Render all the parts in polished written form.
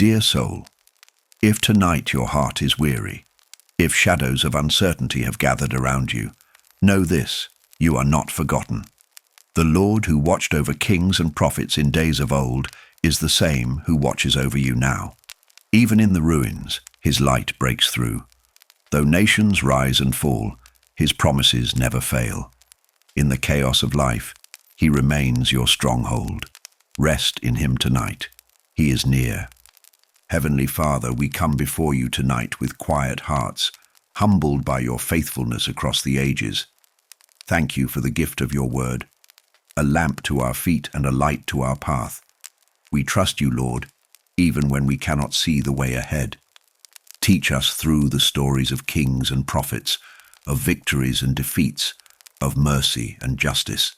Dear soul, if tonight your heart is weary, if shadows of uncertainty have gathered around you, know this, you are not forgotten. The Lord who watched over kings and prophets in days of old is the same who watches over you now. Even in the ruins, his light breaks through. Though nations rise and fall, his promises never fail. In the chaos of life, he remains your stronghold. Rest in him tonight. He is near. Heavenly Father, we come before you tonight with quiet hearts, humbled by your faithfulness across the ages. Thank you for the gift of your word, a lamp to our feet and a light to our path. We trust you, Lord, even when we cannot see the way ahead. Teach us through the stories of kings and prophets, of victories and defeats, of mercy and justice.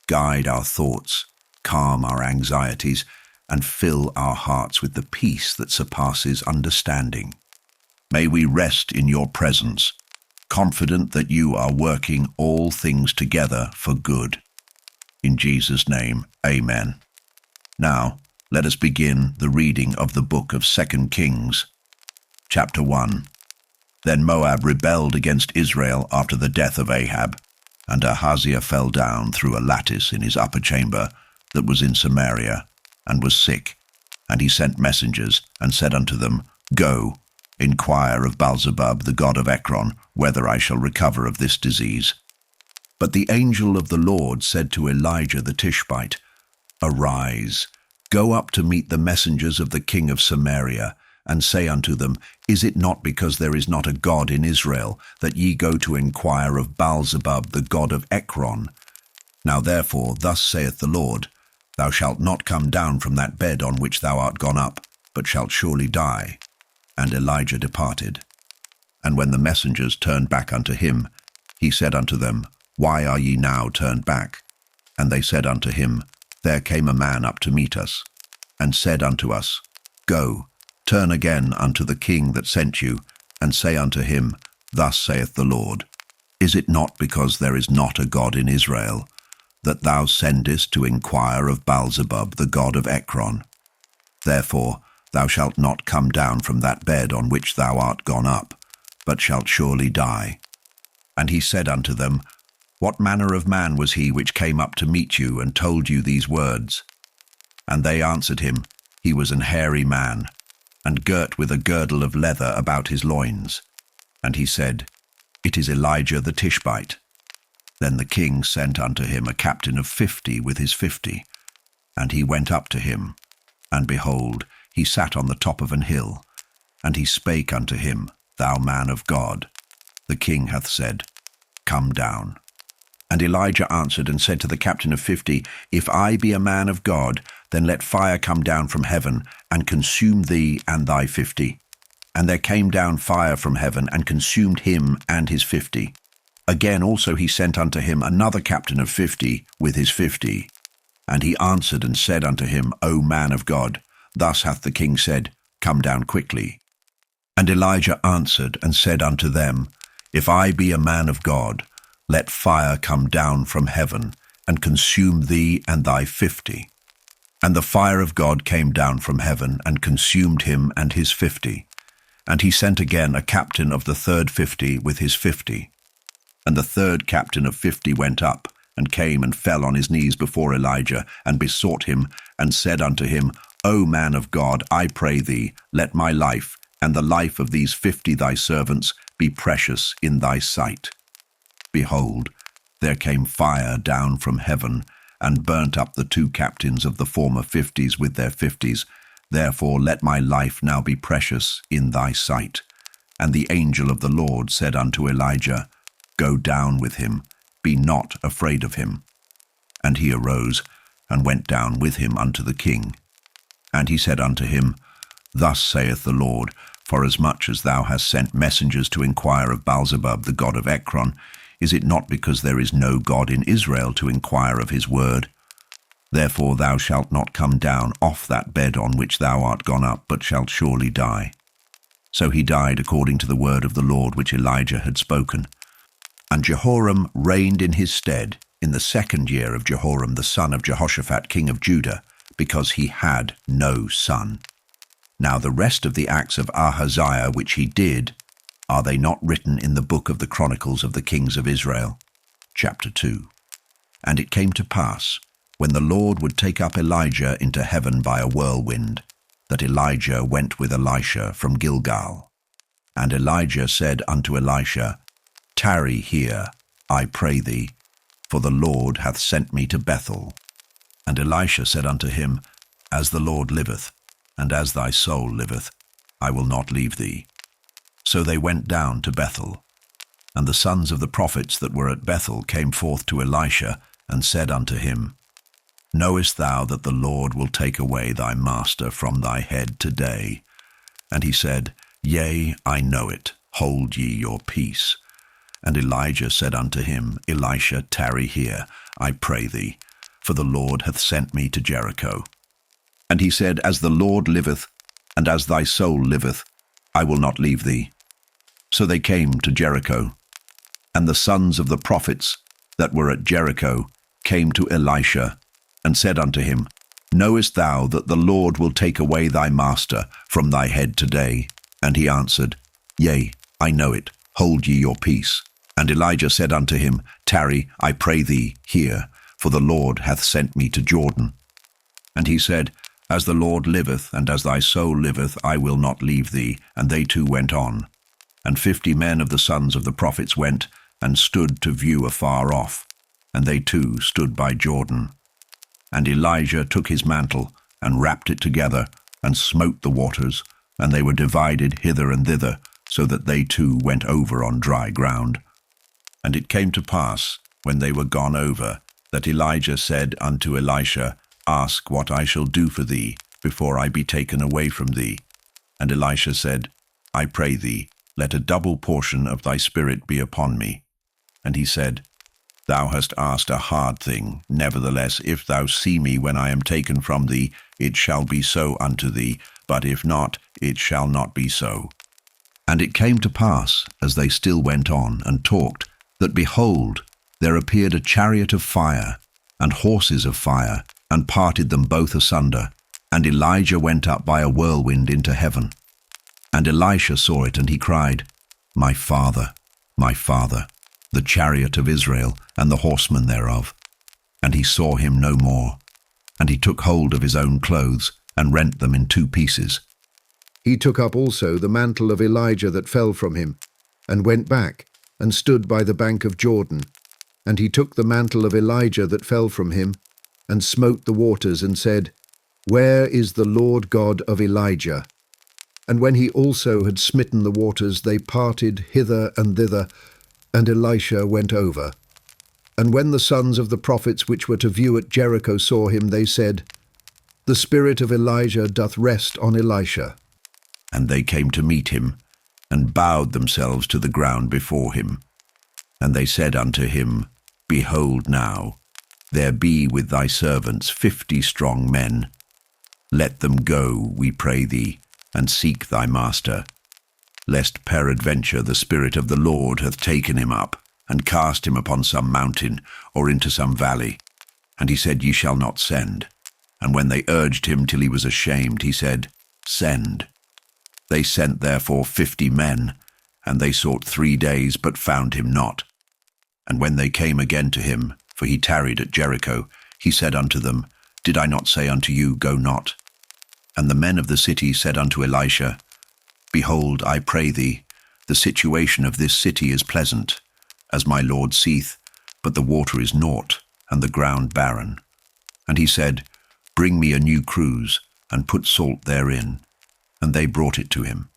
Guide our thoughts, calm our anxieties, and fill our hearts with the peace that surpasses understanding. May we rest in your presence, confident that you are working all things together for good. In Jesus' name, amen. Now, let us begin the reading of the book of 2 Kings. Chapter 1. Then Moab rebelled against Israel after the death of Ahab, and Ahaziah fell down through a lattice in his upper chamber that was in Samaria, and was sick. And he sent messengers, and said unto them, Go, inquire of Baalzebub, the god of Ekron, whether I shall recover of this disease. But the angel of the Lord said to Elijah the Tishbite, Arise, go up to meet the messengers of the king of Samaria, and say unto them, Is it not because there is not a God in Israel, that ye go to inquire of Baalzebub, the god of Ekron? Now therefore, thus saith the Lord, Thou shalt not come down from that bed on which thou art gone up, but shalt surely die. And Elijah departed. And when the messengers turned back unto him, he said unto them, Why are ye now turned back? And they said unto him, There came a man up to meet us, and said unto us, Go, turn again unto the king that sent you, and say unto him, Thus saith the Lord, Is it not because there is not a God in Israel, that thou sendest to inquire of Baalzebub, the god of Ekron? Therefore thou shalt not come down from that bed on which thou art gone up, but shalt surely die. And he said unto them, What manner of man was he which came up to meet you, and told you these words? And they answered him, He was an hairy man, and girt with a girdle of leather about his loins. And he said, It is Elijah the Tishbite. Then the king sent unto him a captain of 50 with his 50. And he went up to him, and behold, he sat on the top of an hill. And he spake unto him, Thou man of God, the king hath said, Come down. And Elijah answered and said to the captain of 50, If I be a man of God, then let fire come down from heaven, and consume thee and thy 50. And there came down fire from heaven, and consumed him and his 50. Again also he sent unto him another captain of 50 with his 50. And he answered and said unto him, O man of God, thus hath the king said, Come down quickly. And Elijah answered and said unto them, If I be a man of God, let fire come down from heaven, and consume thee and thy 50. And the fire of God came down from heaven, and consumed him and his 50. And he sent again a captain of the third 50 with his 50. And the third captain of 50 went up, and came and fell on his knees before Elijah, and besought him, and said unto him, O man of God, I pray thee, let my life, and the life of these 50 thy servants, be precious in thy sight. Behold, there came fire down from heaven, and burnt up the 2 captains of the former 50s with their 50s. Therefore let my life now be precious in thy sight. And the angel of the Lord said unto Elijah, Go down with him, be not afraid of him. And he arose, and went down with him unto the king. And he said unto him, Thus saith the Lord, Forasmuch as thou hast sent messengers to inquire of Baalzebub, the god of Ekron, is it not because there is no God in Israel to inquire of his word? Therefore thou shalt not come down off that bed on which thou art gone up, but shalt surely die. So he died according to the word of the Lord which Elijah had spoken. And Jehoram reigned in his stead in the 2nd year of Jehoram the son of Jehoshaphat king of Judah, because he had no son. Now the rest of the acts of Ahaziah which he did, are they not written in the book of the Chronicles of the Kings of Israel? Chapter 2. And it came to pass, when the Lord would take up Elijah into heaven by a whirlwind, that Elijah went with Elisha from Gilgal. And Elijah said unto Elisha, Tarry here, I pray thee, for the Lord hath sent me to Bethel. And Elisha said unto him, As the Lord liveth, and as thy soul liveth, I will not leave thee. So they went down to Bethel. And the sons of the prophets that were at Bethel came forth to Elisha, and said unto him, Knowest thou that the Lord will take away thy master from thy head today? And he said, Yea, I know it. Hold ye your peace. And Elijah said unto him, Elisha, tarry here, I pray thee, for the Lord hath sent me to Jericho. And he said, As the Lord liveth, and as thy soul liveth, I will not leave thee. So they came to Jericho. And the sons of the prophets that were at Jericho came to Elisha, and said unto him, Knowest thou that the Lord will take away thy master from thy head today? And he answered, Yea, I know it. Hold ye your peace. And Elijah said unto him, Tarry, I pray thee, here, for the Lord hath sent me to Jordan. And he said, As the Lord liveth, and as thy soul liveth, I will not leave thee. And they two went on. And 50 men of the sons of the prophets went, and stood to view afar off. And they too stood by Jordan. And Elijah took his mantle, and wrapped it together, and smote the waters, and they were divided hither and thither, so that they too went over on dry ground. And it came to pass, when they were gone over, that Elijah said unto Elisha, Ask what I shall do for thee, before I be taken away from thee. And Elisha said, I pray thee, let a double portion of thy spirit be upon me. And he said, Thou hast asked a hard thing. Nevertheless, if thou see me when I am taken from thee, it shall be so unto thee, but if not, it shall not be so. And it came to pass, as they still went on and talked, that behold, there appeared a chariot of fire, and horses of fire, and parted them both asunder. And Elijah went up by a whirlwind into heaven. And Elisha saw it, and he cried, My father, the chariot of Israel, and the horsemen thereof. And he saw him no more. And he took hold of his own clothes, and rent them in 2 pieces. He took up also the mantle of Elijah that fell from him, and went back, and stood by the bank of Jordan. And he took the mantle of Elijah that fell from him, and smote the waters, and said, Where is the Lord God of Elijah? And when he also had smitten the waters, they parted hither and thither, and Elisha went over. And when the sons of the prophets which were to view at Jericho saw him, they said, The spirit of Elijah doth rest on Elisha. And they came to meet him, and bowed themselves to the ground before him. And they said unto him, Behold now, there be with thy servants 50 strong men. Let them go, we pray thee, and seek thy master, lest peradventure the Spirit of the Lord hath taken him up, and cast him upon some mountain, or into some valley. And he said, Ye shall not send. And when they urged him till he was ashamed, he said, Send. They sent therefore 50 men, and they sought 3 days, but found him not. And when they came again to him, for he tarried at Jericho, he said unto them, Did I not say unto you, Go not? And the men of the city said unto Elisha, Behold, I pray thee, the situation of this city is pleasant, as my Lord seeth, but the water is naught, and the ground barren. And he said, Bring me a new cruse, and put salt therein. And they brought it to him.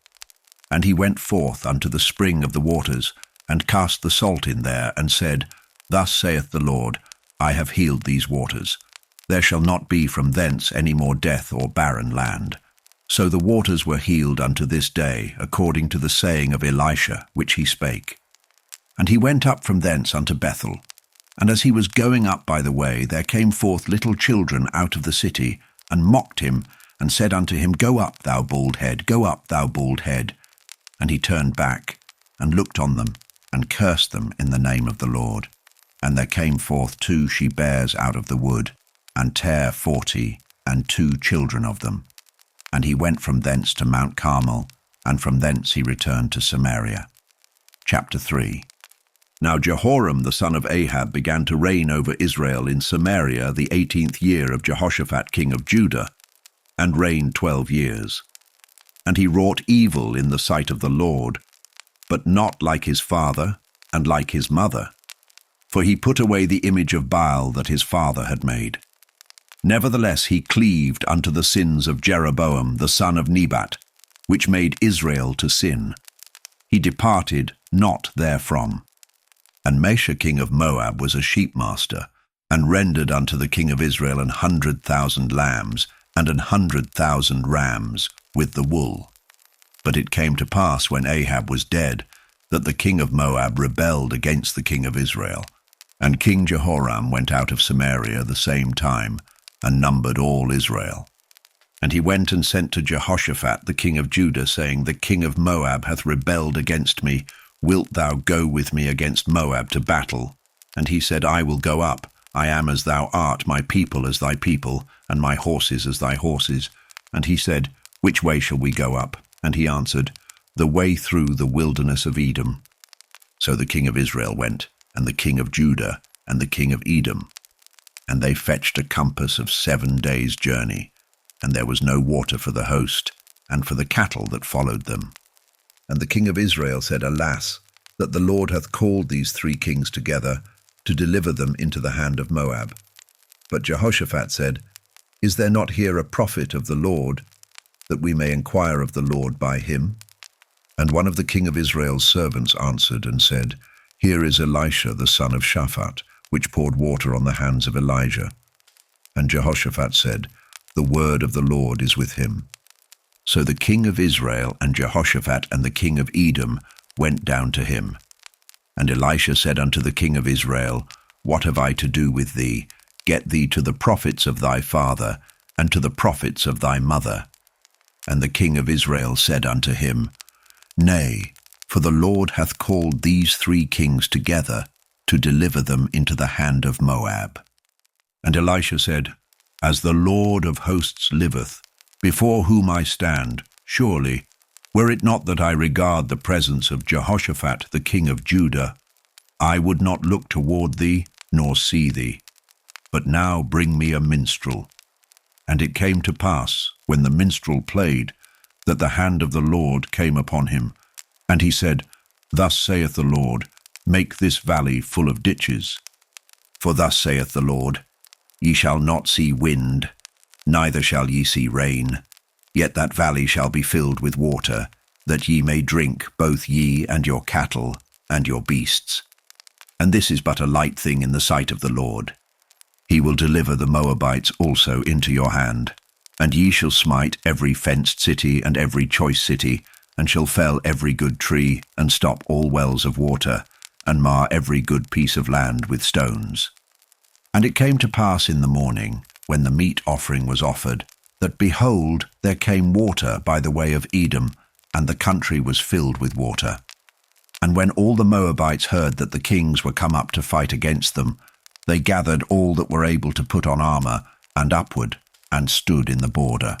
And he went forth unto the spring of the waters, and cast the salt in there, and said, Thus saith the Lord, I have healed these waters. There shall not be from thence any more death or barren land. So the waters were healed unto this day, according to the saying of Elisha, which he spake. And he went up from thence unto Bethel. And as he was going up by the way, there came forth little children out of the city, and mocked him, and said unto him, Go up, thou bald head, go up, thou bald head. And he turned back, and looked on them, and cursed them in the name of the Lord. And there came forth 2 she-bears out of the wood, and tare 40, and 2 children of them. And he went from thence to Mount Carmel, and from thence he returned to Samaria. Chapter 3. Now Jehoram the son of Ahab began to reign over Israel in Samaria the 18th year of Jehoshaphat king of Judah, and reigned 12 years. And he wrought evil in the sight of the Lord, but not like his father and like his mother, for he put away the image of Baal that his father had made. Nevertheless he cleaved unto the sins of Jeroboam the son of Nebat, which made Israel to sin. He departed not therefrom. And Mesha king of Moab was a sheepmaster, and rendered unto the king of Israel 100,000 lambs, and 100,000 rams, with the wool. But it came to pass, when Ahab was dead, that the king of Moab rebelled against the king of Israel. And King Jehoram went out of Samaria the same time, and numbered all Israel. And he went and sent to Jehoshaphat the king of Judah, saying, The king of Moab hath rebelled against me. Wilt thou go with me against Moab to battle? And he said, I will go up. I am as thou art, my people as thy people, and my horses as thy horses. And he said, Which way shall we go up? And he answered, The way through the wilderness of Edom. So the king of Israel went, and the king of Judah, and the king of Edom. And they fetched a compass of 7 days' journey, and there was no water for the host, and for the cattle that followed them. And the king of Israel said, Alas, that the Lord hath called these 3 kings together, to deliver them into the hand of Moab. But Jehoshaphat said, Is there not here a prophet of the Lord, that we may inquire of the Lord by him? And one of the king of Israel's servants answered and said, Here is Elisha the son of Shaphat, which poured water on the hands of Elijah. And Jehoshaphat said, The word of the Lord is with him. So the king of Israel and Jehoshaphat and the king of Edom went down to him. And Elisha said unto the king of Israel, What have I to do with thee? Get thee to the prophets of thy father, and to the prophets of thy mother. And the king of Israel said unto him, Nay, for the Lord hath called these 3 kings together, to deliver them into the hand of Moab. And Elisha said, As the Lord of hosts liveth, before whom I stand, surely, were it not that I regard the presence of Jehoshaphat the king of Judah, I would not look toward thee, nor see thee. But now bring me a minstrel. And it came to pass, when the minstrel played, that the hand of the Lord came upon him. And he said, Thus saith the Lord, Make this valley full of ditches. For thus saith the Lord, Ye shall not see wind, neither shall ye see rain, yet that valley shall be filled with water, that ye may drink, both ye and your cattle and your beasts. And this is but a light thing in the sight of the Lord. He will deliver the Moabites also into your hand, and ye shall smite every fenced city and every choice city, and shall fell every good tree, and stop all wells of water, and mar every good piece of land with stones. And it came to pass in the morning, when the meat offering was offered, that behold, there came water by the way of Edom, and the country was filled with water. And when all the Moabites heard that the kings were come up to fight against them, they gathered all that were able to put on armor, and upward, and stood in the border.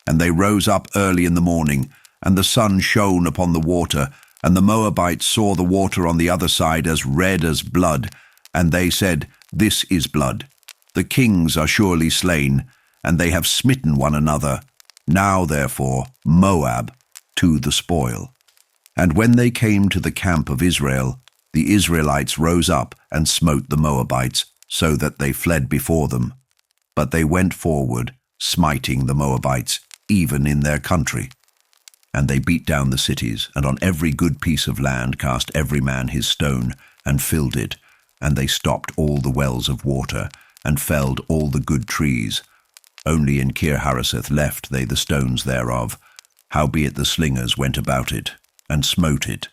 And they rose up early in the morning, and the sun shone upon the water, and the Moabites saw the water on the other side as red as blood, and they said, This is blood. The kings are surely slain, and they have smitten one another. Now, therefore, Moab to the spoil. And when they came to the camp of Israel, the Israelites rose up and smote the Moabites, so that they fled before them. But they went forward, smiting the Moabites, even in their country. And they beat down the cities, and on every good piece of land cast every man his stone, and filled it. And they stopped all the wells of water, and felled all the good trees. Only in Kir-hareseth left they the stones thereof. Howbeit the slingers went about it, and smote it.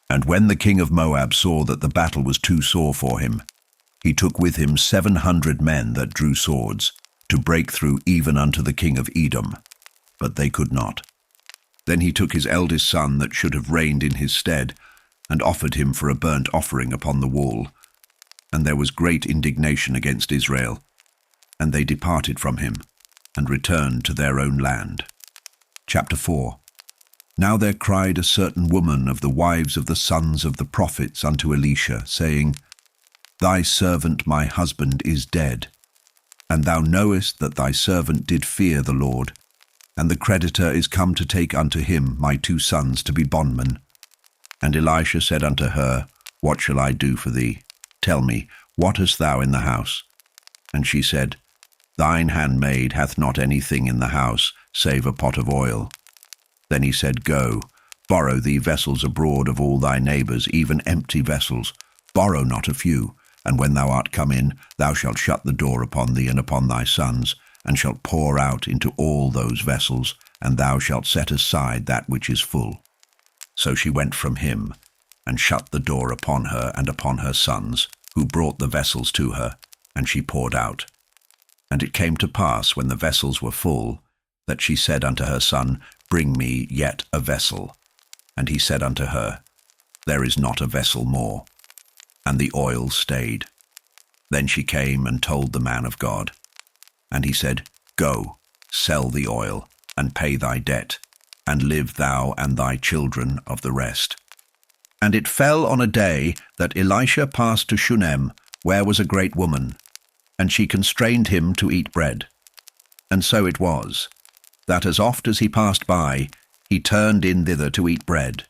And when the king of Moab saw that the battle was too sore for him, he took with him 700 men that drew swords, to break through even unto the king of Edom. But they could not. Then he took his eldest son that should have reigned in his stead, and offered him for a burnt offering upon the wall. And there was great indignation against Israel, and they departed from him. and returned to their own land. Chapter 4. Now there cried a certain woman of the wives of the sons of the prophets unto Elisha, saying, Thy servant my husband is dead, and thou knowest that thy servant did fear the Lord, and the creditor is come to take unto him my 2 sons to be bondmen. And Elisha said unto her, What shall I do for thee? Tell me, what hast thou in the house? And she said, Thine handmaid hath not anything in the house, save a pot of oil. Then he said, Go, borrow thee vessels abroad of all thy neighbours, even empty vessels. Borrow not a few, and when thou art come in, thou shalt shut the door upon thee and upon thy sons, and shalt pour out into all those vessels, and thou shalt set aside that which is full. So she went from him, and shut the door upon her and upon her sons, who brought the vessels to her, and she poured out. And it came to pass, when the vessels were full, that she said unto her son, Bring me yet a vessel. And he said unto her, There is not a vessel more. And the oil stayed. Then she came and told the man of God. And he said, Go, sell the oil, and pay thy debt, and live thou and thy children of the rest. And it fell on a day that Elisha passed to Shunem, where was a great woman, and she constrained him to eat bread. And so it was, that as oft as he passed by, he turned in thither to eat bread.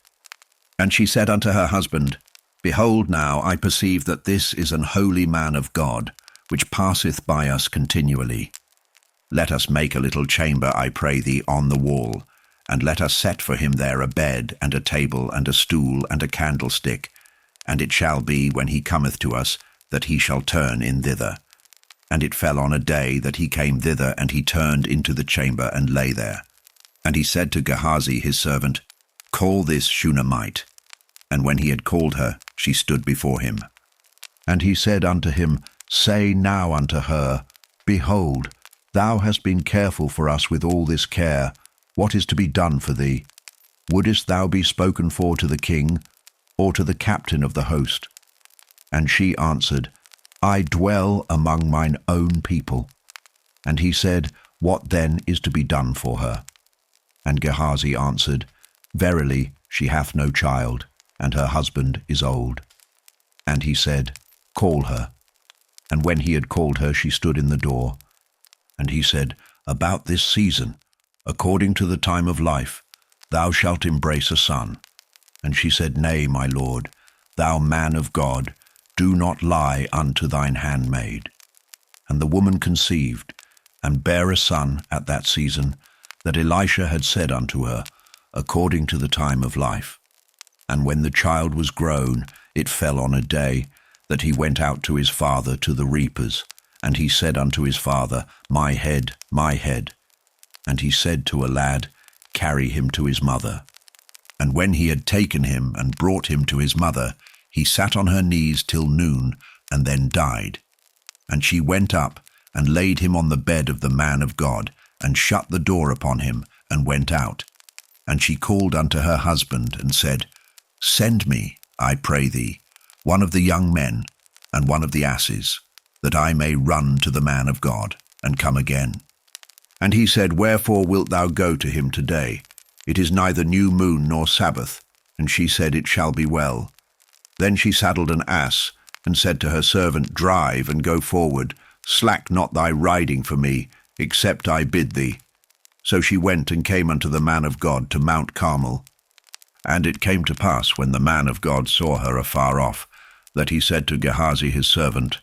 And she said unto her husband, Behold now, I perceive that this is an holy man of God, which passeth by us continually. Let us make a little chamber, I pray thee, on the wall, and let us set for him there a bed, and a table, and a stool, and a candlestick. And it shall be, when he cometh to us, that he shall turn in thither. And it fell on a day that he came thither, and he turned into the chamber, and lay there. And he said to Gehazi his servant, Call this Shunammite. And when he had called her, she stood before him. And he said unto him, Say now unto her, Behold, thou hast been careful for us with all this care. What is to be done for thee? Wouldest thou be spoken for to the king, or to the captain of the host? And she answered, I dwell among mine own people. And he said, What then is to be done for her? And Gehazi answered, Verily, she hath no child, and her husband is old. And he said, Call her. And when he had called her, she stood in the door. And he said, About this season, according to the time of life, thou shalt embrace a son. And she said, Nay, my lord, thou man of God, do not lie unto thine handmaid. And the woman conceived, and bare a son at that season, that Elisha had said unto her, according to the time of life. And when the child was grown, it fell on a day that he went out to his father to the reapers. And he said unto his father, My head, my head. And he said to a lad, Carry him to his mother. And when he had taken him and brought him to his mother, he sat on her knees till noon, and then died. And she went up, and laid him on the bed of the man of God, and shut the door upon him, and went out. And she called unto her husband, and said, Send me, I pray thee, one of the young men, and one of the asses, that I may run to the man of God, and come again. And he said, Wherefore wilt thou go to him today? It is neither new moon nor Sabbath. And she said, It shall be well. Then she saddled an ass, and said to her servant, Drive, and go forward. Slack not thy riding for me, except I bid thee. So she went and came unto the man of God to Mount Carmel. And it came to pass, when the man of God saw her afar off, that he said to Gehazi his servant,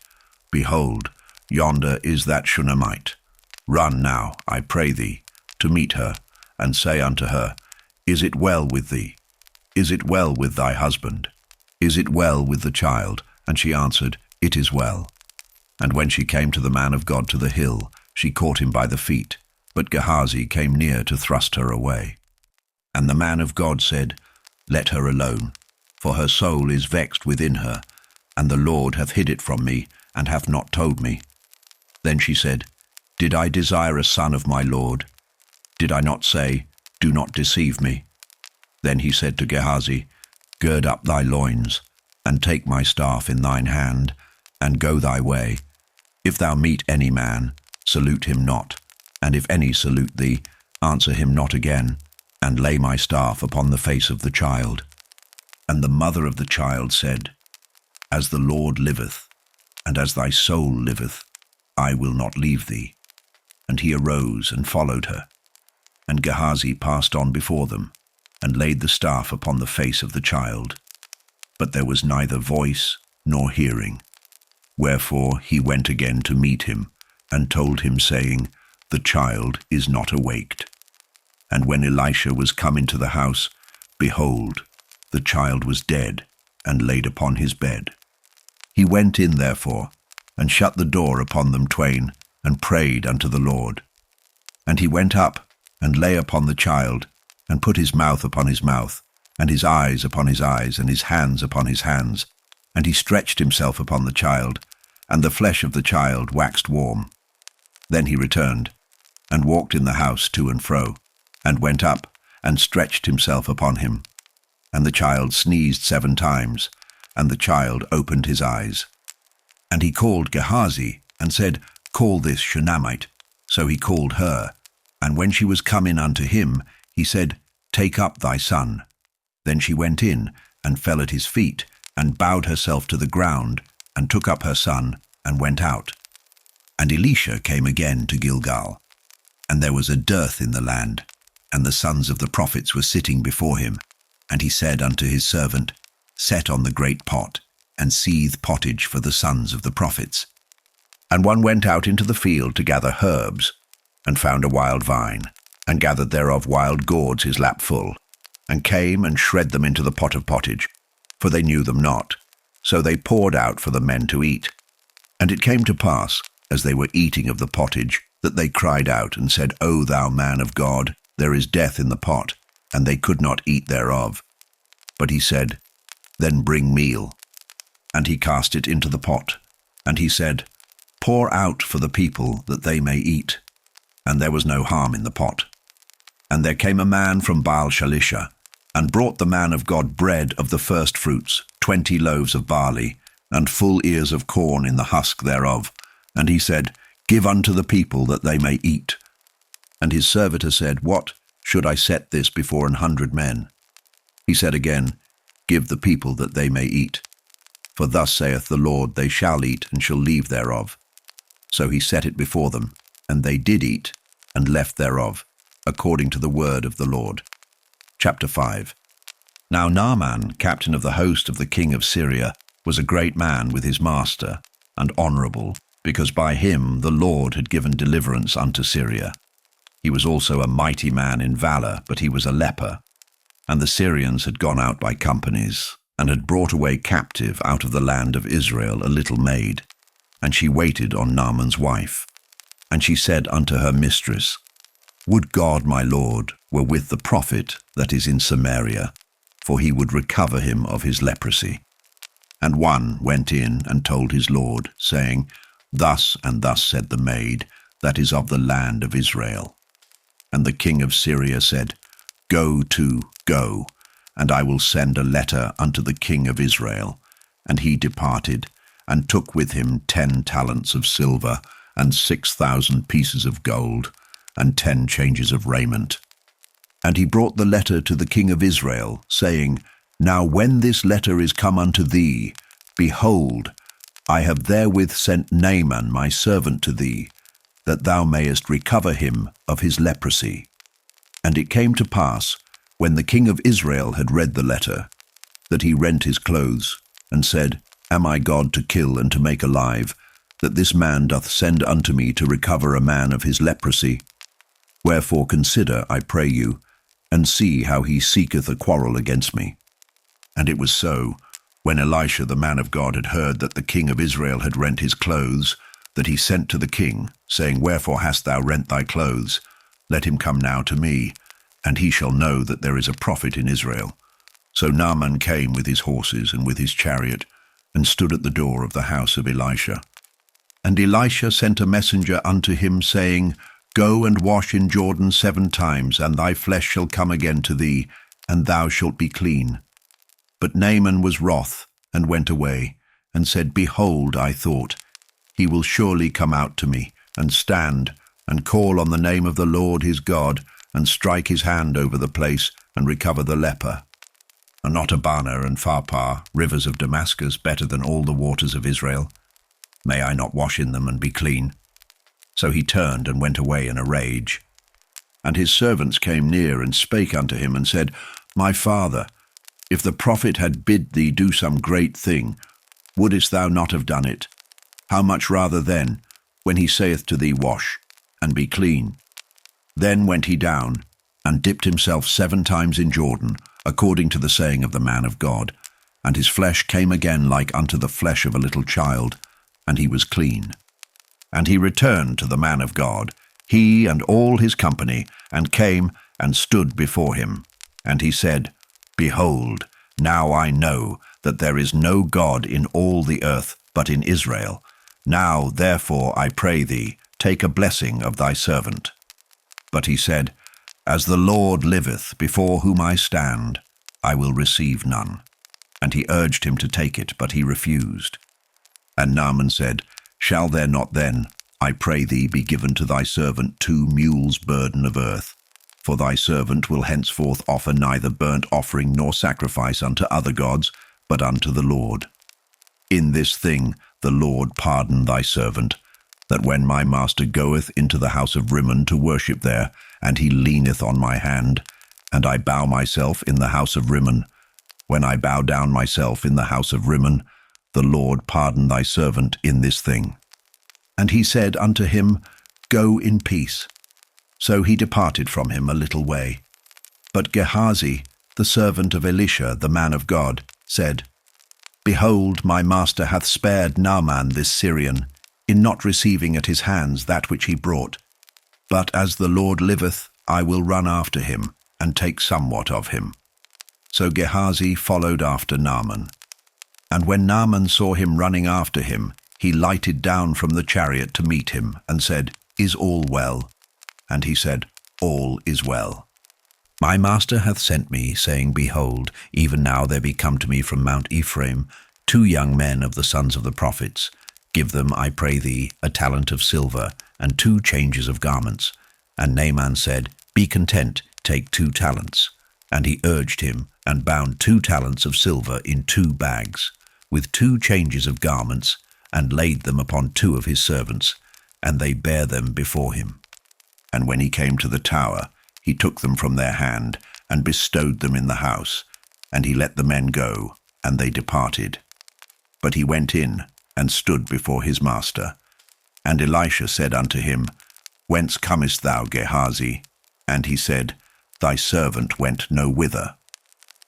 Behold, yonder is that Shunammite. Run now, I pray thee, to meet her, and say unto her, Is it well with thee? Is it well with thy husband? Is it well with the child? And she answered, It is well. And when she came to the man of God to the hill, she caught him by the feet, but Gehazi came near to thrust her away. And the man of God said, Let her alone, for her soul is vexed within her, and the Lord hath hid it from me, and hath not told me. Then she said, Did I desire a son of my Lord? Did I not say, Do not deceive me? Then he said to Gehazi, Gird up thy loins, and take my staff in thine hand, and go thy way. If thou meet any man, salute him not, And if any salute thee, answer him not again, and lay my staff upon the face of the child. And the mother of the child said, As the Lord liveth, and as thy soul liveth, I will not leave thee. And he arose and followed her. And Gehazi passed on before them, and laid the staff upon the face of the child. But there was neither voice nor hearing. Wherefore he went again to meet him, and told him, saying, The child is not awaked. And when Elisha was come into the house, behold, the child was dead, and laid upon his bed. He went in therefore, and shut the door upon them twain, and prayed unto the Lord. And he went up, and lay upon the child, and put his mouth upon his mouth, and his eyes upon his eyes, and his hands upon his hands. And he stretched himself upon the child, and the flesh of the child waxed warm. Then he returned, and walked in the house to and fro, and went up, and stretched himself upon him. And the child sneezed 7 times, and the child opened his eyes. And he called Gehazi, and said, Call this Shunammite. So he called her. And when she was come in unto him, he said, Take up thy son. Then she went in, and fell at his feet, and bowed herself to the ground, and took up her son, and went out. And Elisha came again to Gilgal. And there was a dearth in the land, and the sons of the prophets were sitting before him. And he said unto his servant, Set on the great pot, and seethe pottage for the sons of the prophets. And one went out into the field to gather herbs, and found a wild vine, and gathered thereof wild gourds his lap full, and came and shred them into the pot of pottage, for they knew them not. So they poured out for the men to eat. And it came to pass, as they were eating of the pottage, that they cried out and said, O thou man of God, there is death in the pot, and they could not eat thereof. But he said, Then bring meal. And he cast it into the pot. And he said, Pour out for the people, that they may eat. And there was no harm in the pot. And there came a man from Baal-shalisha, and brought the man of God bread of the first fruits, 20 loaves of barley, and full ears of corn in the husk thereof. And he said, Give unto the people, that they may eat. And his servitor said, What, should I set this before 100 men? He said again, Give the people, that they may eat. For thus saith the Lord, They shall eat, and shall leave thereof. So he set it before them, and they did eat, and left thereof, according to the word of the Lord. Chapter 5. Now Naaman, captain of the host of the king of Syria, was a great man with his master, and honorable, because by him the Lord had given deliverance unto Syria. He was also a mighty man in valor, but he was a leper. And the Syrians had gone out by companies, and had brought away captive out of the land of Israel a little maid. And she waited on Naaman's wife. And she said unto her mistress, Would God my Lord were with the prophet that is in Samaria, for he would recover him of his leprosy. And one went in and told his Lord, saying, Thus and thus said the maid that is of the land of Israel. And the king of Syria said, Go, and I will send a letter unto the king of Israel. And he departed, and took with him 10 talents of silver, and 6,000 pieces of gold, and 10 changes of raiment. And he brought the letter to the king of Israel, saying, Now when this letter is come unto thee, behold, I have therewith sent Naaman my servant to thee, that thou mayest recover him of his leprosy. And it came to pass, when the king of Israel had read the letter, that he rent his clothes, and said, Am I God to kill and to make alive, that this man doth send unto me to recover a man of his leprosy? Wherefore consider, I pray you, and see how he seeketh a quarrel against me. And it was so, when Elisha the man of God had heard that the king of Israel had rent his clothes, that he sent to the king, saying, Wherefore hast thou rent thy clothes? Let him come now to me, and he shall know that there is a prophet in Israel. So Naaman came with his horses and with his chariot, and stood at the door of the house of Elisha. And Elisha sent a messenger unto him, saying, Go and wash in Jordan 7 times, and thy flesh shall come again to thee, and thou shalt be clean. But Naaman was wroth, and went away, and said, Behold, I thought, he will surely come out to me, and stand, and call on the name of the Lord his God, and strike his hand over the place, and recover the leper? Are not Abana and Pharpar, rivers of Damascus, better than all the waters of Israel? May I not wash in them and be clean?" So he turned and went away in a rage. And his servants came near and spake unto him, and said, "My father, if the prophet had bid thee do some great thing, wouldest thou not have done it? How much rather then, when he saith to thee, Wash, and be clean?" Then went he down, and dipped himself 7 times in Jordan, according to the saying of the man of God. And his flesh came again like unto the flesh of a little child, and he was clean. And he returned to the man of God, he and all his company, and came and stood before him. And he said, "Behold, now I know that there is no God in all the earth but in Israel. Now therefore I pray thee, take a blessing of thy servant." But he said, "As the Lord liveth, before whom I stand, I will receive none." And he urged him to take it, but he refused. And Naaman said, "Shall there not then, I pray thee, be given to thy servant 2 mules' burden of earth? For thy servant will henceforth offer neither burnt offering nor sacrifice unto other gods, but unto the Lord. In this thing the Lord pardon thy servant, that when my master goeth into the house of Rimmon to worship there, and he leaneth on my hand, and I bow myself in the house of Rimmon, when I bow down myself in the house of Rimmon, the Lord pardon thy servant in this thing." And he said unto him, "Go in peace." So he departed from him a little way. But Gehazi, the servant of Elisha, the man of God, said, "Behold, my master hath spared Naaman this Syrian, in not receiving at his hands that which he brought. But as the Lord liveth, I will run after him, and take somewhat of him." So Gehazi followed after Naaman. And when Naaman saw him running after him, he lighted down from the chariot to meet him, and said, "Is all well?" And he said, "All is well. My master hath sent me, saying, Behold, even now there be come to me from Mount Ephraim 2 young men of the sons of the prophets. Give them, I pray thee, a talent of silver, and 2 changes of garments." And Naaman said, "Be content, take 2 talents. And he urged him, and bound 2 talents of silver in 2 bags, with 2 changes of garments, and laid them upon 2 of his servants, and they bare them before him. And when he came to the tower, he took them from their hand, and bestowed them in the house, and he let the men go, and they departed. But he went in, and stood before his master. And Elisha said unto him, "Whence comest thou, Gehazi?" And he said, "Thy servant went no whither."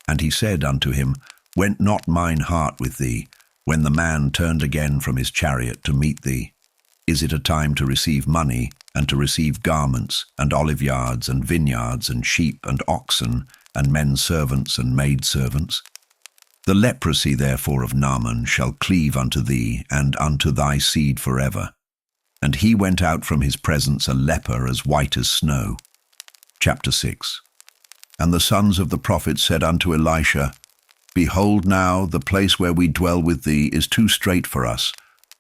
And he said unto him, "Went not mine heart with thee, when the man turned again from his chariot to meet thee? Is it a time to receive money, and to receive garments, and oliveyards, and vineyards, and sheep, and oxen, and men servants, and maid servants? The leprosy therefore of Naaman shall cleave unto thee, and unto thy seed forever." And he went out from his presence a leper as white as snow. Chapter 6. And the sons of the prophets said unto Elisha, "Behold now, the place where we dwell with thee is too strait for us.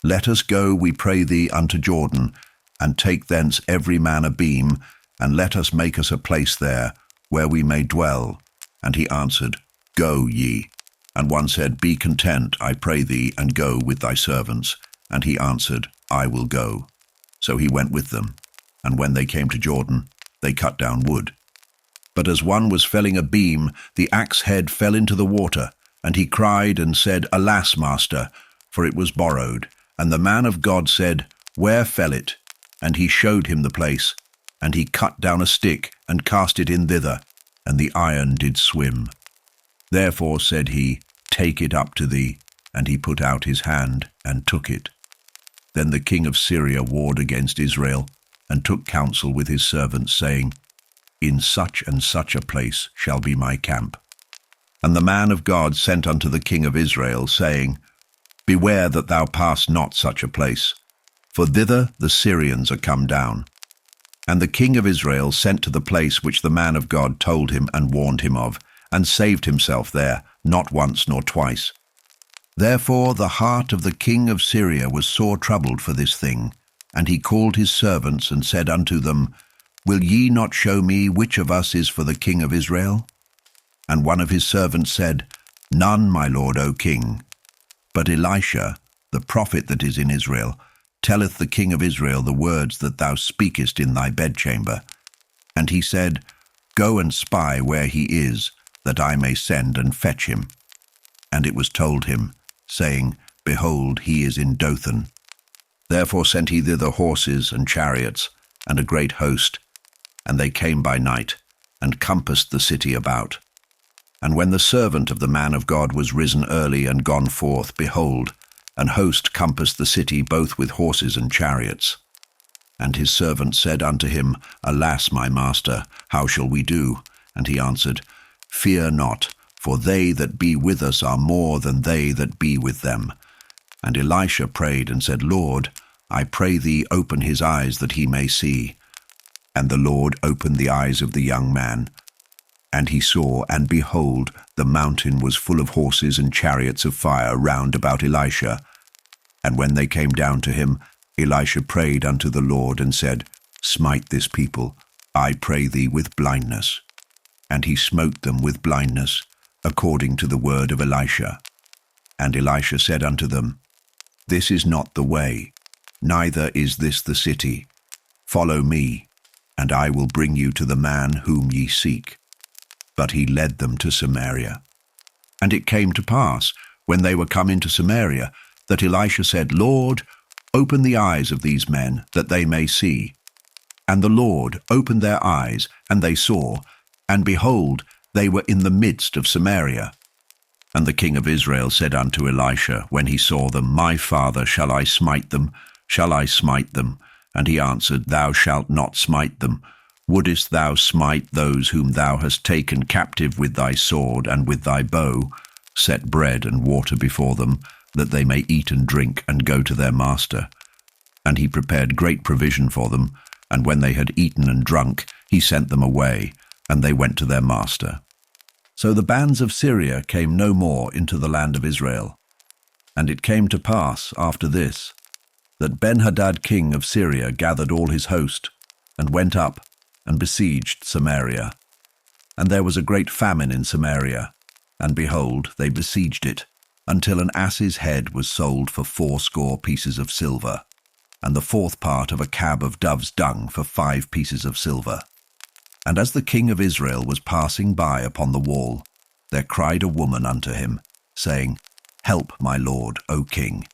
Let us go, we pray thee, unto Jordan, and take thence every man a beam, and let us make us a place there, where we may dwell." And he answered, "Go ye." And one said, "Be content, I pray thee, and go with thy servants." And he answered, "I will go." So he went with them. And when they came to Jordan, they cut down wood. But as one was felling a beam, the axe head fell into the water, and he cried and said, "Alas, master, for it was borrowed." And the man of God said, "Where fell it?" And he showed him the place. And he cut down a stick, and cast it in thither, and the iron did swim. Therefore said he, "Take it up to thee." And he put out his hand, and took it. Then the king of Syria warred against Israel, and took counsel with his servants, saying, "In such and such a place shall be my camp." And the man of God sent unto the king of Israel, saying, "Beware that thou pass not such a place, for thither the Syrians are come down." And the king of Israel sent to the place which the man of God told him and warned him of, and saved himself there, not once nor twice. Therefore the heart of the king of Syria was sore troubled for this thing, And he called his servants and said unto them, Will ye not show me which of us is for the king of Israel? And one of his servants said, None, my lord, O king. But Elisha, the prophet that is in Israel, telleth the king of Israel the words that thou speakest in thy bedchamber. And he said, Go and spy where he is, that I may send and fetch him. And it was told him, saying, Behold, he is in Dothan. Therefore sent he thither horses and chariots, and a great host. And they came by night, and compassed the city about. And when the servant of the man of God was risen early and gone forth, behold, an host compassed the city both with horses and chariots. And his servant said unto him, Alas, my master, how shall we do? And he answered, Fear not, for they that be with us are more than they that be with them. And Elisha prayed and said, Lord, I pray thee, open his eyes that he may see. And the Lord opened the eyes of the young man. And he saw, and behold, the mountain was full of horses and chariots of fire round about Elisha. And when they came down to him, Elisha prayed unto the Lord and said, Smite this people, I pray thee, with blindness. And he smote them with blindness, according to the word of Elisha. And Elisha said unto them, This is not the way, neither is this the city. Follow me, and I will bring you to the man whom ye seek. But he led them to Samaria. And it came to pass, when they were come into Samaria, that Elisha said, Lord, open the eyes of these men, that they may see. And the Lord opened their eyes, and they saw, and behold, they were in the midst of Samaria. And the king of Israel said unto Elisha, when he saw them, My father, shall I smite them? Shall I smite them? And he answered, Thou shalt not smite them. Wouldest thou smite those whom thou hast taken captive with thy sword and with thy bow? Set bread and water before them, that they may eat and drink and go to their master. And he prepared great provision for them, and when they had eaten and drunk, he sent them away, and they went to their master. So the bands of Syria came no more into the land of Israel. And it came to pass after this, that Ben-Hadad king of Syria gathered all his host, and went up, and besieged Samaria. And there was a great famine in Samaria, and behold, they besieged it, until an ass's head was sold for 80 pieces of silver, and the 4th part of a cab of dove's dung for 5 pieces of silver. And as the king of Israel was passing by upon the wall, there cried a woman unto him, saying, Help, my lord, O king.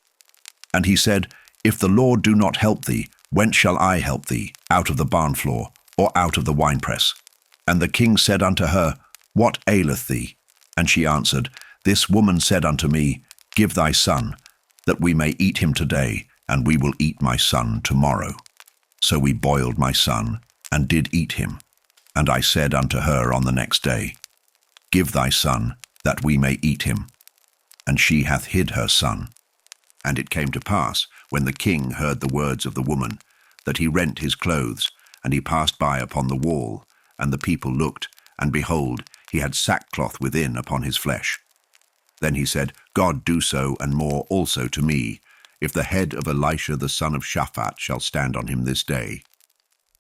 And he said, If the Lord do not help thee, whence shall I help thee, out of the barn floor, or out of the winepress? And the king said unto her, What aileth thee? And she answered, This woman said unto me, Give thy son, that we may eat him today, and we will eat my son tomorrow. So we boiled my son, and did eat him. And I said unto her on the next day, Give thy son, that we may eat him. And she hath hid her son. And it came to pass, when the king heard the words of the woman, that he rent his clothes, and he passed by upon the wall, and the people looked, and behold, he had sackcloth within upon his flesh. Then he said, God do so, and more also to me, if the head of Elisha the son of Shaphat shall stand on him this day.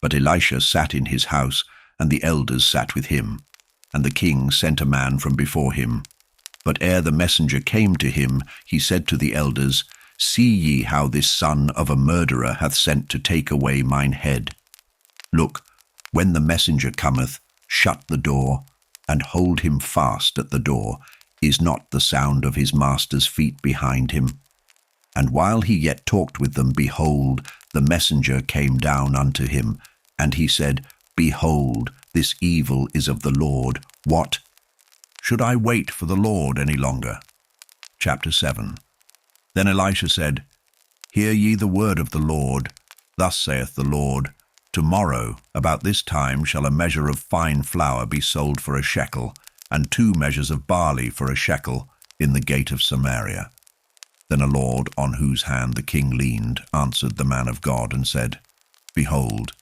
But Elisha sat in his house, and the elders sat with him. And the king sent a man from before him. But ere the messenger came to him, he said to the elders, See ye how this son of a murderer hath sent to take away mine head? Look, when the messenger cometh, shut the door, and hold him fast at the door. Is not the sound of his master's feet behind him? And while he yet talked with them, behold, the messenger came down unto him, and he said, Behold, this evil is of the Lord. What? Should I wait for the Lord any longer? Chapter 7. Then Elisha said, Hear ye the word of the Lord. Thus saith the Lord, Tomorrow, about this time, shall a measure of fine flour be sold for a shekel, and 2 measures of barley for a shekel, in the gate of Samaria. Then a lord, on whose hand the king leaned, answered the man of God, and said, Behold,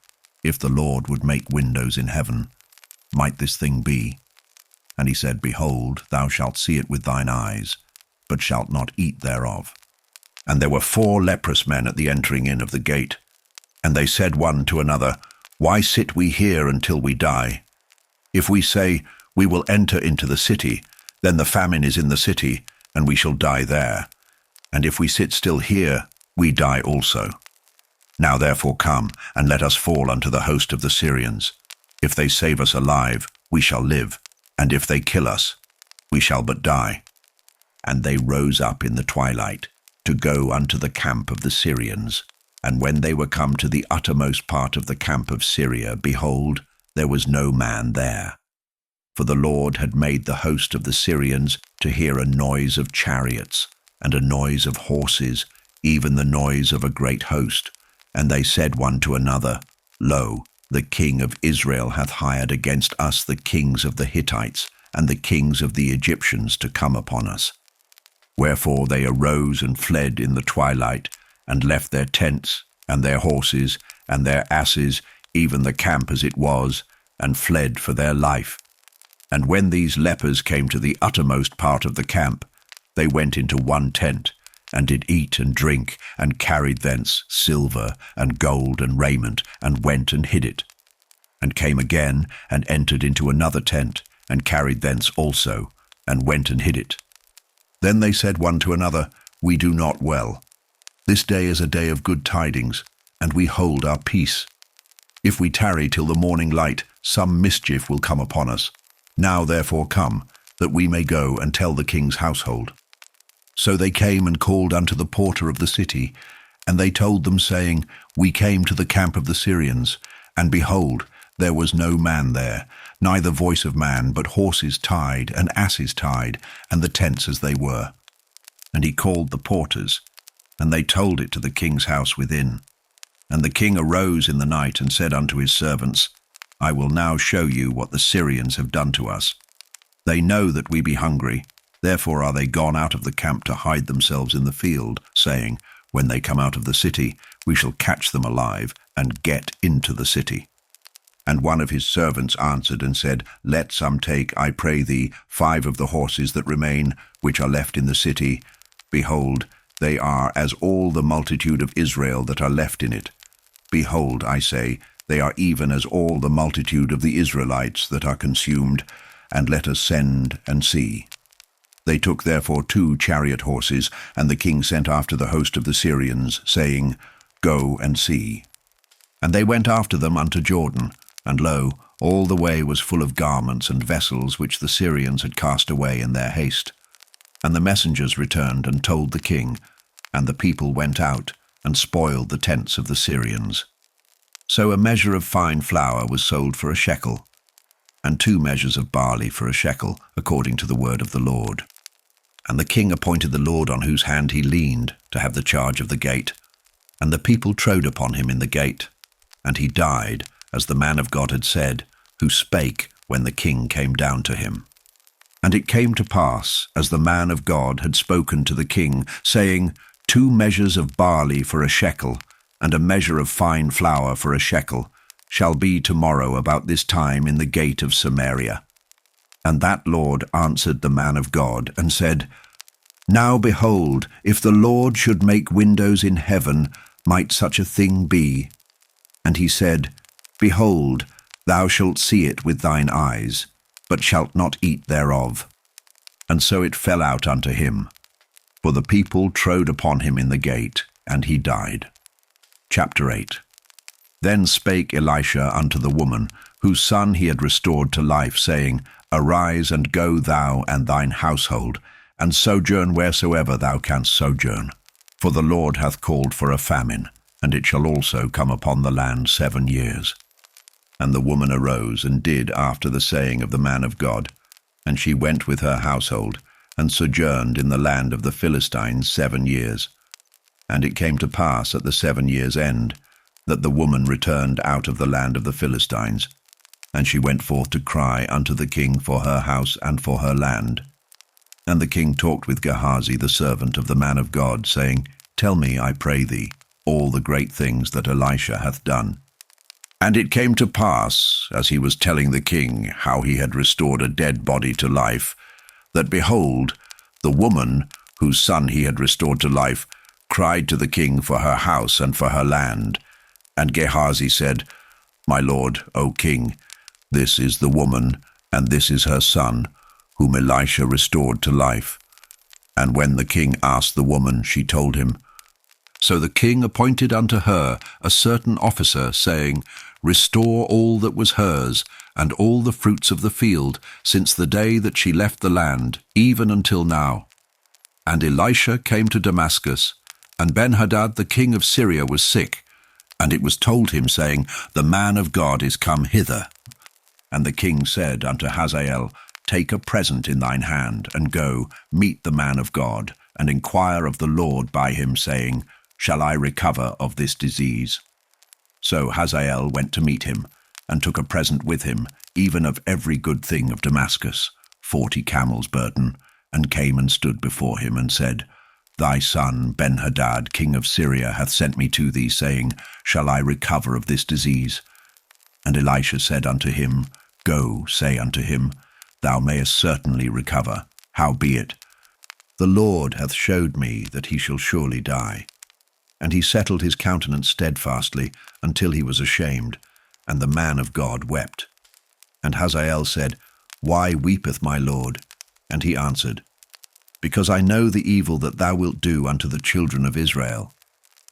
if the Lord would make windows in heaven, might this thing be? And he said, Behold, thou shalt see it with thine eyes, but shalt not eat thereof. And there were 4 leprous men at the entering in of the gate. And they said one to another, "Why sit we here until we die? If we say, 'We will enter into the city,' then the famine is in the city, and we shall die there. And if we sit still here, we die also. Now therefore come, and let us fall unto the host of the Syrians. If they save us alive, we shall live, and if they kill us, we shall but die." And they rose up in the twilight to go unto the camp of the Syrians. And when they were come to the uttermost part of the camp of Syria, behold, there was no man there. For the Lord had made the host of the Syrians to hear a noise of chariots, and a noise of horses, even the noise of a great host. And they said one to another, "Lo, the king of Israel hath hired against us the kings of the Hittites, and the kings of the Egyptians to come upon us." Wherefore they arose and fled in the twilight, and left their tents, and their horses, and their asses, even the camp as it was, and fled for their life. And when these lepers came to the uttermost part of the camp, they went into one tent, and did eat and drink, and carried thence silver and gold and raiment, and went and hid it. And came again, and entered into another tent, and carried thence also, and went and hid it. Then they said one to another, "We do not well. This day is a day of good tidings, and we hold our peace. If we tarry till the morning light, some mischief will come upon us. Now therefore come, that we may go and tell the king's household." So they came and called unto the porter of the city, and they told them, saying, "We came to the camp of the Syrians, and behold, there was no man there, neither voice of man, but horses tied, and asses tied, and the tents as they were." And he called the porters, and they told it to the king's house within. And the king arose in the night, and said unto his servants, "I will now show you what the Syrians have done to us. They know that we be hungry, therefore are they gone out of the camp to hide themselves in the field, saying, When they come out of the city, we shall catch them alive, and get into the city." And one of his servants answered and said, "Let some take, I pray thee, 5 of the horses that remain, which are left in the city. Behold, they are as all the multitude of Israel that are left in it. Behold, I say, they are even as all the multitude of the Israelites that are consumed, and let us send and see." They took therefore 2 chariot horses, and the king sent after the host of the Syrians, saying, "Go and see." And they went after them unto Jordan, and lo, all the way was full of garments and vessels which the Syrians had cast away in their haste. And the messengers returned and told the king, and the people went out and spoiled the tents of the Syrians. So a measure of fine flour was sold for a shekel, and 2 measures of barley for a shekel, according to the word of the Lord. And the king appointed the Lord on whose hand he leaned to have the charge of the gate. And the people trode upon him in the gate. And he died, as the man of God had said, who spake when the king came down to him. And it came to pass, as the man of God had spoken to the king, saying, 2 measures of barley for a shekel, and a measure of fine flour for a shekel, shall be tomorrow about this time in the gate of Samaria. And that Lord answered the man of God, and said, "Now behold, if the Lord should make windows in heaven, might such a thing be?" And he said, "Behold, thou shalt see it with thine eyes, but shalt not eat thereof." And so it fell out unto him. For the people trode upon him in the gate, and he died. Chapter 8. Then spake Elisha unto the woman, whose son he had restored to life, saying, "Arise, and go thou and thine household, and sojourn wheresoever thou canst sojourn. For the Lord hath called for a famine, and it shall also come upon the land 7 years. And the woman arose, and did after the saying of the man of God. And she went with her household, and sojourned in the land of the Philistines 7 years. And it came to pass at the 7 years' end, that the woman returned out of the land of the Philistines. And she went forth to cry unto the king for her house and for her land. And the king talked with Gehazi the servant of the man of God, saying, "Tell me, I pray thee, all the great things that Elisha hath done." And it came to pass, as he was telling the king how he had restored a dead body to life, that behold, the woman, whose son he had restored to life, cried to the king for her house and for her land. And Gehazi said, My lord, O king, this is the woman, and this is her son, whom Elisha restored to life. And when the king asked the woman, she told him. So the king appointed unto her a certain officer, saying, Restore all that was hers, and all the fruits of the field, since the day that she left the land, even until now. And Elisha came to Damascus, and Ben-Hadad the king of Syria was sick, and it was told him, saying, The man of God is come hither. And the king said unto Hazael, Take a present in thine hand, and go, meet the man of God, and inquire of the Lord by him, saying, Shall I recover of this disease? So Hazael went to meet him, and took a present with him, even of every good thing of Damascus, 40 camels' burden, and came and stood before him, and said, Thy son Ben-Hadad, king of Syria, hath sent me to thee, saying, Shall I recover of this disease? And Elisha said unto him, Go, say unto him, Thou mayest certainly recover. Howbeit, the Lord hath showed me that he shall surely die. And he settled his countenance steadfastly, until he was ashamed, and the man of God wept. And Hazael said, Why weepeth my lord? And he answered, Because I know the evil that thou wilt do unto the children of Israel.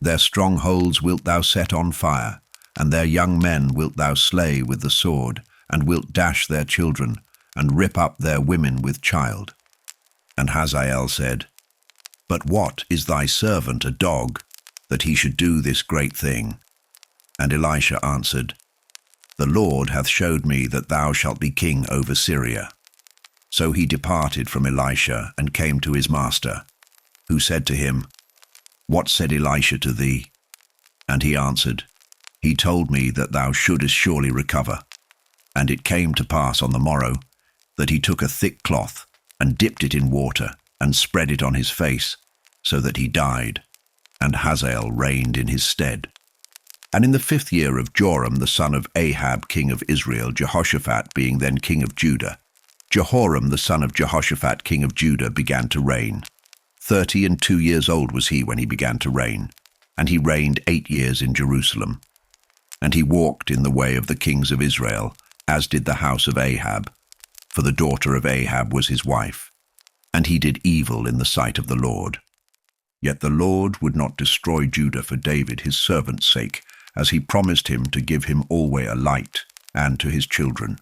Their strongholds wilt thou set on fire, and their young men wilt thou slay with the sword, and wilt dash their children, and rip up their women with child. And Hazael said, But what is thy servant a dog, that he should do this great thing? And Elisha answered, The Lord hath showed me that thou shalt be king over Syria. So he departed from Elisha, and came to his master, who said to him, What said Elisha to thee? And he answered, He told me that thou shouldest surely recover. And it came to pass on the morrow, that he took a thick cloth, and dipped it in water, and spread it on his face, so that he died, and Hazael reigned in his stead. And in the 5th year of Joram the son of Ahab king of Israel, Jehoshaphat being then king of Judah, Jehoram the son of Jehoshaphat king of Judah began to reign. 32 years old was he when he began to reign, and he reigned 8 years in Jerusalem. And he walked in the way of the kings of Israel, as did the house of Ahab, for the daughter of Ahab was his wife. And he did evil in the sight of the Lord. Yet the Lord would not destroy Judah for David his servant's sake, as he promised him to give him alway a light, and to his children.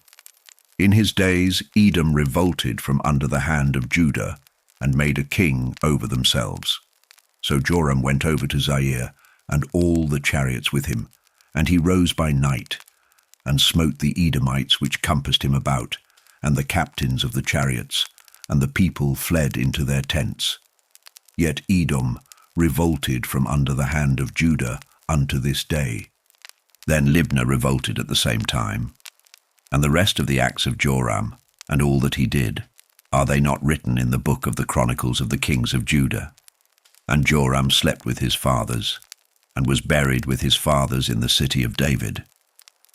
In his days Edom revolted from under the hand of Judah, and made a king over themselves. So Joram went over to Zair, and all the chariots with him, and he rose by night, and smote the Edomites which compassed him about, and the captains of the chariots, and the people fled into their tents. Yet Edom revolted from under the hand of Judah unto this day. Then Libnah revolted at the same time. And the rest of the acts of Joram, and all that he did, are they not written in the book of the Chronicles of the kings of Judah? And Joram slept with his fathers, and was buried with his fathers in the city of David.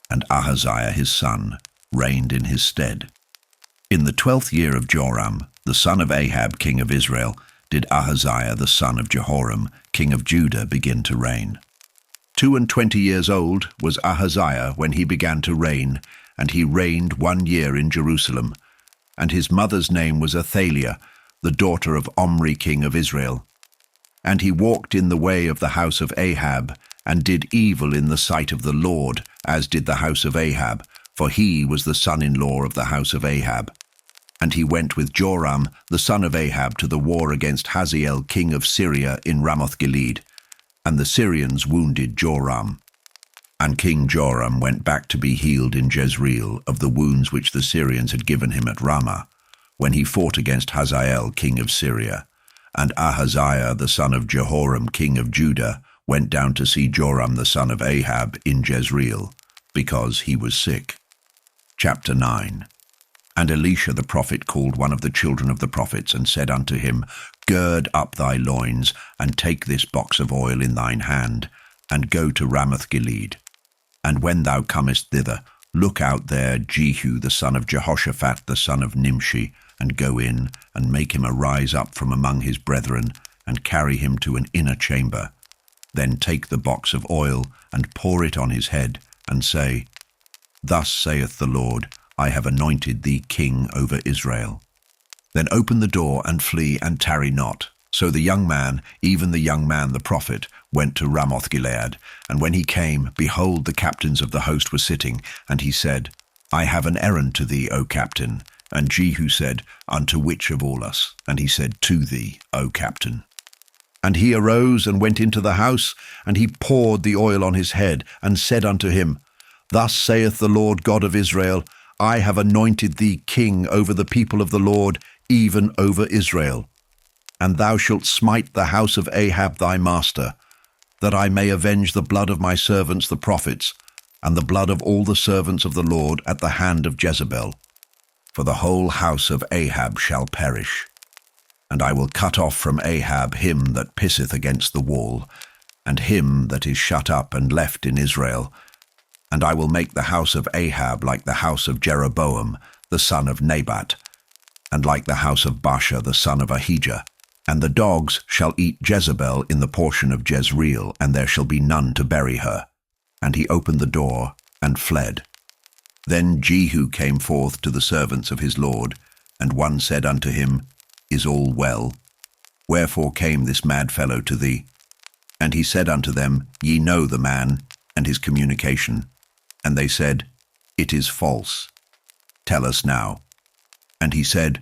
And Ahaziah his son reigned in his stead. In the 12th year of Joram, the son of Ahab king of Israel, did Ahaziah the son of Jehoram king of Judah begin to reign. 22 years old was Ahaziah when he began to reign, and he reigned 1 year in Jerusalem. And his mother's name was Athaliah, the daughter of Omri king of Israel. And he walked in the way of the house of Ahab, and did evil in the sight of the Lord, as did the house of Ahab, for he was the son-in-law of the house of Ahab. And he went with Joram the son of Ahab to the war against Hazael king of Syria in Ramoth-Gilead, and the Syrians wounded Joram. And King Joram went back to be healed in Jezreel of the wounds which the Syrians had given him at Ramah, when he fought against Hazael king of Syria. And Ahaziah the son of Jehoram king of Judah went down to see Joram the son of Ahab in Jezreel, because he was sick. Chapter 9. And Elisha the prophet called one of the children of the prophets, and said unto him, Gird up thy loins, and take this box of oil in thine hand, and go to Ramoth-Gilead. And when thou comest thither, look out there Jehu the son of Jehoshaphat the son of Nimshi, and go in, and make him arise up from among his brethren, and carry him to an inner chamber. Then take the box of oil and pour it on his head, and say, Thus saith the Lord, I have anointed thee king over Israel. Then open the door and flee and tarry not. So the young man, even the young man the prophet, went to Ramoth-Gilead. And when he came, behold, the captains of the host were sitting. And he said, I have an errand to thee, O captain. And Jehu said, Unto which of all us? And he said, To thee, O captain. And he arose and went into the house, and he poured the oil on his head, and said unto him, Thus saith the Lord God of Israel, I have anointed thee king over the people of the Lord, even over Israel. And thou shalt smite the house of Ahab thy master, that I may avenge the blood of my servants the prophets, and the blood of all the servants of the Lord at the hand of Jezebel. For the whole house of Ahab shall perish. And I will cut off from Ahab him that pisseth against the wall, and him that is shut up and left in Israel. And I will make the house of Ahab like the house of Jeroboam, the son of Nebat, and like the house of Baasha, the son of Ahijah. And the dogs shall eat Jezebel in the portion of Jezreel, and there shall be none to bury her. And he opened the door and fled. Then Jehu came forth to the servants of his lord, and one said unto him, Is all well? Wherefore came this mad fellow to thee? And he said unto them, Ye know the man and his communication. And they said, It is false. Tell us now. And he said,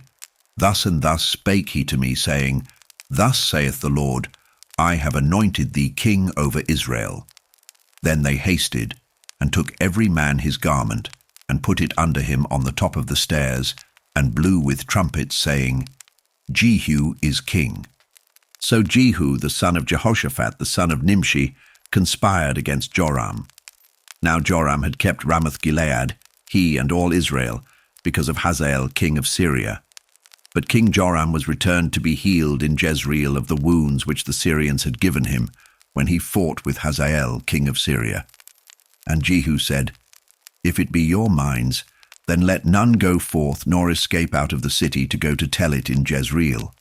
Thus and thus spake he to me, saying, Thus saith the Lord, I have anointed thee king over Israel. Then they hasted, and took every man his garment, and put it under him on the top of the stairs, and blew with trumpets, saying, Jehu is king. So Jehu, the son of Jehoshaphat, the son of Nimshi, conspired against Joram. Now Joram had kept Ramoth-Gilead, he and all Israel, because of Hazael king of Syria. But King Joram was returned to be healed in Jezreel of the wounds which the Syrians had given him, when he fought with Hazael king of Syria. And Jehu said, If it be your minds, then let none go forth nor escape out of the city to go to tell it in Jezreel.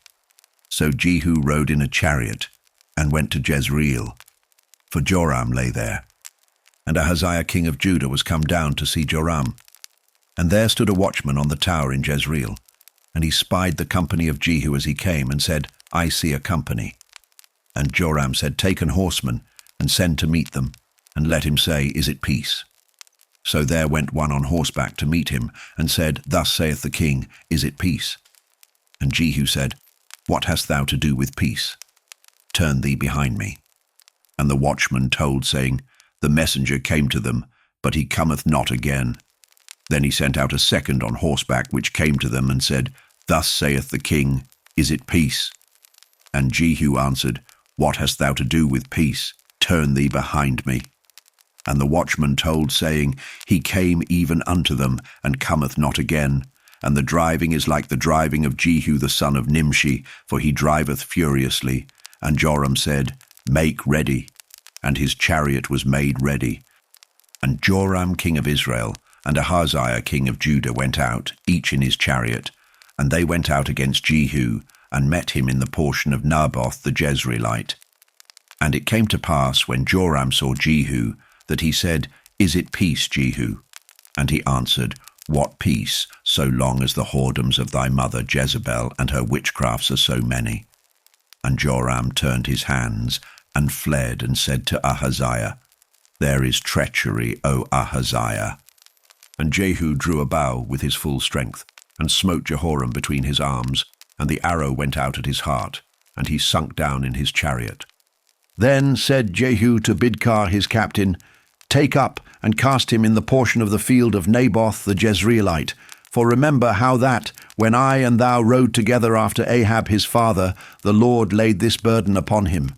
So Jehu rode in a chariot, and went to Jezreel, for Joram lay there. And Ahaziah king of Judah was come down to see Joram. And there stood a watchman on the tower in Jezreel, and he spied the company of Jehu as he came, and said, I see a company. And Joram said, Take an horseman, and send to meet them, and let him say, Is it peace? So there went one on horseback to meet him, and said, Thus saith the king, Is it peace? And Jehu said, What hast thou to do with peace? Turn thee behind me. And the watchman told, saying, The messenger came to them, but he cometh not again. Then he sent out a second on horseback, which came to them, and said, Thus saith the king, Is it peace? And Jehu answered, What hast thou to do with peace? Turn thee behind me. And the watchman told, saying, He came even unto them, and cometh not again. And the driving is like the driving of Jehu the son of Nimshi, for he driveth furiously. And Joram said, Make ready. And his chariot was made ready. And Joram king of Israel and Ahaziah king of Judah went out, each in his chariot. And they went out against Jehu, and met him in the portion of Naboth the Jezreelite. And it came to pass, when Joram saw Jehu, that he said, Is it peace, Jehu? And he answered, What peace, so long as the whoredoms of thy mother Jezebel and her witchcrafts are so many? And Joram turned his hands, and fled, and said to Ahaziah, There is treachery, O Ahaziah. And Jehu drew a bow with his full strength, and smote Jehoram between his arms, and the arrow went out at his heart, and he sunk down in his chariot. Then said Jehu to Bidkar his captain, Take up, and cast him in the portion of the field of Naboth the Jezreelite. For remember how that, when I and thou rode together after Ahab his father, the Lord laid this burden upon him.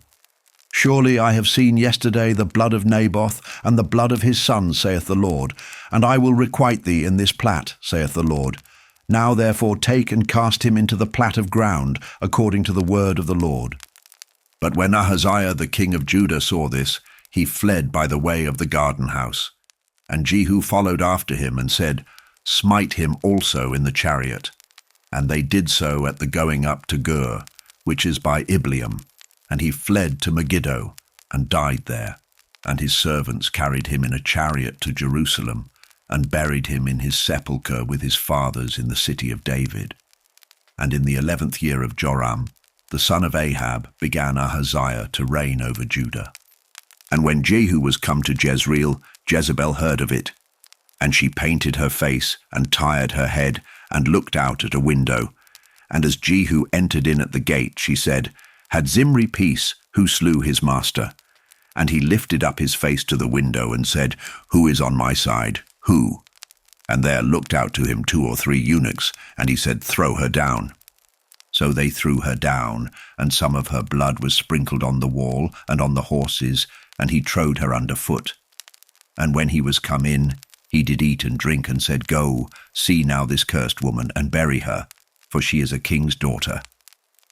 Surely I have seen yesterday the blood of Naboth, and the blood of his son, saith the Lord, and I will requite thee in this plat, saith the Lord. Now therefore take and cast him into the plat of ground, according to the word of the Lord. But when Ahaziah the king of Judah saw this, he fled by the way of the garden house. And Jehu followed after him, and said, Smite him also in the chariot. And they did so at the going up to Gur, which is by Ibleam. And he fled to Megiddo, and died there, and his servants carried him in a chariot to Jerusalem, and buried him in his sepulchre with his fathers in the city of David. And in the 11th year of Joram, the son of Ahab, began Ahaziah to reign over Judah. And when Jehu was come to Jezreel, Jezebel heard of it. And she painted her face, and tired her head, and looked out at a window. And as Jehu entered in at the gate, she said, Had Zimri peace, who slew his master? And he lifted up his face to the window, and said, Who is on my side? Who? And there looked out to him 2 or 3 eunuchs, and he said, Throw her down. So they threw her down, and some of her blood was sprinkled on the wall and on the horses, and he trode her under foot. And when he was come in, he did eat and drink, and said, Go, see now this cursed woman, and bury her, for she is a king's daughter.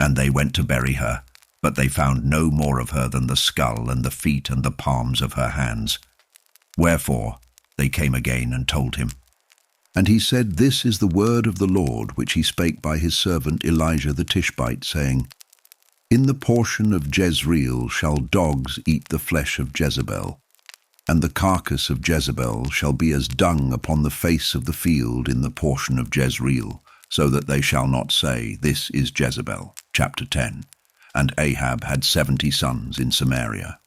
And they went to bury her, but they found no more of her than the skull and the feet and the palms of her hands. Wherefore they came again and told him. And he said, This is the word of the Lord, which he spake by his servant Elijah the Tishbite, saying, In the portion of Jezreel shall dogs eat the flesh of Jezebel, and the carcass of Jezebel shall be as dung upon the face of the field in the portion of Jezreel, so that they shall not say, This is Jezebel. Chapter 10. And Ahab had 70 sons in Samaria.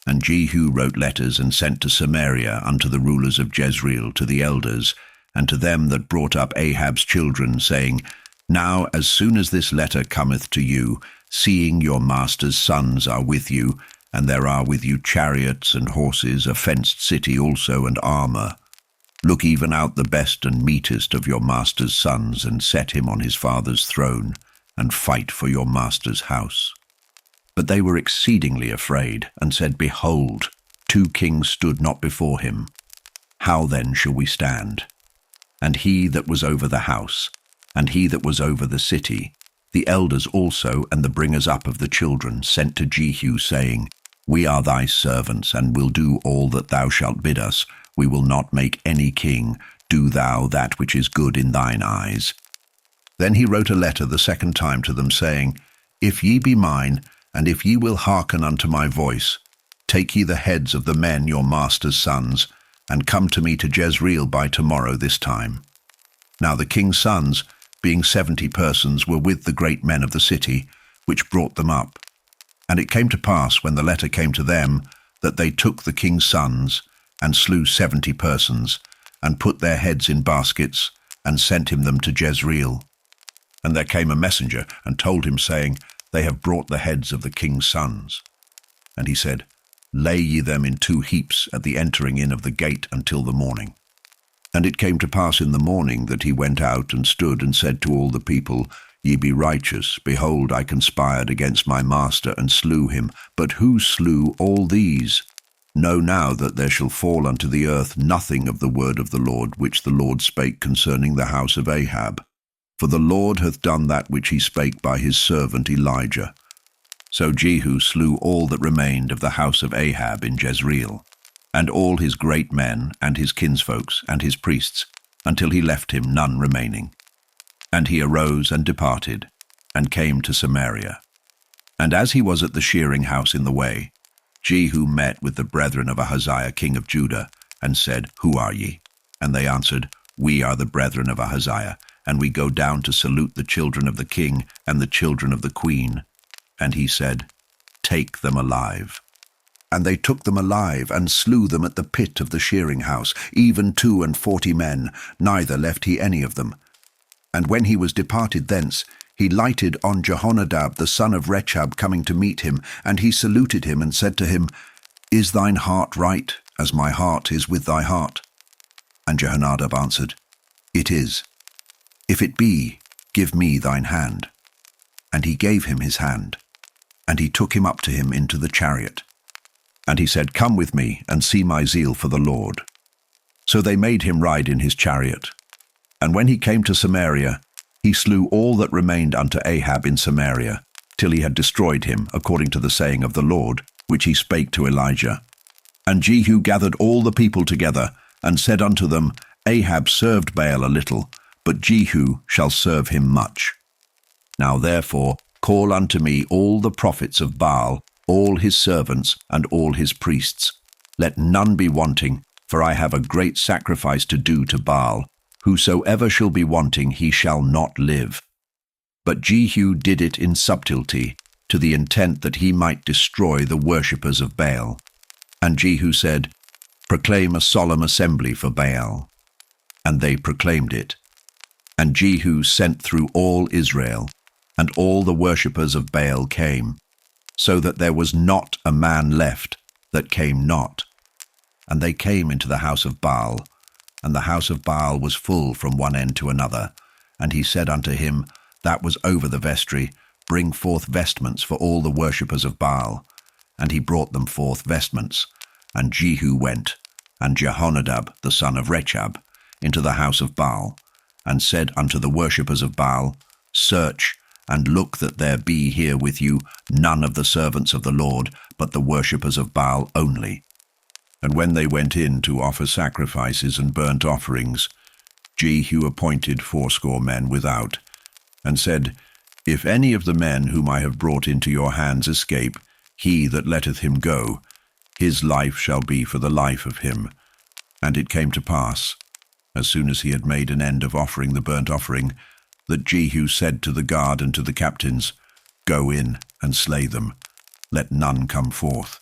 And Jehu wrote letters and sent to Samaria unto the rulers of Jezreel, to the elders, and to them that brought up Ahab's children, saying, Now as soon as this letter cometh to you, seeing your master's sons are with you, and there are with you chariots and horses, a fenced city also, and armour, look even out the best and meetest of your master's sons, and set him on his father's throne, and fight for your master's house. But they were exceedingly afraid, and said, Behold, 2 kings stood not before him. How then shall we stand? And he that was over the house, and he that was over the city, the elders also, and the bringers up of the children, sent to Jehu, saying, We are thy servants, and will do all that thou shalt bid us. We will not make any king. Do thou that which is good in thine eyes. Then he wrote a letter the 2nd time to them, saying, If ye be mine, and if ye will hearken unto my voice, take ye the heads of the men your master's sons, and come to me to Jezreel by tomorrow this time. Now the king's sons, being 70 persons, were with the great men of the city, which brought them up. And it came to pass, when the letter came to them, that they took the king's sons, and slew 70 persons, and put their heads in baskets, and sent him them to Jezreel. And there came a messenger, and told him, saying, They have brought the heads of the king's sons. And he said, Lay ye them in 2 heaps at the entering in of the gate until the morning. And it came to pass in the morning that he went out and stood and said to all the people, Ye be righteous. Behold, I conspired against my master and slew him. But who slew all these? Know now that there shall fall unto the earth nothing of the word of the Lord, which the Lord spake concerning the house of Ahab. For the Lord hath done that which he spake by his servant Elijah. So Jehu slew all that remained of the house of Ahab in Jezreel, and all his great men, and his kinsfolks, and his priests, until he left him none remaining. And he arose and departed, and came to Samaria. And as he was at the shearing house in the way, Jehu met with the brethren of Ahaziah king of Judah, and said, Who are ye? And they answered, We are the brethren of Ahaziah, and we go down to salute the children of the king and the children of the queen. And he said, Take them alive. And they took them alive, and slew them at the pit of the shearing house, even 42 men, neither left he any of them. And when he was departed thence, he lighted on Jehonadab the son of Rechab coming to meet him, and he saluted him, and said to him, Is thine heart right, as my heart is with thy heart? And Jehonadab answered, It is. If it be, give me thine hand. And he gave him his hand, and he took him up to him into the chariot. And he said, Come with me, and see my zeal for the Lord. So they made him ride in his chariot. And when he came to Samaria, he slew all that remained unto Ahab in Samaria, till he had destroyed him, according to the saying of the Lord, which he spake to Elijah. And Jehu gathered all the people together, and said unto them, Ahab served Baal a little, but Jehu shall serve him much. Now therefore call unto me all the prophets of Baal, all his servants and all his priests. Let none be wanting, for I have a great sacrifice to do to Baal. Whosoever shall be wanting, he shall not live. But Jehu did it in subtlety, to the intent that he might destroy the worshippers of Baal. And Jehu said, Proclaim a solemn assembly for Baal. And they proclaimed it. And Jehu sent through all Israel, and all the worshippers of Baal came, so that there was not a man left that came not. And they came into the house of Baal, and the house of Baal was full from one end to another. And he said unto him, that was over the vestry, Bring forth vestments for all the worshippers of Baal. And he brought them forth vestments. And Jehu went, and Jehonadab the son of Rechab, into the house of Baal, and said unto the worshippers of Baal, Search, and look that there be here with you none of the servants of the Lord, but the worshippers of Baal only. And when they went in to offer sacrifices and burnt offerings, Jehu appointed 80 men without, and said, If any of the men whom I have brought into your hands escape, he that letteth him go, his life shall be for the life of him. And it came to pass, as soon as he had made an end of offering the burnt offering, that Jehu said to the guard and to the captains, Go in and slay them, let none come forth.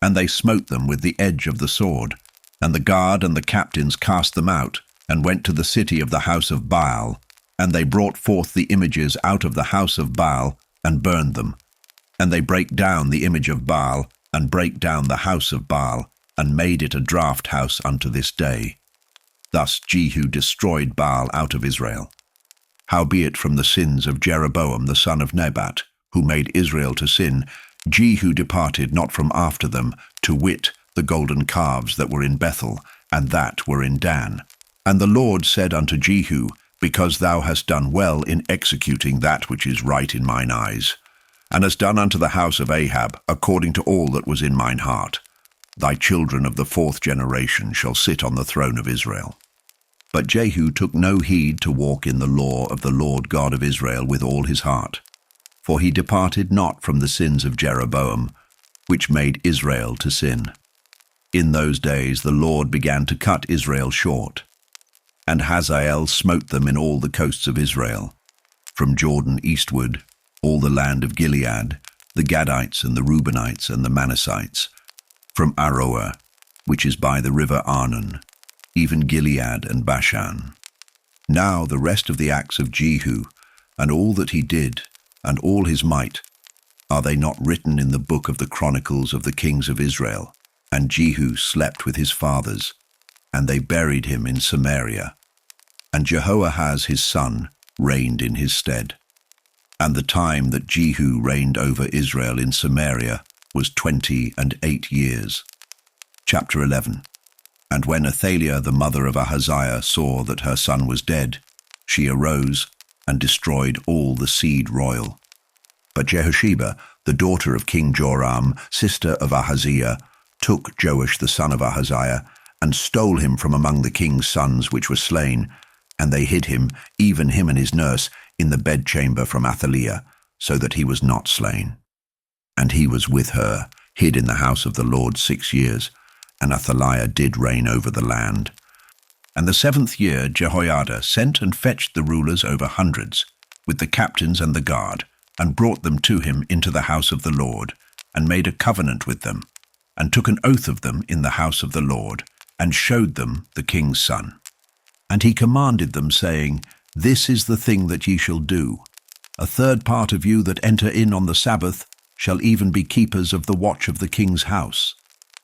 And they smote them with the edge of the sword. And the guard and the captains cast them out, and went to the city of the house of Baal. And they brought forth the images out of the house of Baal, and burned them. And they brake down the image of Baal, and brake down the house of Baal, and made it a draught house unto this day. Thus Jehu destroyed Baal out of Israel. Howbeit from the sins of Jeroboam the son of Nebat, who made Israel to sin, Jehu departed not from after them, to wit, the golden calves that were in Bethel, and that were in Dan. And the Lord said unto Jehu, Because thou hast done well in executing that which is right in mine eyes, and hast done unto the house of Ahab according to all that was in mine heart, thy children of the 4th generation shall sit on the throne of Israel. But Jehu took no heed to walk in the law of the Lord God of Israel with all his heart, for he departed not from the sins of Jeroboam, which made Israel to sin. In those days the Lord began to cut Israel short, and Hazael smote them in all the coasts of Israel, from Jordan eastward, all the land of Gilead, the Gadites and the Reubenites and the Manassites, from Aroer, which is by the river Arnon, even Gilead and Bashan. Now the rest of the acts of Jehu, and all that he did, and all his might, are they not written in the book of the chronicles of the kings of Israel? And Jehu slept with his fathers, and they buried him in Samaria. And Jehoahaz his son reigned in his stead. And the time that Jehu reigned over Israel in Samaria was 28 years. Chapter 11. And when Athaliah the mother of Ahaziah saw that her son was dead, she arose and destroyed all the seed royal. But Jehosheba, the daughter of King Joram, sister of Ahaziah, took Joash the son of Ahaziah, and stole him from among the king's sons which were slain, and they hid him, even him and his nurse, in the bedchamber from Athaliah, so that he was not slain. And he was with her, hid in the house of the Lord 6 years, and Athaliah did reign over the land. And the 7th year Jehoiada sent and fetched the rulers over hundreds, with the captains and the guard, and brought them to him into the house of the Lord, and made a covenant with them, and took an oath of them in the house of the Lord, and showed them the king's son. And he commanded them, saying, This is the thing that ye shall do. 1/3 part of you that enter in on the Sabbath shall even be keepers of the watch of the king's house.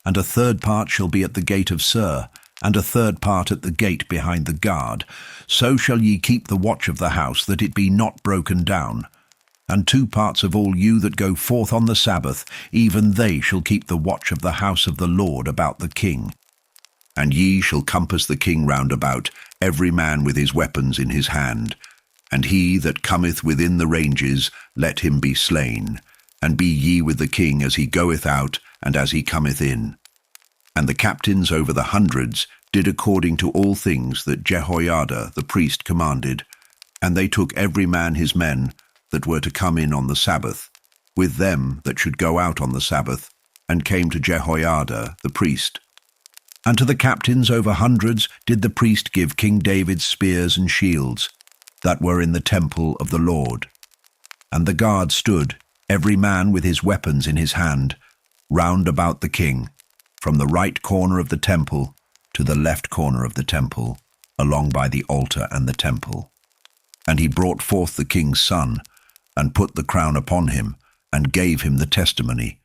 And 1/3 part shall be at the gate of Sur, and 1/3 part at the gate behind the guard. So shall ye keep the watch of the house, that it be not broken down. And 2 parts of all you that go forth on the Sabbath, even they shall keep the watch of the house of the Lord about the king. And ye shall compass the king round about, every man with his weapons in his hand. And he that cometh within the ranges, let him be slain. And be ye with the king as he goeth out, and as he cometh in. And the captains over the hundreds did according to all things that Jehoiada the priest commanded. And they took every man his men, that were to come in on the Sabbath, with them that should go out on the Sabbath, and came to Jehoiada the priest. And to the captains over hundreds did the priest give King David's spears and shields, that were in the temple of the Lord. And the guard stood, every man with his weapons in his hand, round about the king, from the right corner of the temple to the left corner of the temple, along by the altar and the temple. And he brought forth the king's son, and put the crown upon him, and gave him the testimony.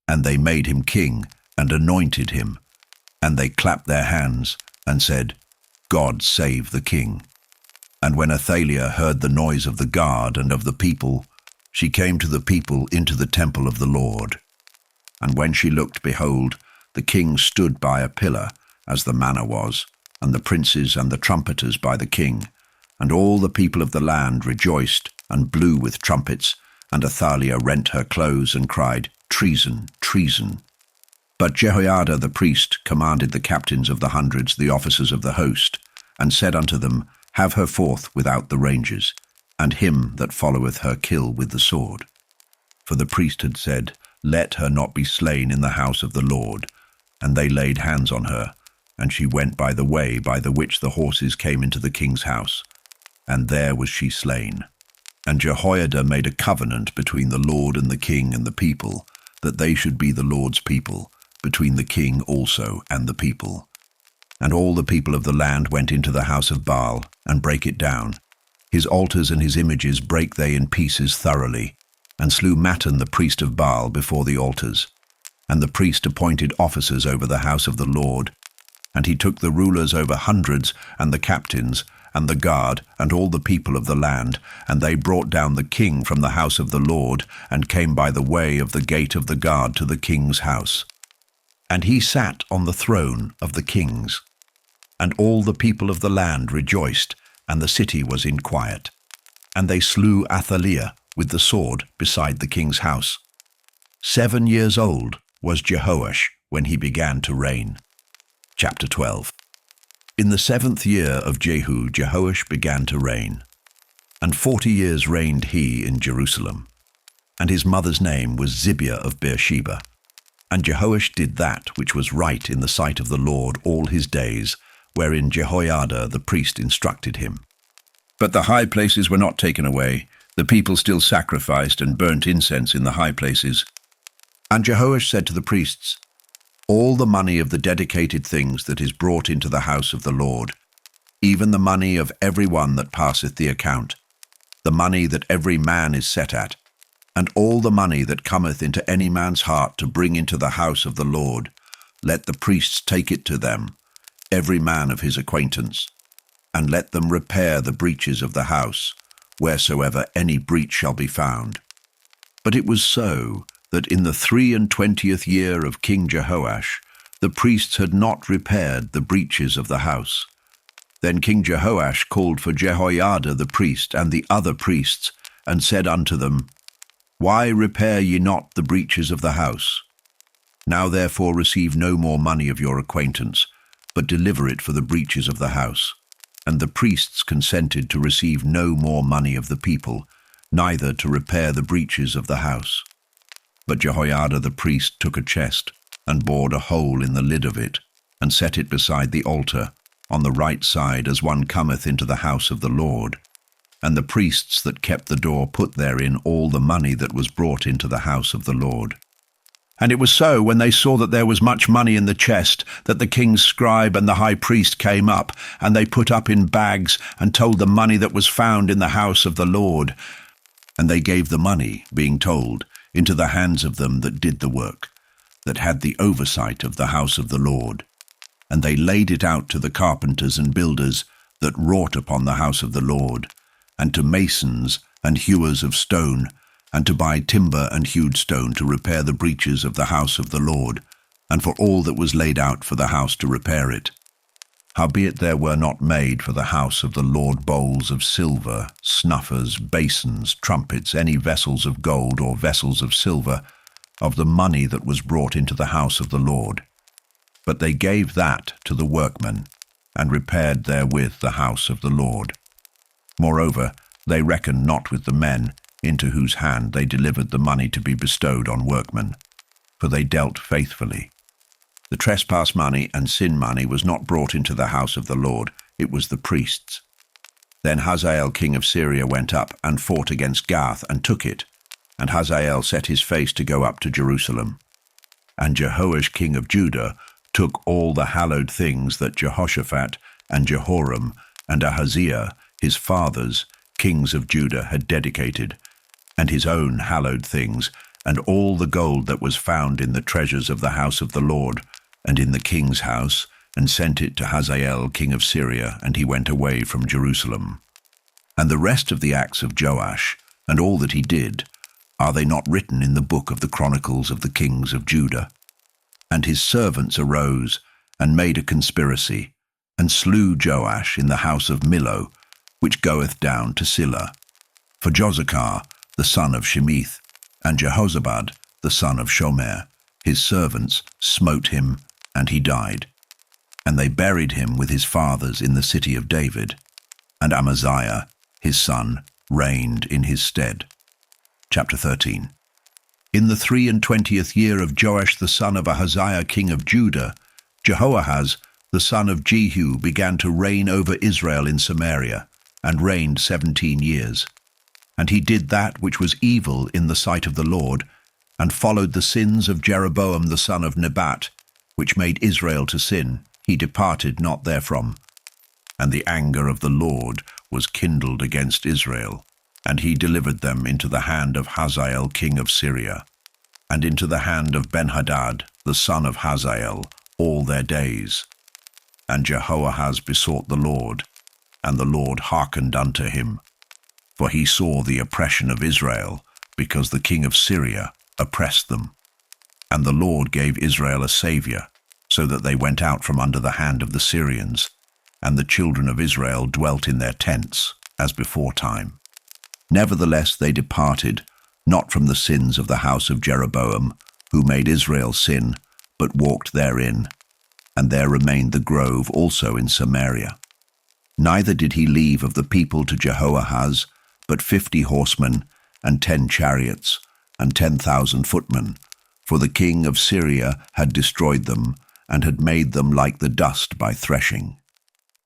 And they made him king, and anointed him. And they clapped their hands, and said, God save the king. And when Athaliah heard the noise of the guard and of the people, she came to the people into the temple of the Lord. And when she looked, behold, the king stood by a pillar, as the manner was, and the princes and the trumpeters by the king. And all the people of the land rejoiced, and blew with trumpets, and Athaliah rent her clothes, and cried, Treason, treason. But Jehoiada the priest commanded the captains of the hundreds, the officers of the host, and said unto them, Have her forth without the ranges, and him that followeth her kill with the sword. For the priest had said, Let her not be slain in the house of the Lord. And they laid hands on her, and she went by the way by the which the horses came into the king's house, and there was she slain. And Jehoiada made a covenant between the Lord and the king and the people, that they should be the Lord's people, between the king also and the people. And all the people of the land went into the house of Baal, and brake it down. His altars and his images brake they in pieces thoroughly, and slew Mattan the priest of Baal before the altars. And the priest appointed officers over the house of the Lord. And he took the rulers over hundreds, and the captains, and the guard, and all the people of the land, and they brought down the king from the house of the Lord, and came by the way of the gate of the guard to the king's house. And he sat on the throne of the kings. And all the people of the land rejoiced, and the city was in quiet. And they slew Athaliah with the sword beside the king's house. 7 years old was Jehoash when he began to reign. Chapter 12. In the 7th year of Jehu, Jehoash began to reign. And 40 years reigned he in Jerusalem. And his mother's name was Zibiah of Beersheba. And Jehoash did that which was right in the sight of the Lord all his days, wherein Jehoiada the priest instructed him. But the high places were not taken away. The people still sacrificed and burnt incense in the high places. And Jehoash said to the priests, All the money of the dedicated things that is brought into the house of the Lord, even the money of every one that passeth the account, the money that every man is set at, and all the money that cometh into any man's heart to bring into the house of the Lord, let the priests take it to them, every man of his acquaintance, and let them repair the breaches of the house, wheresoever any breach shall be found. But it was so, that in the 23 year of King Jehoash, the priests had not repaired the breaches of the house. Then King Jehoash called for Jehoiada the priest and the other priests, and said unto them, Why repair ye not the breaches of the house? Now therefore receive no more money of your acquaintance, but deliver it for the breaches of the house. And the priests consented to receive no more money of the people, neither to repair the breaches of the house. But Jehoiada the priest took a chest, and bored a hole in the lid of it, and set it beside the altar, on the right side as one cometh into the house of the Lord. And the priests that kept the door put therein all the money that was brought into the house of the Lord. And it was so, when they saw that there was much money in the chest, that the king's scribe and the high priest came up, and they put up in bags, and told the money that was found in the house of the Lord. And they gave the money, being told, into the hands of them that did the work, that had the oversight of the house of the Lord. And they laid it out to the carpenters and builders that wrought upon the house of the Lord, and to masons and hewers of stone, and to buy timber and hewed stone to repair the breaches of the house of the Lord, and for all that was laid out for the house to repair it. Howbeit there were not made for the house of the Lord bowls of silver, snuffers, basins, trumpets, any vessels of gold or vessels of silver, of the money that was brought into the house of the Lord. But they gave that to the workmen, and repaired therewith the house of the Lord. Moreover, they reckoned not with the men, into whose hand they delivered the money to be bestowed on workmen, for they dealt faithfully. The trespass money and sin money was not brought into the house of the Lord, it was the priests. Then Hazael king of Syria went up and fought against Gath and took it, and Hazael set his face to go up to Jerusalem. And Jehoash king of Judah took all the hallowed things that Jehoshaphat and Jehoram and Ahaziah, his fathers, kings of Judah, had dedicated, and his own hallowed things, and all the gold that was found in the treasures of the house of the Lord, and in the king's house, and sent it to Hazael king of Syria, and he went away from Jerusalem. And the rest of the acts of Joash, and all that he did, are they not written in the book of the chronicles of the kings of Judah? And his servants arose, and made a conspiracy, and slew Joash in the house of Millo, which goeth down to Silla. For Jozachar, the son of Shemith, and Jehozabad, the son of Shomer, his servants, smote him, and he died. And they buried him with his fathers in the city of David. And Amaziah, his son, reigned in his stead. Chapter 13. In the 23rd year of Joash the son of Ahaziah king of Judah, Jehoahaz the son of Jehu began to reign over Israel in Samaria, and reigned 17 years. And he did that which was evil in the sight of the Lord, and followed the sins of Jeroboam the son of Nebat, which made Israel to sin. He departed not therefrom. And the anger of the Lord was kindled against Israel, and he delivered them into the hand of Hazael king of Syria, and into the hand of Benhadad the son of Hazael all their days. And Jehoahaz besought the Lord, and the Lord hearkened unto him. For he saw the oppression of Israel, because the king of Syria oppressed them. And the Lord gave Israel a saviour, so that they went out from under the hand of the Syrians, and the children of Israel dwelt in their tents, as beforetime. Nevertheless they departed, not from the sins of the house of Jeroboam, who made Israel sin, but walked therein. And there remained the grove also in Samaria. Neither did he leave of the people to Jehoahaz, but 50 horsemen, and 10 chariots, and 10,000 footmen, for the king of Syria had destroyed them, and had made them like the dust by threshing.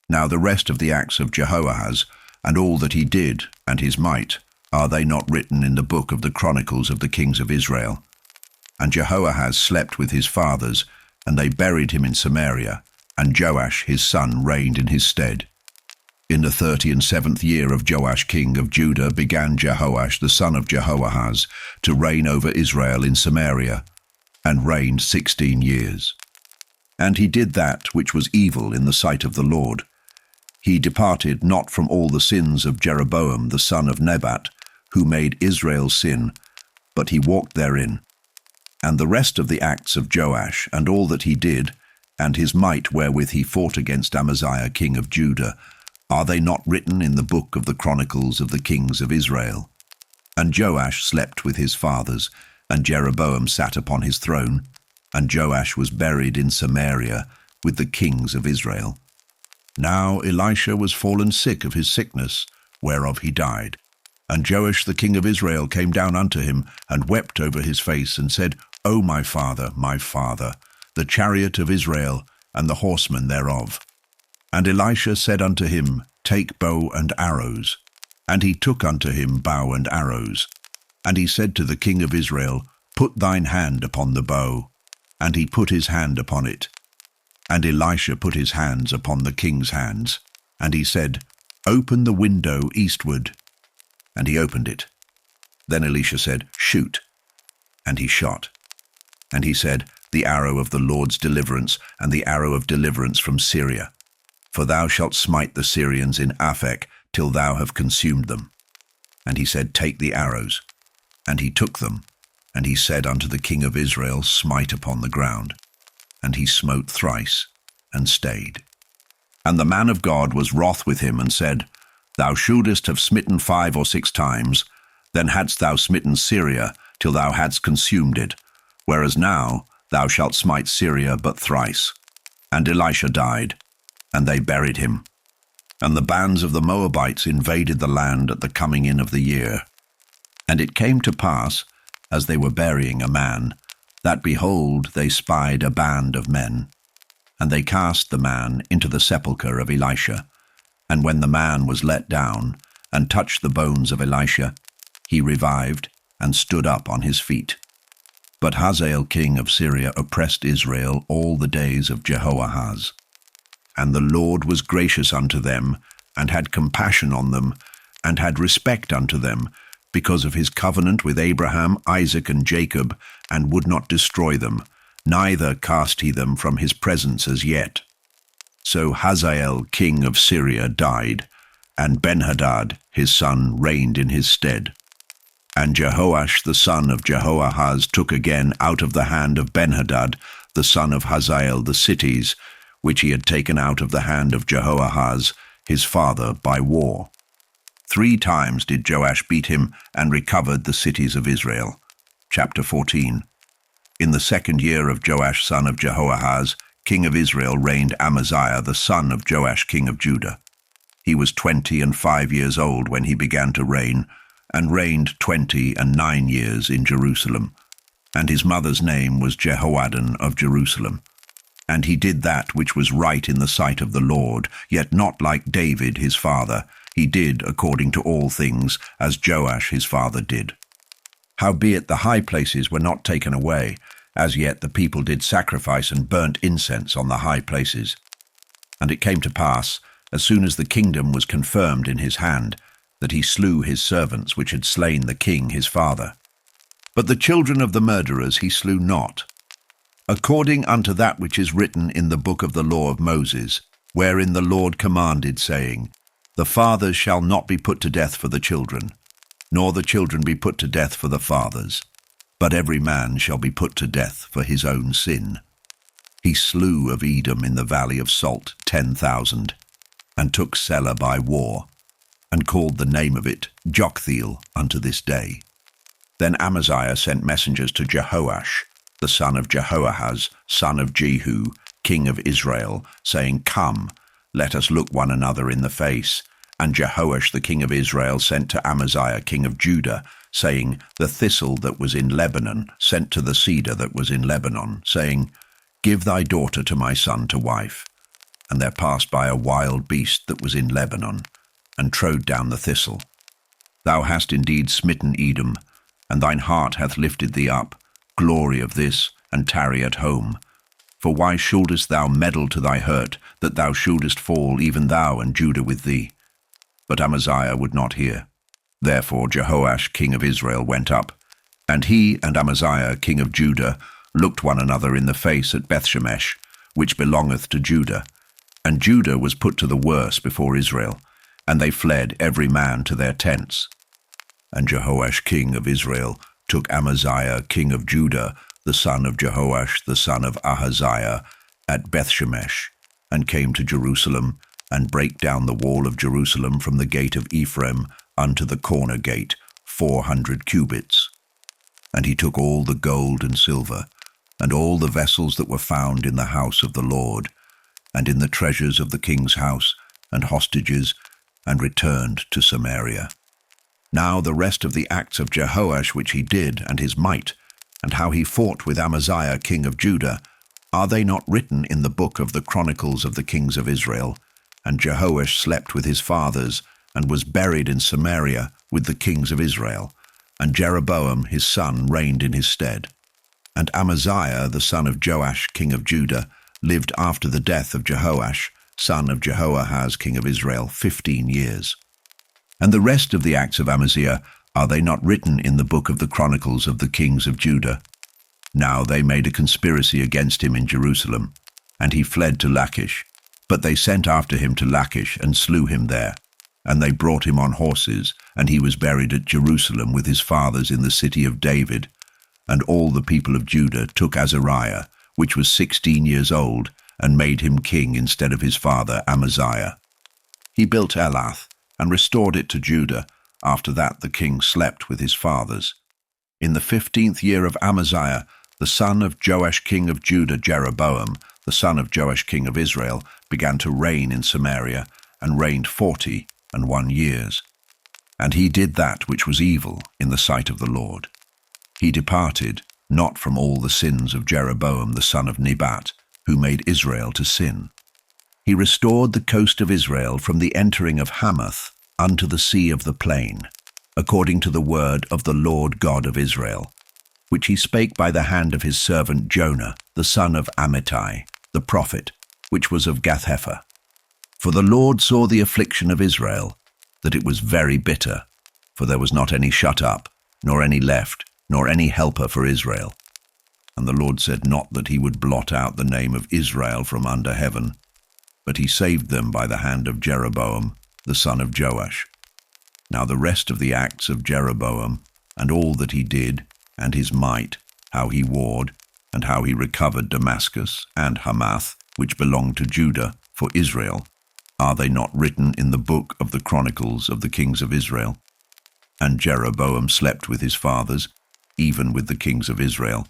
Now the rest of the acts of Jehoahaz, and all that he did, and his might, are they not written in the book of the chronicles of the kings of Israel? And Jehoahaz slept with his fathers, and they buried him in Samaria, and Joash his son reigned in his stead. In the 37th year of Joash king of Judah began Jehoash the son of Jehoahaz to reign over Israel in Samaria, and reigned 16 years. And he did that which was evil in the sight of the Lord. He departed not from all the sins of Jeroboam the son of Nebat, who made Israel sin, but he walked therein. And the rest of the acts of Joash, and all that he did, and his might wherewith he fought against Amaziah king of Judah, are they not written in the book of the chronicles of the kings of Israel? And Joash slept with his fathers, and Jeroboam sat upon his throne, and Joash was buried in Samaria with the kings of Israel. Now Elisha was fallen sick of his sickness, whereof he died. And Joash the king of Israel came down unto him, and wept over his face, and said, O my father, the chariot of Israel, and the horsemen thereof. And Elisha said unto him, Take bow and arrows. And he took unto him bow and arrows. And he said to the king of Israel, Put thine hand upon the bow. And he put his hand upon it. And Elisha put his hands upon the king's hands. And he said, Open the window eastward. And he opened it. Then Elisha said, Shoot. And he shot. And he said, The arrow of the Lord's deliverance, and the arrow of deliverance from Syria. For thou shalt smite the Syrians in Aphek, till thou have consumed them. And he said, Take the arrows. And he took them. And he said unto the king of Israel, Smite upon the ground. And he smote thrice, and stayed. And the man of God was wroth with him, and said, Thou shouldest have smitten 5 or 6 times, then hadst thou smitten Syria, till thou hadst consumed it, whereas now thou shalt smite Syria but thrice. And Elisha died, and they buried him. And the bands of the Moabites invaded the land at the coming in of the year. And it came to pass, as they were burying a man, that, behold, they spied a band of men. And they cast the man into the sepulchre of Elisha. And when the man was let down, and touched the bones of Elisha, he revived, and stood up on his feet. But Hazael king of Syria oppressed Israel all the days of Jehoahaz. And the Lord was gracious unto them, and had compassion on them, and had respect unto them, because of his covenant with Abraham, Isaac, and Jacob, and would not destroy them, neither cast he them from his presence as yet. So Hazael king of Syria died, and Benhadad his son reigned in his stead. And Jehoash the son of Jehoahaz took again out of the hand of Benhadad the son of Hazael the cities, which he had taken out of the hand of Jehoahaz his father by war. 3 times did Joash beat him, and recovered the cities of Israel. Chapter 14. In the 2nd year of Joash son of Jehoahaz, king of Israel, reigned Amaziah the son of Joash king of Judah. He was 25 years old when he began to reign, and reigned 29 years in Jerusalem. And his mother's name was Jehoaddin of Jerusalem. And he did that which was right in the sight of the Lord, yet not like David his father. He did according to all things, as Joash his father did. Howbeit the high places were not taken away, as yet the people did sacrifice and burnt incense on the high places. And it came to pass, as soon as the kingdom was confirmed in his hand, that he slew his servants which had slain the king his father. But the children of the murderers he slew not, according unto that which is written in the book of the law of Moses, wherein the Lord commanded, saying, The fathers shall not be put to death for the children, nor the children be put to death for the fathers, but every man shall be put to death for his own sin. He slew of Edom in the valley of Salt 10,000, and took Selah by war, and called the name of it Joktheel unto this day. Then Amaziah sent messengers to Jehoash, the son of Jehoahaz, son of Jehu, king of Israel, saying, Come, let us look one another in the face. And Jehoash the king of Israel sent to Amaziah king of Judah, saying, The thistle that was in Lebanon sent to the cedar that was in Lebanon, saying, Give thy daughter to my son to wife. And there passed by a wild beast that was in Lebanon, and trode down the thistle. Thou hast indeed smitten Edom, and thine heart hath lifted thee up. Glory of this, and tarry at home. For why shouldest thou meddle to thy hurt, that thou shouldest fall, even thou and Judah with thee? But Amaziah would not hear. Therefore Jehoash king of Israel went up, and he and Amaziah king of Judah looked one another in the face at Bethshemesh, which belongeth to Judah. And Judah was put to the worse before Israel, and they fled every man to their tents. And Jehoash king of Israel took Amaziah king of Judah, the son of Jehoash the son of Ahaziah, at Bethshemesh, and came to Jerusalem, and brake down the wall of Jerusalem from the gate of Ephraim unto the corner gate, 400 cubits. And he took all the gold and silver, and all the vessels that were found in the house of the Lord, and in the treasures of the king's house, and hostages, and returned to Samaria. Now the rest of the acts of Jehoash which he did, and his might, and how he fought with Amaziah king of Judah, are they not written in the book of the Chronicles of the kings of Israel? And Jehoash slept with his fathers, and was buried in Samaria with the kings of Israel. And Jeroboam his son reigned in his stead. And Amaziah the son of Joash king of Judah lived after the death of Jehoash, son of Jehoahaz king of Israel, 15 years. And the rest of the acts of Amaziah, are they not written in the book of the Chronicles of the kings of Judah? Now they made a conspiracy against him in Jerusalem, and he fled to Lachish. But they sent after him to Lachish, and slew him there. And they brought him on horses, and he was buried at Jerusalem with his fathers in the city of David. And all the people of Judah took Azariah, which was 16 years old, and made him king instead of his father Amaziah. He built Elath, and restored it to Judah. After that the king slept with his fathers. In the 15th year of Amaziah, the son of Joash king of Judah, Jeroboam, the son of Joash king of Israel, began to reign in Samaria, and reigned 41 years. And he did that which was evil in the sight of the Lord. He departed not from all the sins of Jeroboam the son of Nebat, who made Israel to sin. He restored the coast of Israel from the entering of Hamath unto the sea of the plain, according to the word of the Lord God of Israel, which he spake by the hand of his servant Jonah, the son of Amittai, the prophet, which was of Gath-hepher. For the Lord saw the affliction of Israel, that it was very bitter, for there was not any shut up, nor any left, nor any helper for Israel. And the Lord said not that he would blot out the name of Israel from under heaven, but he saved them by the hand of Jeroboam, the son of Joash. Now the rest of the acts of Jeroboam, and all that he did, and his might, how he warred, and how he recovered Damascus and Hamath, which belonged to Judah, for Israel, are they not written in the book of the Chronicles of the kings of Israel? And Jeroboam slept with his fathers, even with the kings of Israel,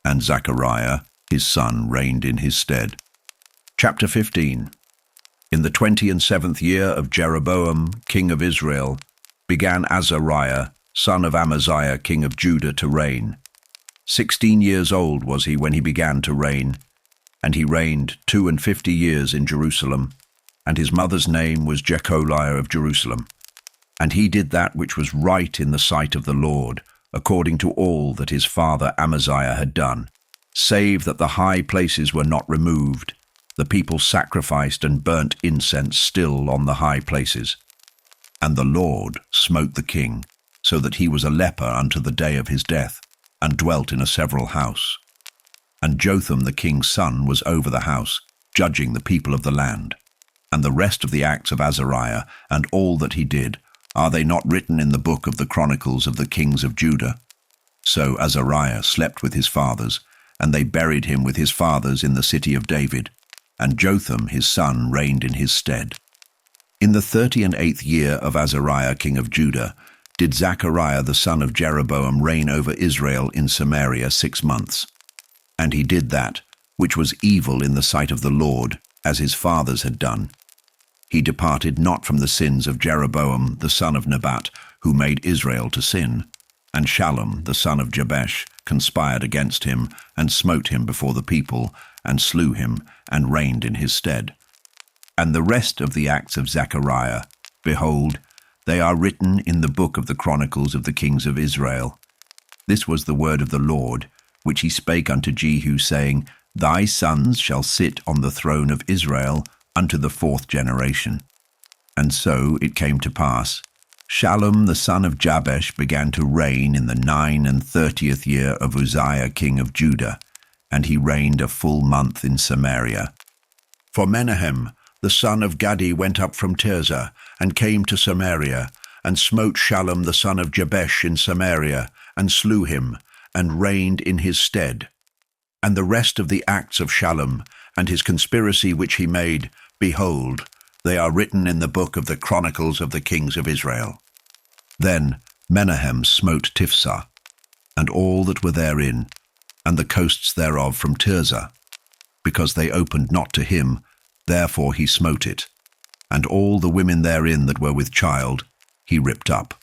and Zechariah his son reigned in his stead. Chapter 15. In the 27th year of Jeroboam king of Israel began Azariah son of Amaziah king of Judah to reign. 16 years old was he when he began to reign, and he reigned 52 years in Jerusalem, and his mother's name was Jecholiah of Jerusalem. And he did that which was right in the sight of the Lord, according to all that his father Amaziah had done, save that the high places were not removed. The people sacrificed and burnt incense still on the high places. And the Lord smote the king, so that he was a leper unto the day of his death, and dwelt in a several house. And Jotham the king's son was over the house, judging the people of the land. And the rest of the acts of Azariah, and all that he did, are they not written in the book of the Chronicles of the kings of Judah? So Azariah slept with his fathers, and they buried him with his fathers in the city of David, and Jotham his son reigned in his stead. In the 38th year of Azariah king of Judah did Zechariah the son of Jeroboam reign over Israel in Samaria 6 months. And he did that which was evil in the sight of the Lord, as his fathers had done. He departed not from the sins of Jeroboam the son of Nebat, who made Israel to sin. And Shallum the son of Jabesh conspired against him, and smote him before the people, and slew him, and reigned in his stead. And the rest of the acts of Zechariah, behold, they are written in the book of the Chronicles of the kings of Israel. This was the word of the Lord, which he spake unto Jehu, saying, Thy sons shall sit on the throne of Israel unto the 4th generation. And so it came to pass, Shallum the son of Jabesh began to reign in the 39th year of Uzziah king of Judah, and he reigned a full month in Samaria. For Menahem the son of Gadi went up from Tirzah, and came to Samaria, and smote Shallum the son of Jabesh in Samaria, and slew him, and reigned in his stead. And the rest of the acts of Shallum, and his conspiracy which he made, behold, they are written in the book of the Chronicles of the kings of Israel. Then Menahem smote Tifsah, and all that were therein, and the coasts thereof from Tirzah, because they opened not to him, therefore he smote it, and all the women therein that were with child he ripped up.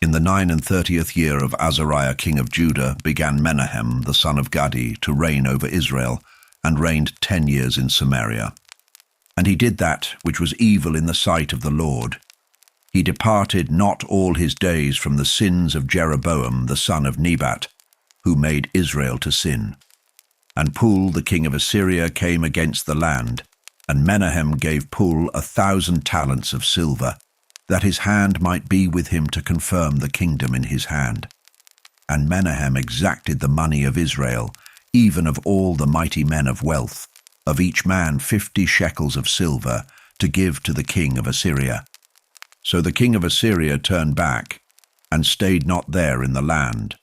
In the 39th year of Azariah king of Judah began Menahem the son of Gadi to reign over Israel, and reigned 10 years in Samaria. And he did that which was evil in the sight of the Lord. He departed not all his days from the sins of Jeroboam the son of Nebat, who made Israel to sin. And Pul the king of Assyria came against the land, and Menahem gave Pul 1,000 talents of silver, that his hand might be with him to confirm the kingdom in his hand. And Menahem exacted the money of Israel, even of all the mighty men of wealth, of each man 50 shekels of silver, to give to the king of Assyria. So the king of Assyria turned back, and stayed not there in the land.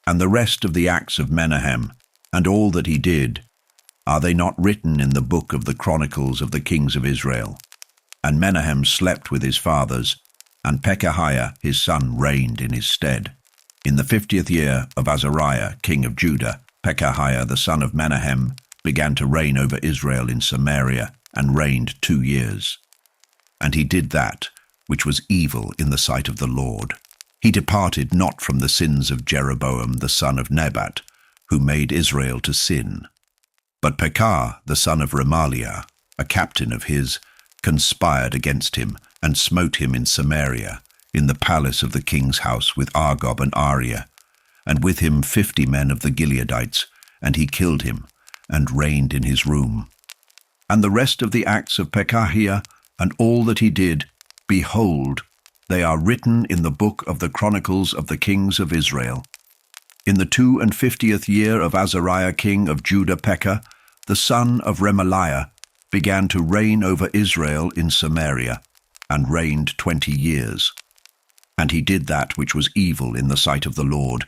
And the rest of the acts of Menahem, and all that he did, are they not written in the book of the Chronicles of the kings of Israel? And Menahem slept with his fathers, and Pekahiah his son reigned in his stead. In the 50th year of Azariah king of Judah, Pekahiah the son of Menahem began to reign over Israel in Samaria, and reigned 2 years. And he did that which was evil in the sight of the Lord. He departed not from the sins of Jeroboam the son of Nebat, who made Israel to sin. But Pekah the son of Remaliah, a captain of his, conspired against him, and smote him in Samaria, in the palace of the king's house, with Argob and Ariah, and with him 50 men of the Gileadites, and he killed him, and reigned in his room. And the rest of the acts of Pekahiah, and all that he did, behold, they are written in the book of the Chronicles of the kings of Israel. In the 52nd year of Azariah king of Judah, Pekah, the son of Remaliah, began to reign over Israel in Samaria, and reigned 20 years. And he did that which was evil in the sight of the Lord.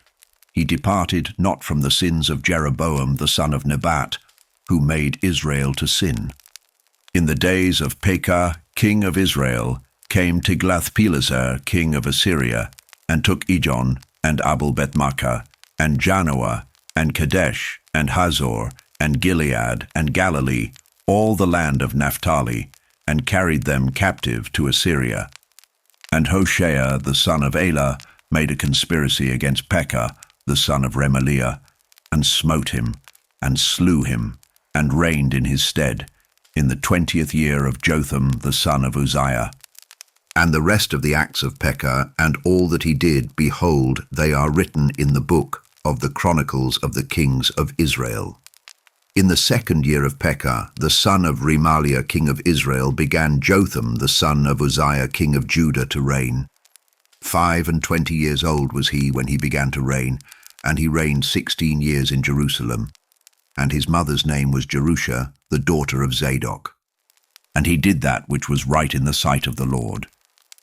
He departed not from the sins of Jeroboam the son of Nebat, who made Israel to sin. In the days of Pekah, king of Israel, came Tiglath-Pileser, king of Assyria, and took Ijon, and Abel-Beth-Maachah, and Janoah, and Kadesh, and Hazor, and Gilead, and Galilee, all the land of Naphtali, and carried them captive to Assyria. And Hoshea the son of Elah made a conspiracy against Pekah the son of Remaliah, and smote him, and slew him, and reigned in his stead, in the 20th year of Jotham the son of Uzziah. And the rest of the acts of Pekah, and all that he did, behold, they are written in the book of the Chronicles of the kings of Israel. In the 2nd year of Pekah, the son of Remaliah king of Israel, began Jotham the son of Uzziah king of Judah to reign. 25 years old was he when he began to reign, and he reigned 16 years in Jerusalem. And his mother's name was Jerusha, the daughter of Zadok. And he did that which was right in the sight of the Lord.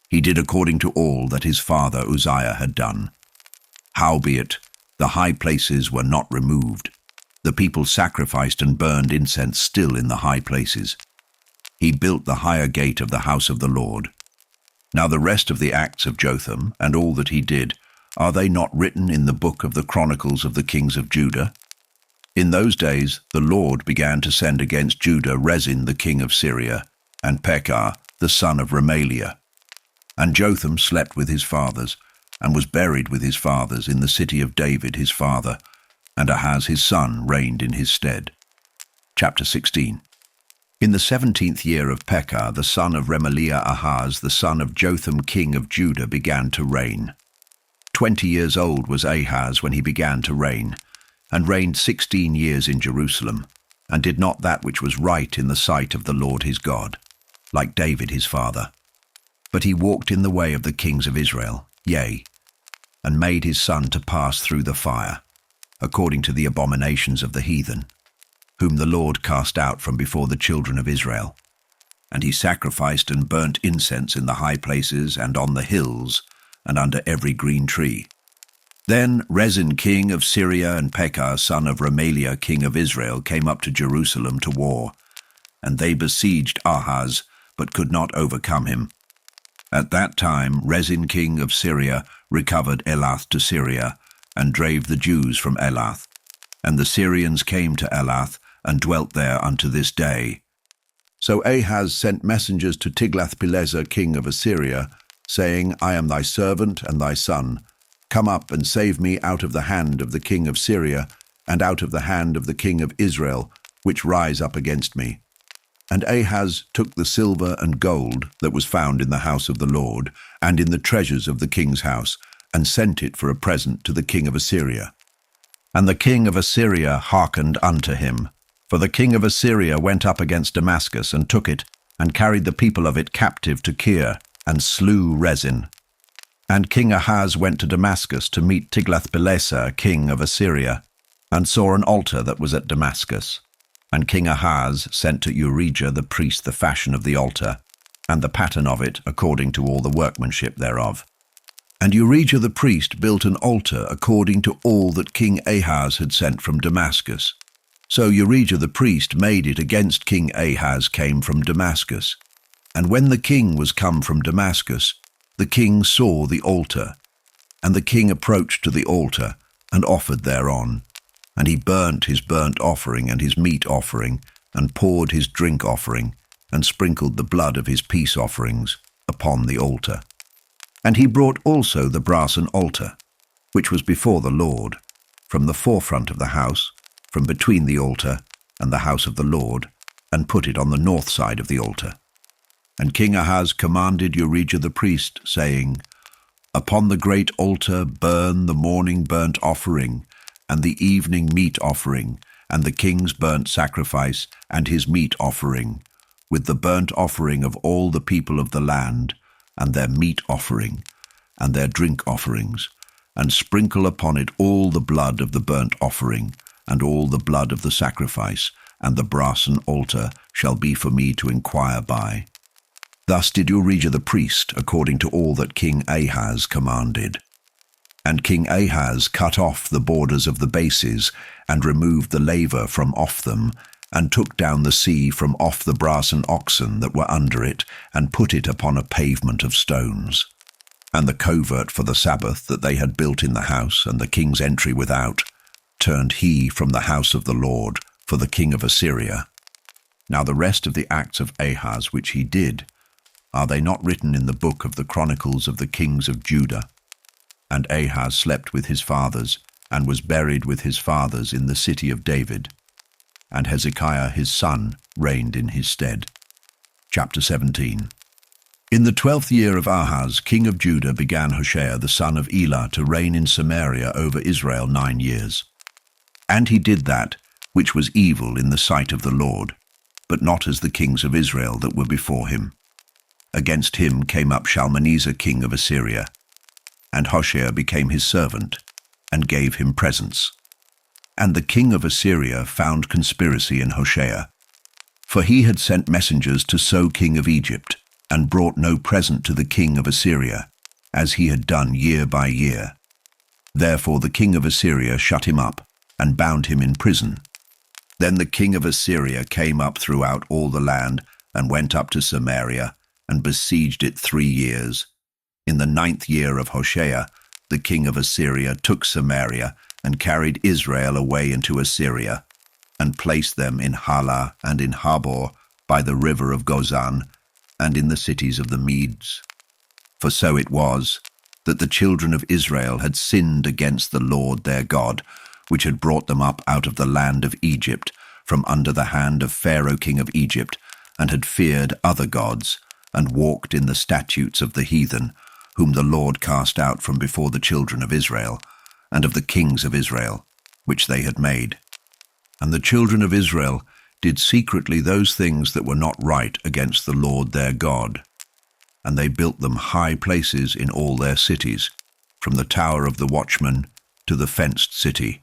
He did according to all that his father Uzziah had done. Howbeit, the high places were not removed. The people sacrificed and burned incense still in the high places. He built the higher gate of the house of the Lord. Now the rest of the acts of Jotham, and all that he did, are they not written in the book of the Chronicles of the kings of Judah? In those days the Lord began to send against Judah Rezin the king of Syria, and Pekah the son of Remaliah. And Jotham slept with his fathers, and was buried with his fathers in the city of David his father, and Ahaz his son reigned in his stead. Chapter 16. In the 17th year of Pekah, the son of Remaliah, Ahaz, the son of Jotham king of Judah, began to reign. 20 years old was Ahaz when he began to reign, and reigned 16 years in Jerusalem, and did not that which was right in the sight of the Lord his God, like David his father. But he walked in the way of the kings of Israel, yea, and made his son to pass through the fire, according to the abominations of the heathen, whom the Lord cast out from before the children of Israel. And he sacrificed and burnt incense in the high places and on the hills, and under every green tree. Then Rezin king of Syria and Pekah son of Remaliah king of Israel came up to Jerusalem to war, and they besieged Ahaz, but could not overcome him. At that time Rezin king of Syria recovered Elath to Syria, and drave the Jews from Elath. And the Syrians came to Elath, and dwelt there unto this day. So Ahaz sent messengers to Tiglath-Pileser king of Assyria, saying, I am thy servant and thy son. Come up and save me out of the hand of the king of Syria, and out of the hand of the king of Israel, which rise up against me. And Ahaz took the silver and gold that was found in the house of the Lord, and in the treasures of the king's house, and sent it for a present to the king of Assyria. And the king of Assyria hearkened unto him. For the king of Assyria went up against Damascus, and took it, and carried the people of it captive to Kir, and slew Rezin. And King Ahaz went to Damascus to meet Tiglath-Pileser king of Assyria, and saw an altar that was at Damascus. And King Ahaz sent to Urijah the priest the fashion of the altar, and the pattern of it according to all the workmanship thereof. And Urijah the priest built an altar according to all that King Ahaz had sent from Damascus. So Urijah the priest made it against King Ahaz came from Damascus. And when the king was come from Damascus, the king saw the altar. And the king approached to the altar, and offered thereon. And he burnt his burnt offering and his meat offering, and poured his drink offering, and sprinkled the blood of his peace offerings upon the altar. And he brought also the brassen altar, which was before the Lord, from the forefront of the house, from between the altar and the house of the Lord, and put it on the north side of the altar. And King Ahaz commanded Urijah the priest, saying, Upon the great altar burn the morning burnt offering, and the evening meat offering, and the king's burnt sacrifice, and his meat offering, with the burnt offering of all the people of the land, and their meat offering, and their drink offerings, and sprinkle upon it all the blood of the burnt offering, and all the blood of the sacrifice, and the brassen altar shall be for me to inquire by. Thus did Urijah the priest, according to all that King Ahaz commanded. And King Ahaz cut off the borders of the bases, and removed the laver from off them, and took down the sea from off the brassen oxen that were under it, and put it upon a pavement of stones. And the covert for the Sabbath that they had built in the house, and the king's entry without, turned he from the house of the Lord for the king of Assyria. Now the rest of the acts of Ahaz which he did, are they not written in the book of the Chronicles of the kings of Judah? And Ahaz slept with his fathers, and was buried with his fathers in the city of David. And Hezekiah his son reigned in his stead. Chapter 17. In the 12th year of Ahaz, king of Judah, began Hoshea the son of Elah to reign in Samaria over Israel 9 years. And he did that which was evil in the sight of the Lord, but not as the kings of Israel that were before him. Against him came up Shalmaneser king of Assyria, and Hoshea became his servant, and gave him presents. And the king of Assyria found conspiracy in Hoshea, for he had sent messengers to So king of Egypt, and brought no present to the king of Assyria, as he had done year by year. Therefore the king of Assyria shut him up, and bound him in prison. Then the king of Assyria came up throughout all the land, and went up to Samaria, and besieged it 3 years. In the 9th year of Hoshea, the king of Assyria took Samaria, and carried Israel away into Assyria, and placed them in Halah and in Habor, by the river of Gozan, and in the cities of the Medes. For so it was, that the children of Israel had sinned against the Lord their God, which had brought them up out of the land of Egypt, from under the hand of Pharaoh king of Egypt, and had feared other gods, and walked in the statutes of the heathen, whom the Lord cast out from before the children of Israel, and of the kings of Israel, which they had made. And the children of Israel did secretly those things that were not right against the Lord their God. And they built them high places in all their cities, from the tower of the watchman to the fenced city.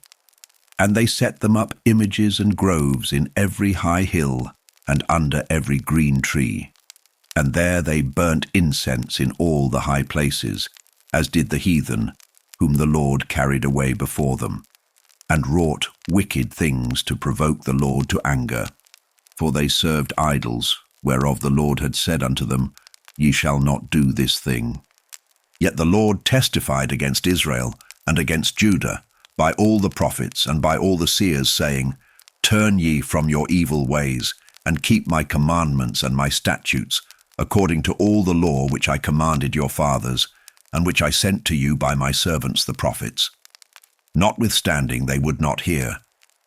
And they set them up images and groves in every high hill, and under every green tree. And there they burnt incense in all the high places, as did the heathen, whom the Lord carried away before them, and wrought wicked things to provoke the Lord to anger. For they served idols, whereof the Lord had said unto them, Ye shall not do this thing. Yet the Lord testified against Israel and against Judah, by all the prophets and by all the seers, saying, Turn ye from your evil ways, and keep my commandments and my statutes, according to all the law which I commanded your fathers, and which I sent to you by my servants the prophets. Notwithstanding they would not hear,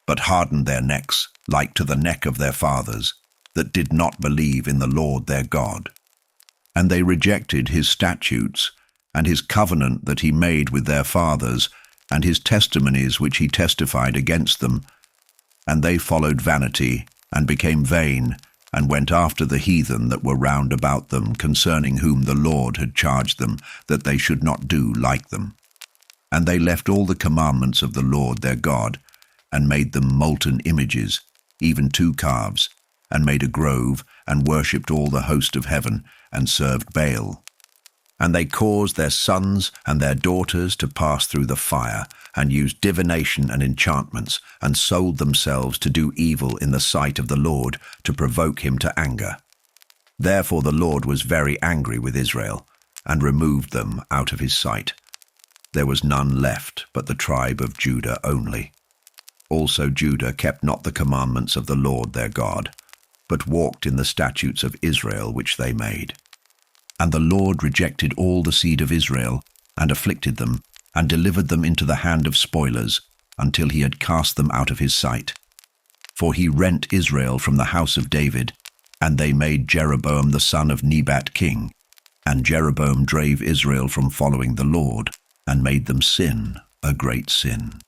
but hardened their necks, like to the neck of their fathers, that did not believe in the Lord their God. And they rejected his statutes, and his covenant that he made with their fathers, and his testimonies which he testified against them. And they followed vanity, and became vain, and went after the heathen that were round about them, concerning whom the Lord had charged them, that they should not do like them. And they left all the commandments of the Lord their God, and made them molten images, even 2 calves, and made a grove, and worshipped all the host of heaven, and served Baal. And they caused their sons and their daughters to pass through the fire, and used divination and enchantments, and sold themselves to do evil in the sight of the Lord, to provoke him to anger. Therefore the Lord was very angry with Israel, and removed them out of his sight. There was none left but the tribe of Judah only. Also Judah kept not the commandments of the Lord their God, but walked in the statutes of Israel which they made. And the Lord rejected all the seed of Israel, and afflicted them, and delivered them into the hand of spoilers, until he had cast them out of his sight. For he rent Israel from the house of David, and they made Jeroboam the son of Nebat king. And Jeroboam drave Israel from following the Lord, and made them sin, a great sin.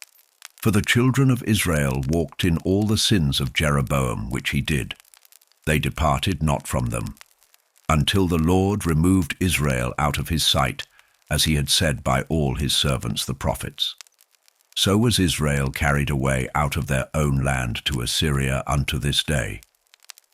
For the children of Israel walked in all the sins of Jeroboam which he did. They departed not from them, until the Lord removed Israel out of his sight, as he had said by all his servants the prophets. So was Israel carried away out of their own land to Assyria unto this day.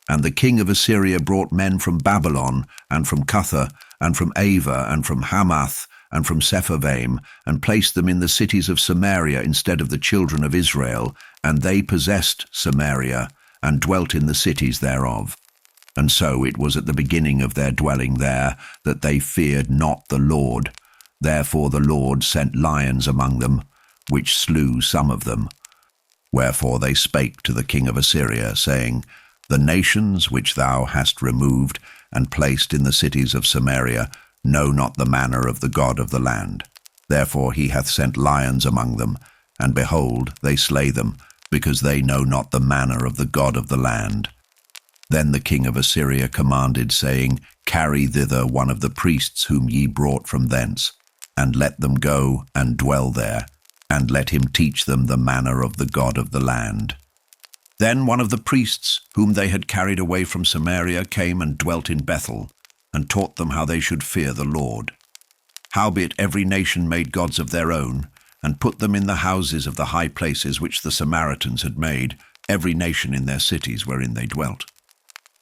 And the king of Assyria brought men from Babylon, and from Cutha, and from Ava, and from Hamath, and from Sepharvaim, and placed them in the cities of Samaria instead of the children of Israel, and they possessed Samaria, and dwelt in the cities thereof. And so it was at the beginning of their dwelling there, that they feared not the Lord. Therefore the Lord sent lions among them, which slew some of them. Wherefore they spake to the king of Assyria, saying, The nations which thou hast removed, and placed in the cities of Samaria, know not the manner of the God of the land. Therefore he hath sent lions among them, and behold, they slay them, because they know not the manner of the God of the land. Then the king of Assyria commanded, saying, Carry thither one of the priests whom ye brought from thence, and let them go and dwell there, and let him teach them the manner of the God of the land. Then one of the priests whom they had carried away from Samaria came and dwelt in Bethel, and taught them how they should fear the Lord. Howbeit every nation made gods of their own, and put them in the houses of the high places which the Samaritans had made, every nation in their cities wherein they dwelt.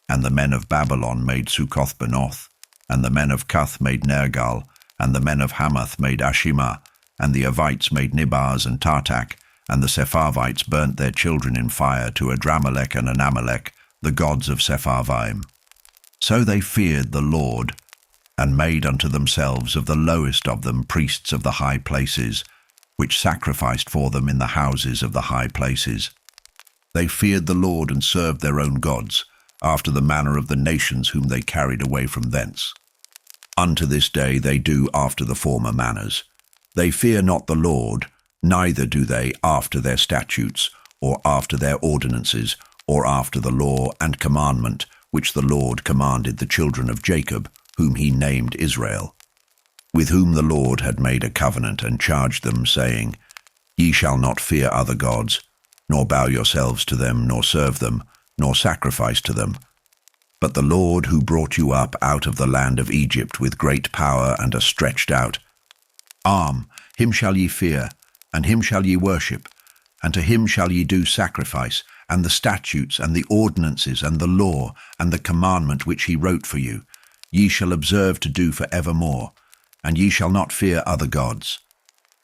And the men of Babylon made Succoth-benoth, and the men of Cuth made Nergal, and the men of Hamath made Ashima, and the Avites made Nibaz and Tartak, and the Sepharvites burnt their children in fire to Adramelech and Anamelech, the gods of Sepharvaim. So they feared the Lord, and made unto themselves of the lowest of them priests of the high places, which sacrificed for them in the houses of the high places. They feared the Lord and served their own gods, after the manner of the nations whom they carried away from thence. Unto this day they do after the former manners. They fear not the Lord, neither do they after their statutes, or after their ordinances, or after the law and commandment, which the Lord commanded the children of Jacob, whom he named Israel, with whom the Lord had made a covenant, and charged them, saying, Ye shall not fear other gods, nor bow yourselves to them, nor serve them, nor sacrifice to them. But the Lord who brought you up out of the land of Egypt with great power and a stretched out arm, him shall ye fear, and him shall ye worship, and to him shall ye do sacrifice, and the statutes, and the ordinances, and the law, and the commandment which he wrote for you, ye shall observe to do for evermore, and ye shall not fear other gods.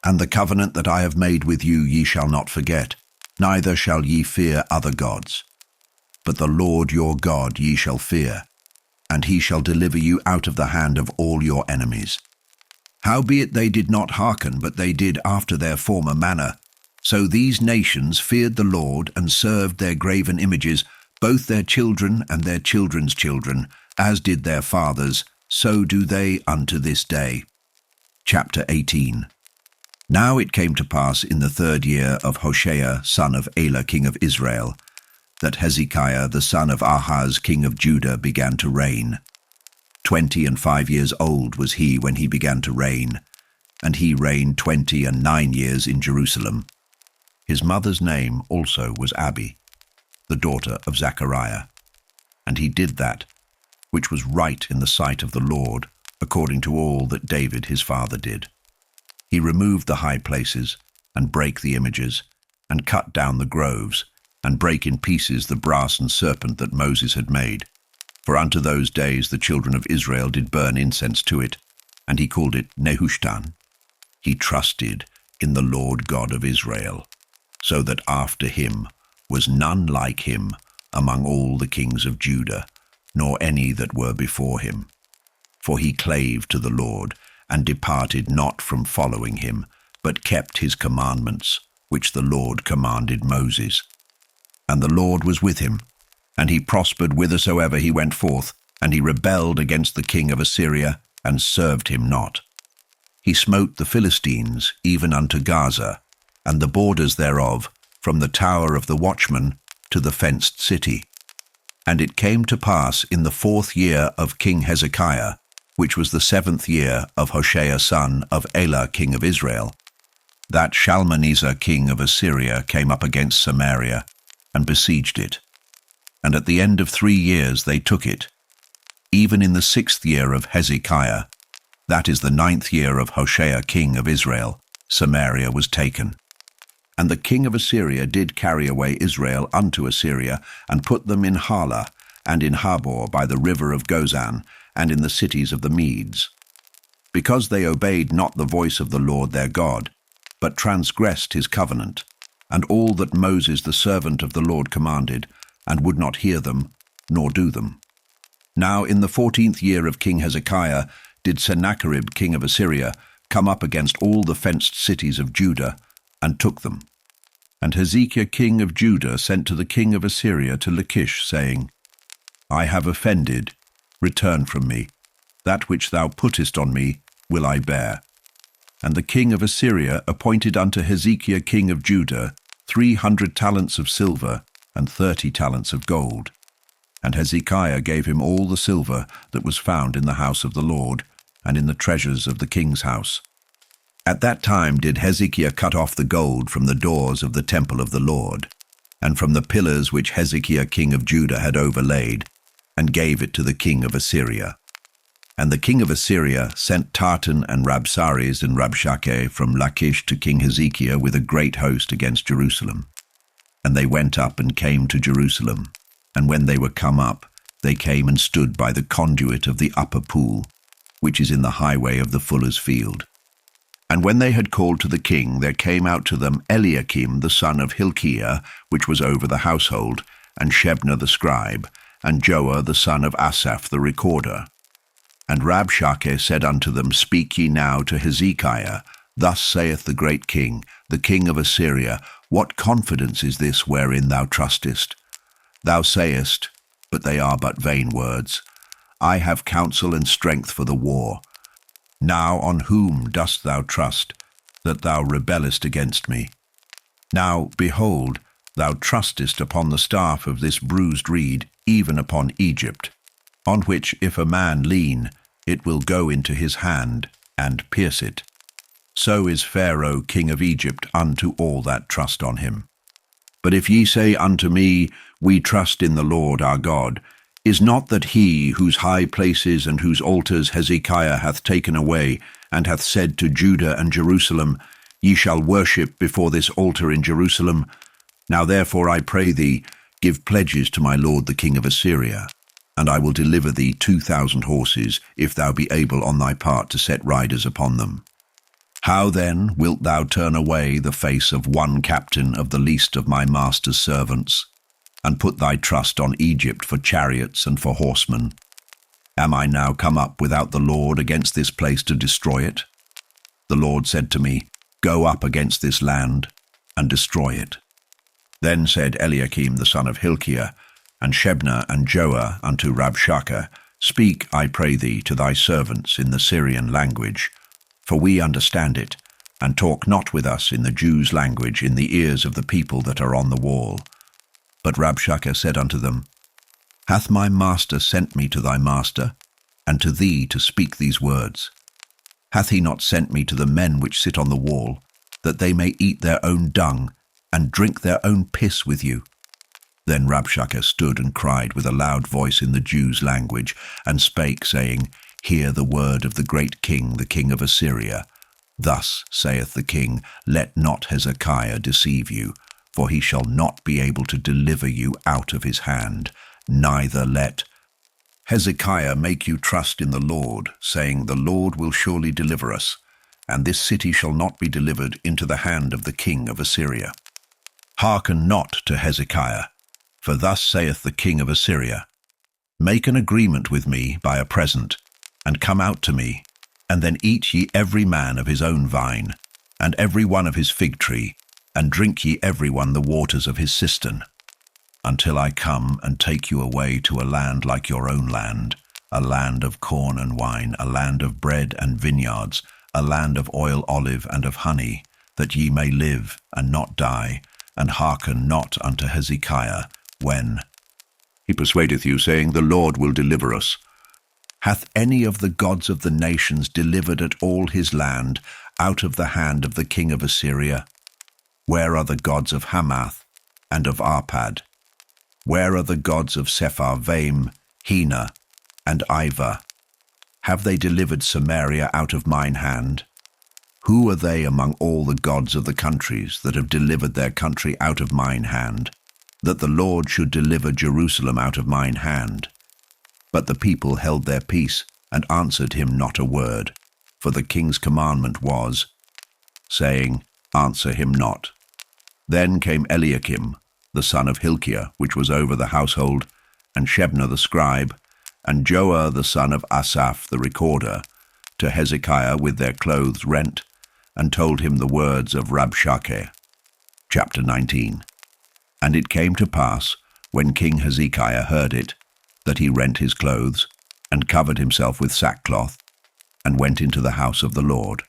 And the covenant that I have made with you ye shall not forget, neither shall ye fear other gods. But the Lord your God ye shall fear, and he shall deliver you out of the hand of all your enemies. Howbeit they did not hearken, but they did after their former manner. So these nations feared the Lord, and served their graven images, both their children and their children's children, as did their fathers, so do they unto this day. Chapter 18. Now it came to pass in the 3rd year of Hoshea, son of Elah, king of Israel, that Hezekiah, the son of Ahaz, king of Judah, began to reign. 25 years old was he when he began to reign, and he reigned 29 years in Jerusalem. His mother's name also was Abi, the daughter of Zechariah. And he did that which was right in the sight of the Lord, according to all that David his father did. He removed the high places, and brake the images, and cut down the groves, and brake in pieces the brassen serpent that Moses had made. For unto those days the children of Israel did burn incense to it, and he called it Nehushtan. He trusted in the Lord God of Israel, so that after him was none like him among all the kings of Judah, nor any that were before him. For he clave to the Lord, and departed not from following him, but kept his commandments, which the Lord commanded Moses. And the Lord was with him, and he prospered whithersoever he went forth, and he rebelled against the king of Assyria, and served him not. He smote the Philistines even unto Gaza, and the borders thereof, from the tower of the watchman to the fenced city. And it came to pass in the 4th year of King Hezekiah, which was the 7th year of Hoshea son of Elah king of Israel, that Shalmaneser king of Assyria came up against Samaria and besieged it. And at the end of 3 years they took it. Even in the 6th year of Hezekiah, that is the 9th year of Hoshea king of Israel, Samaria was taken. And the king of Assyria did carry away Israel unto Assyria, and put them in Hala, and in Habor by the river of Gozan, and in the cities of the Medes. Because they obeyed not the voice of the Lord their God, but transgressed his covenant, and all that Moses the servant of the Lord commanded, and would not hear them, nor do them. Now in the 14th year of King Hezekiah did Sennacherib king of Assyria come up against all the fenced cities of Judah, and took them. And Hezekiah king of Judah sent to the king of Assyria to Lachish, saying, I have offended, return from me. That which thou puttest on me will I bear. And the king of Assyria appointed unto Hezekiah king of Judah 300 talents of silver and 30 talents of gold. And Hezekiah gave him all the silver that was found in the house of the Lord, and in the treasures of the king's house. At that time did Hezekiah cut off the gold from the doors of the temple of the Lord, and from the pillars which Hezekiah king of Judah had overlaid, and gave it to the king of Assyria. And the king of Assyria sent Tartan and Rabsaris and Rabshakeh from Lachish to King Hezekiah with a great host against Jerusalem. And they went up and came to Jerusalem. And when they were come up, they came and stood by the conduit of the upper pool, which is in the highway of the fuller's field. And when they had called to the king, there came out to them Eliakim the son of Hilkiah, which was over the household, and Shebna the scribe, and Joah the son of Asaph the recorder. And Rabshakeh said unto them, Speak ye now to Hezekiah, Thus saith the great king, the king of Assyria, What confidence is this wherein thou trustest? Thou sayest, but they are but vain words, I have counsel and strength for the war. Now on whom dost thou trust, that thou rebellest against me? Now, behold, thou trustest upon the staff of this bruised reed, even upon Egypt, on which if a man lean, it will go into his hand, and pierce it. So is Pharaoh king of Egypt unto all that trust on him. But if ye say unto me, We trust in the Lord our God, is not that he whose high places and whose altars Hezekiah hath taken away, and hath said to Judah and Jerusalem, Ye shall worship before this altar in Jerusalem? Now therefore I pray thee, give pledges to my lord the king of Assyria, and I will deliver thee 2,000 horses, if thou be able on thy part to set riders upon them. How then wilt thou turn away the face of one captain of the least of my master's servants, and put thy trust on Egypt for chariots and for horsemen? Am I now come up without the Lord against this place to destroy it? The Lord said to me, Go up against this land, and destroy it. Then said Eliakim the son of Hilkiah, and Shebna and Joah unto Rabshakeh, Speak, I pray thee, to thy servants in the Syrian language, for we understand it, and talk not with us in the Jews' language in the ears of the people that are on the wall. But Rabshakeh said unto them, Hath my master sent me to thy master, and to thee to speak these words? Hath he not sent me to the men which sit on the wall, that they may eat their own dung, and drink their own piss with you? Then Rabshakeh stood and cried with a loud voice in the Jews' language, and spake, saying, Hear the word of the great king, the king of Assyria. Thus saith the king, Let not Hezekiah deceive you, for he shall not be able to deliver you out of his hand, neither let Hezekiah make you trust in the Lord, saying, The Lord will surely deliver us, and this city shall not be delivered into the hand of the king of Assyria. Hearken not to Hezekiah, for thus saith the king of Assyria, Make an agreement with me by a present, and come out to me, and then eat ye every man of his own vine, and every one of his fig tree, and drink ye every one the waters of his cistern, until I come and take you away to a land like your own land, a land of corn and wine, a land of bread and vineyards, a land of oil, olive, and of honey, that ye may live and not die, and hearken not unto Hezekiah, when he persuadeth you, saying, The Lord will deliver us. Hath any of the gods of the nations delivered at all his land out of the hand of the king of Assyria? Where are the gods of Hamath and of Arpad? Where are the gods of Sepharvaim, Hena, and Ivah? Have they delivered Samaria out of mine hand? Who are they among all the gods of the countries that have delivered their country out of mine hand, that the Lord should deliver Jerusalem out of mine hand? But the people held their peace, and answered him not a word, for the king's commandment was, saying, Answer him not. Then came Eliakim, the son of Hilkiah, which was over the household, and Shebna the scribe, and Joah the son of Asaph the recorder, to Hezekiah with their clothes rent, and told him the words of Rabshakeh. Chapter 19. And it came to pass, when King Hezekiah heard it, that he rent his clothes, and covered himself with sackcloth, and went into the house of the Lord.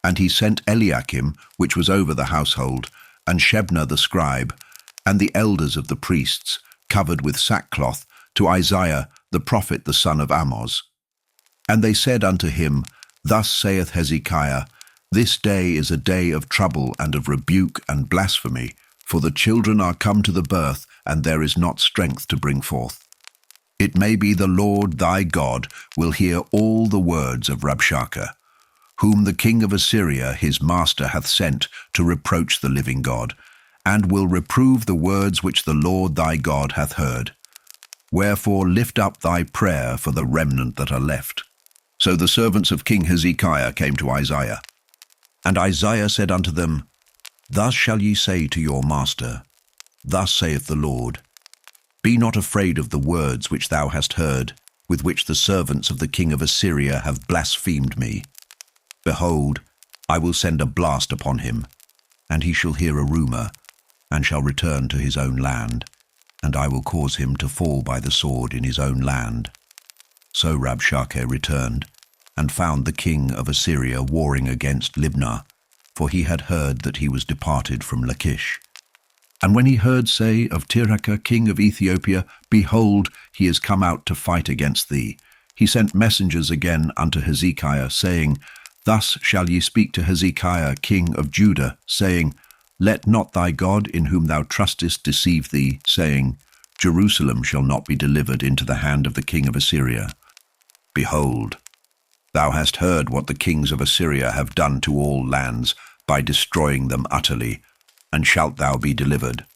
And he sent Eliakim, which was over the household, and Shebna the scribe, and the elders of the priests, covered with sackcloth, to Isaiah the prophet the son of Amoz. And they said unto him, Thus saith Hezekiah, This day is a day of trouble and of rebuke and blasphemy, for the children are come to the birth, and there is not strength to bring forth. It may be the Lord thy God will hear all the words of Rabshakeh, whom the king of Assyria his master hath sent to reproach the living God, and will reprove the words which the Lord thy God hath heard. Wherefore lift up thy prayer for the remnant that are left. So the servants of King Hezekiah came to Isaiah. And Isaiah said unto them, Thus shall ye say to your master, Thus saith the Lord, Be not afraid of the words which thou hast heard, with which the servants of the king of Assyria have blasphemed me. Behold, I will send a blast upon him, and he shall hear a rumour, and shall return to his own land, and I will cause him to fall by the sword in his own land. So Rabshakeh returned, and found the king of Assyria warring against Libnah, for he had heard that he was departed from Lachish. And when he heard say of Tirhakah king of Ethiopia, Behold, he is come out to fight against thee, he sent messengers again unto Hezekiah, saying, Thus shall ye speak to Hezekiah king of Judah, saying, Let not thy God in whom thou trustest deceive thee, saying, Jerusalem shall not be delivered into the hand of the king of Assyria. Behold, thou hast heard what the kings of Assyria have done to all lands, by destroying them utterly, and shalt thou be delivered?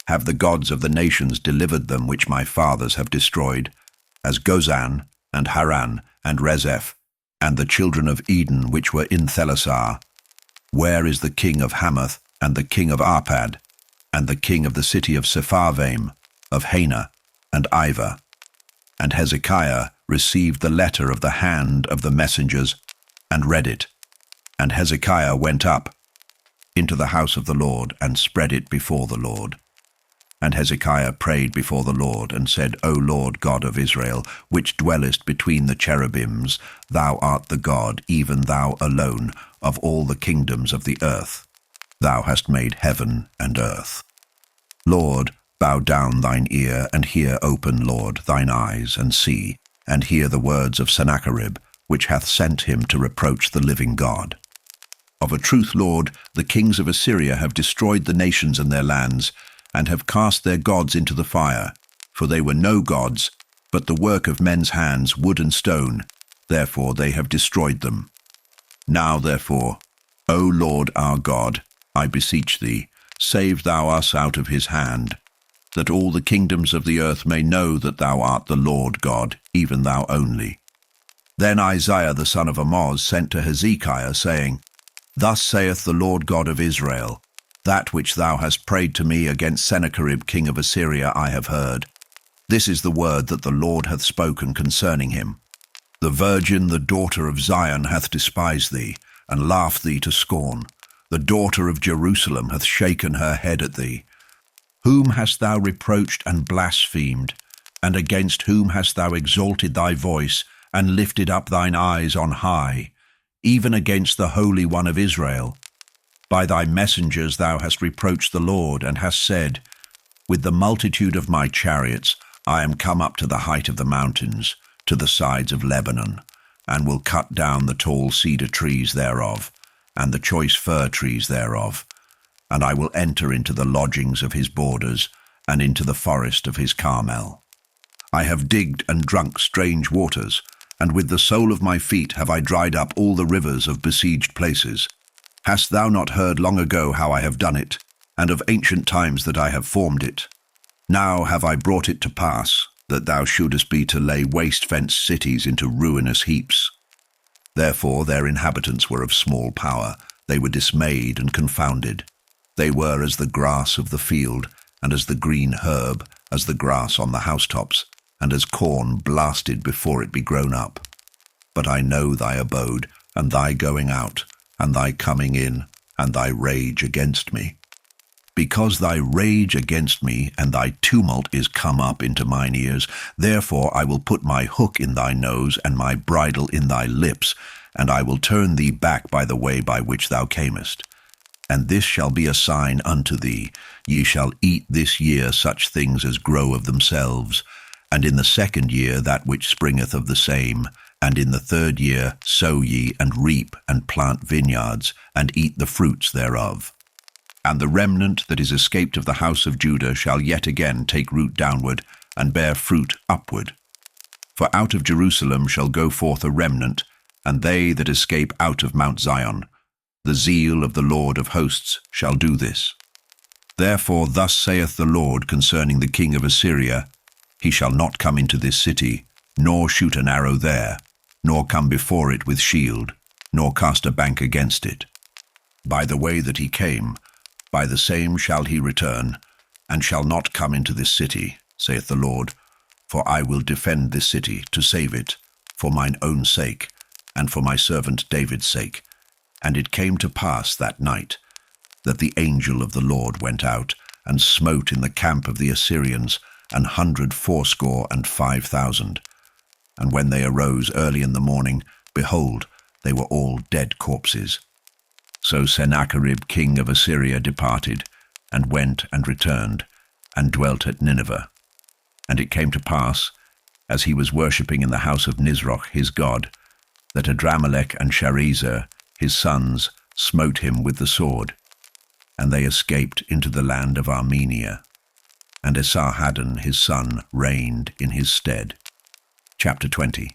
Have the gods of the nations delivered them which my fathers have destroyed, as Gozan, and Haran, and Rezeph, and the children of Eden which were in Thelasar? Where is the king of Hamath, and the king of Arpad, and the king of the city of Sepharvaim, of Hena, and Ivah? And Hezekiah received the letter of the hand of the messengers, and read it. And Hezekiah went up into the house of the Lord, and spread it before the Lord. And Hezekiah prayed before the Lord, and said, O Lord God of Israel, which dwellest between the cherubims, thou art the God, even thou alone, of all the kingdoms of the earth. Thou hast made heaven and earth. Lord, bow down thine ear, and hear open, Lord, thine eyes, and see, and hear the words of Sennacherib, which hath sent him to reproach the living God. Of a truth, Lord, the kings of Assyria have destroyed the nations and their lands, and have cast their gods into the fire, for they were no gods, but the work of men's hands, wood and stone, therefore they have destroyed them. Now therefore, O Lord our God, I beseech thee, save thou us out of his hand, that all the kingdoms of the earth may know that thou art the Lord God, even thou only. Then Isaiah the son of Amoz sent to Hezekiah, saying, Thus saith the Lord God of Israel, That which thou hast prayed to me against Sennacherib king of Assyria I have heard. This is the word that the Lord hath spoken concerning him. The virgin, the daughter of Zion, hath despised thee, and laughed thee to scorn. The daughter of Jerusalem hath shaken her head at thee. Whom hast thou reproached and blasphemed, And against whom hast thou exalted thy voice, and lifted up thine eyes on high, even against the Holy One of Israel? By thy messengers thou hast reproached the Lord, and hast said, With the multitude of my chariots I am come up to the height of the mountains, to the sides of Lebanon, and will cut down the tall cedar trees thereof, and the choice fir trees thereof. And I will enter into the lodgings of his borders, and into the forest of his Carmel. I have digged and drunk strange waters, and with the sole of my feet have I dried up all the rivers of besieged places. Hast thou not heard long ago how I have done it, and of ancient times that I have formed it? Now have I brought it to pass, that thou shouldest be to lay waste fenced cities into ruinous heaps. Therefore their inhabitants were of small power, they were dismayed and confounded. They were as the grass of the field, and as the green herb, as the grass on the housetops, and as corn blasted before it be grown up. But I know thy abode, and thy going out, and thy coming in, and thy rage against me. Because thy rage against me and thy tumult is come up into mine ears, therefore I will put my hook in thy nose and my bridle in thy lips, and I will turn thee back by the way by which thou camest. And this shall be a sign unto thee, ye shall eat this year such things as grow of themselves, and in the second year that which springeth of the same, and in the third year sow ye and reap and plant vineyards, and eat the fruits thereof. And the remnant that is escaped of the house of Judah shall yet again take root downward, and bear fruit upward. For out of Jerusalem shall go forth a remnant, and they that escape out of Mount Zion. The zeal of the Lord of hosts shall do this. Therefore thus saith the Lord concerning the king of Assyria, He shall not come into this city, nor shoot an arrow there, nor come before it with shield, nor cast a bank against it. By the way that he came, by the same shall he return, and shall not come into this city, saith the Lord. For I will defend this city, to save it, for mine own sake, and for my servant David's sake. And it came to pass that night, that the angel of the Lord went out, and smote in the camp of the Assyrians 184,500. And when they arose early in the morning, behold, they were all dead corpses. So Sennacherib king of Assyria departed, and went and returned, and dwelt at Nineveh. And it came to pass, as he was worshipping in the house of Nisroch his god, that Adramelech and Sharezer his sons smote him with the sword, and they escaped into the land of Armenia. And Esarhaddon his son reigned in his stead. Chapter 20.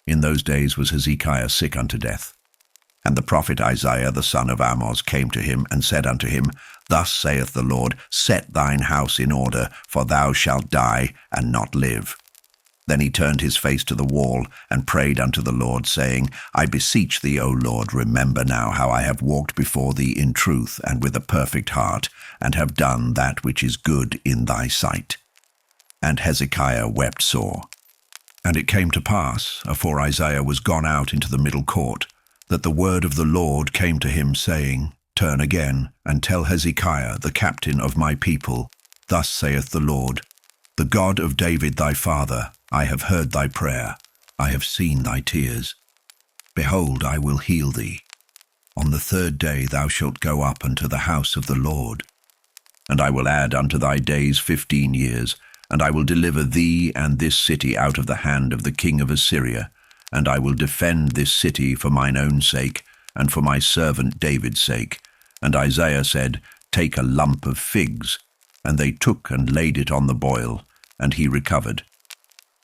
In those days was Hezekiah sick unto death. And the prophet Isaiah the son of Amoz came to him, and said unto him, Thus saith the Lord, Set thine house in order, for thou shalt die, and not live. Then he turned his face to the wall, and prayed unto the Lord, saying, I beseech thee, O Lord, remember now how I have walked before thee in truth and with a perfect heart, and have done that which is good in thy sight. And Hezekiah wept sore. And it came to pass, afore Isaiah was gone out into the middle court, that the word of the Lord came to him, saying, Turn again, and tell Hezekiah, the captain of my people, Thus saith the Lord, The God of David thy father, I have heard thy prayer, I have seen thy tears. Behold, I will heal thee. On the third day thou shalt go up unto the house of the Lord. And I will add unto thy days 15 years, and I will deliver thee and this city out of the hand of the king of Assyria, and I will defend this city for mine own sake, and for my servant David's sake. And Isaiah said, Take a lump of figs. And they took and laid it on the boil, and he recovered.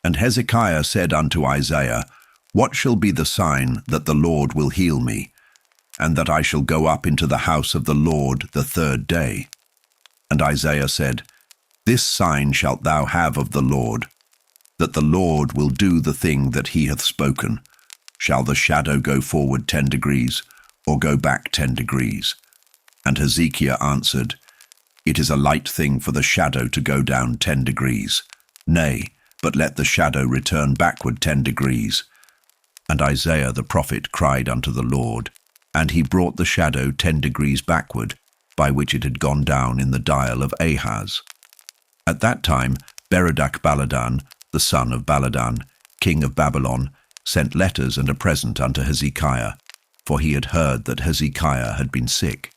And Hezekiah said unto Isaiah, What shall be the sign that the Lord will heal me, and that I shall go up into the house of the Lord the third day? And Isaiah said, This sign shalt thou have of the Lord, that the Lord will do the thing that he hath spoken. Shall the shadow go forward 10 degrees, or go back 10 degrees? And Hezekiah answered, It is a light thing for the shadow to go down 10 degrees. Nay, but let the shadow return backward 10 degrees. And Isaiah the prophet cried unto the Lord, and he brought the shadow 10 degrees backward, by which it had gone down in the dial of Ahaz. At that time Baladan, the son of Baladan, king of Babylon, sent letters and a present unto Hezekiah, for he had heard that Hezekiah had been sick.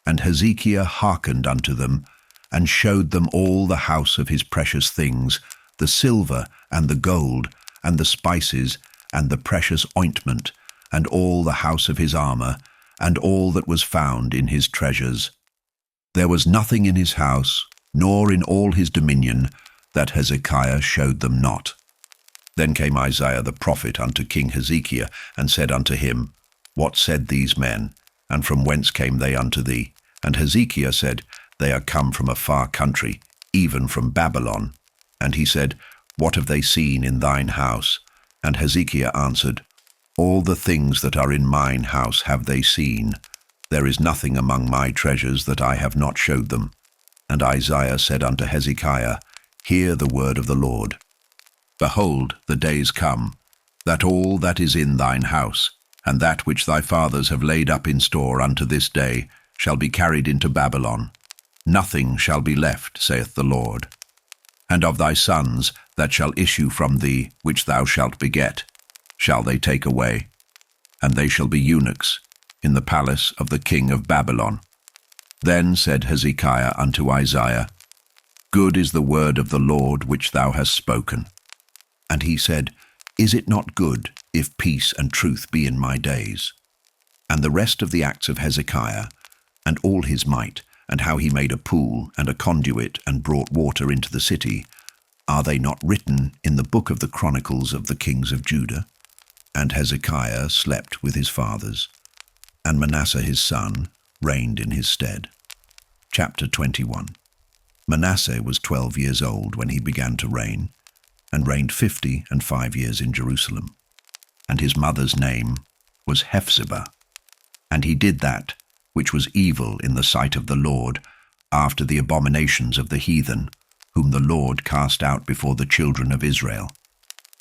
And Hezekiah hearkened unto them, and showed them all the house of his precious things, the silver and the gold, and the spices, and the precious ointment, and all the house of his armor, and all that was found in his treasures. There was nothing in his house, nor in all his dominion, that Hezekiah showed them not. Then came Isaiah the prophet unto King Hezekiah, and said unto him, What said these men, and from whence came they unto thee? And Hezekiah said, They are come from a far country, even from Babylon. And he said, What have they seen in thine house? And Hezekiah answered, All the things that are in mine house have they seen. There is nothing among my treasures that I have not showed them. And Isaiah said unto Hezekiah, Hear the word of the Lord. Behold, the days come, that all that is in thine house, and that which thy fathers have laid up in store unto this day, shall be carried into Babylon. Nothing shall be left, saith the Lord. And of thy sons that shall issue from thee, which thou shalt beget, shall they take away, and they shall be eunuchs in the palace of the king of Babylon. Then said Hezekiah unto Isaiah, Good is the word of the Lord which thou hast spoken. And he said, Is it not good, if peace and truth be in my days? And the rest of the acts of Hezekiah, and all his might, and how he made a pool and a conduit and brought water into the city, are they not written in the book of the chronicles of the kings of Judah? And Hezekiah slept with his fathers, and Manasseh his son reigned in his stead. Chapter 21. Manasseh was 12 years old when he began to reign, and reigned 55 years in Jerusalem. And his mother's name was Hephzibah. And he did that which was evil in the sight of the Lord, after the abominations of the heathen, whom the Lord cast out before the children of Israel.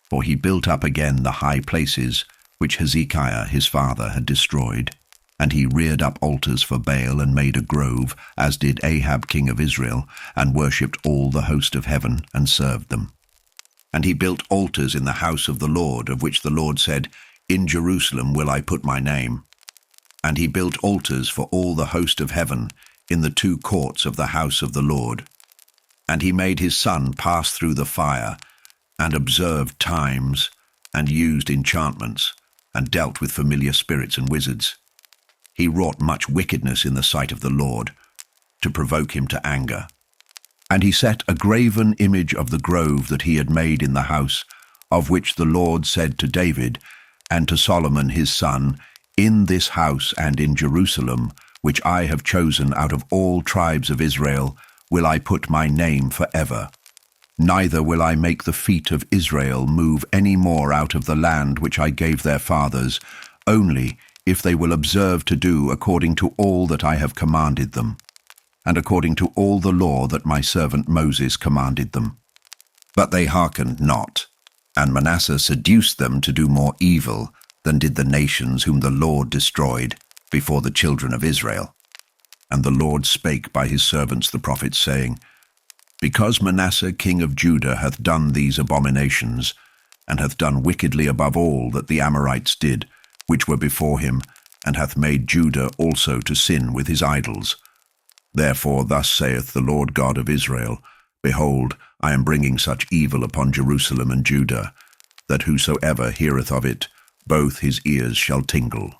For he built up again the high places which Hezekiah his father had destroyed, and he reared up altars for Baal and made a grove, as did Ahab king of Israel, and worshipped all the host of heaven, and served them. And he built altars in the house of the Lord, of which the Lord said, In Jerusalem will I put my name. And he built altars for all the host of heaven in the 2 courts of the house of the Lord. And he made his son pass through the fire, and observed times, and used enchantments, and dealt with familiar spirits and wizards. He wrought much wickedness in the sight of the Lord, to provoke him to anger. And he set a graven image of the grove that he had made in the house, of which the Lord said to David and to Solomon his son, In this house and in Jerusalem, which I have chosen out of all tribes of Israel, will I put my name forever. Neither will I make the feet of Israel move any more out of the land which I gave their fathers, only if they will observe to do according to all that I have commanded them, and according to all the law that my servant Moses commanded them. But they hearkened not, and Manasseh seduced them to do more evil than did the nations whom the Lord destroyed before the children of Israel. And the Lord spake by his servants the prophets, saying, Because Manasseh king of Judah hath done these abominations, and hath done wickedly above all that the Amorites did, which were before him, and hath made Judah also to sin with his idols. Therefore thus saith the Lord God of Israel, Behold, I am bringing such evil upon Jerusalem and Judah, that whosoever heareth of it, both his ears shall tingle.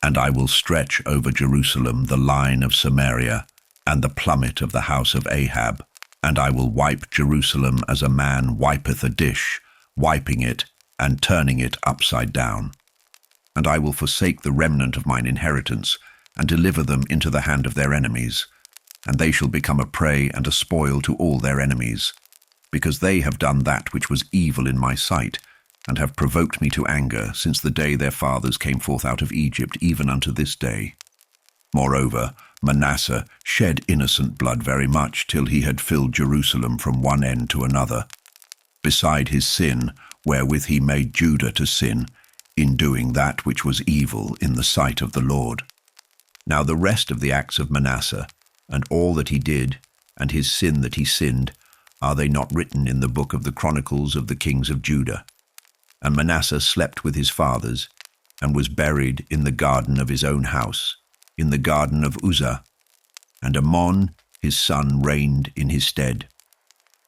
And I will stretch over Jerusalem the line of Samaria, and the plummet of the house of Ahab, and I will wipe Jerusalem as a man wipeth a dish, wiping it and turning it upside down. And I will forsake the remnant of mine inheritance, and deliver them into the hand of their enemies, and they shall become a prey and a spoil to all their enemies, because they have done that which was evil in my sight, and have provoked me to anger since the day their fathers came forth out of Egypt, even unto this day. Moreover, Manasseh shed innocent blood very much, till he had filled Jerusalem from one end to another, beside his sin, wherewith he made Judah to sin, in doing that which was evil in the sight of the Lord. Now the rest of the acts of Manasseh, and all that he did, and his sin that he sinned, are they not written in the book of the Chronicles of the kings of Judah? And Manasseh slept with his fathers, and was buried in the garden of his own house, in the garden of Uzzah. And Amon his son reigned in his stead.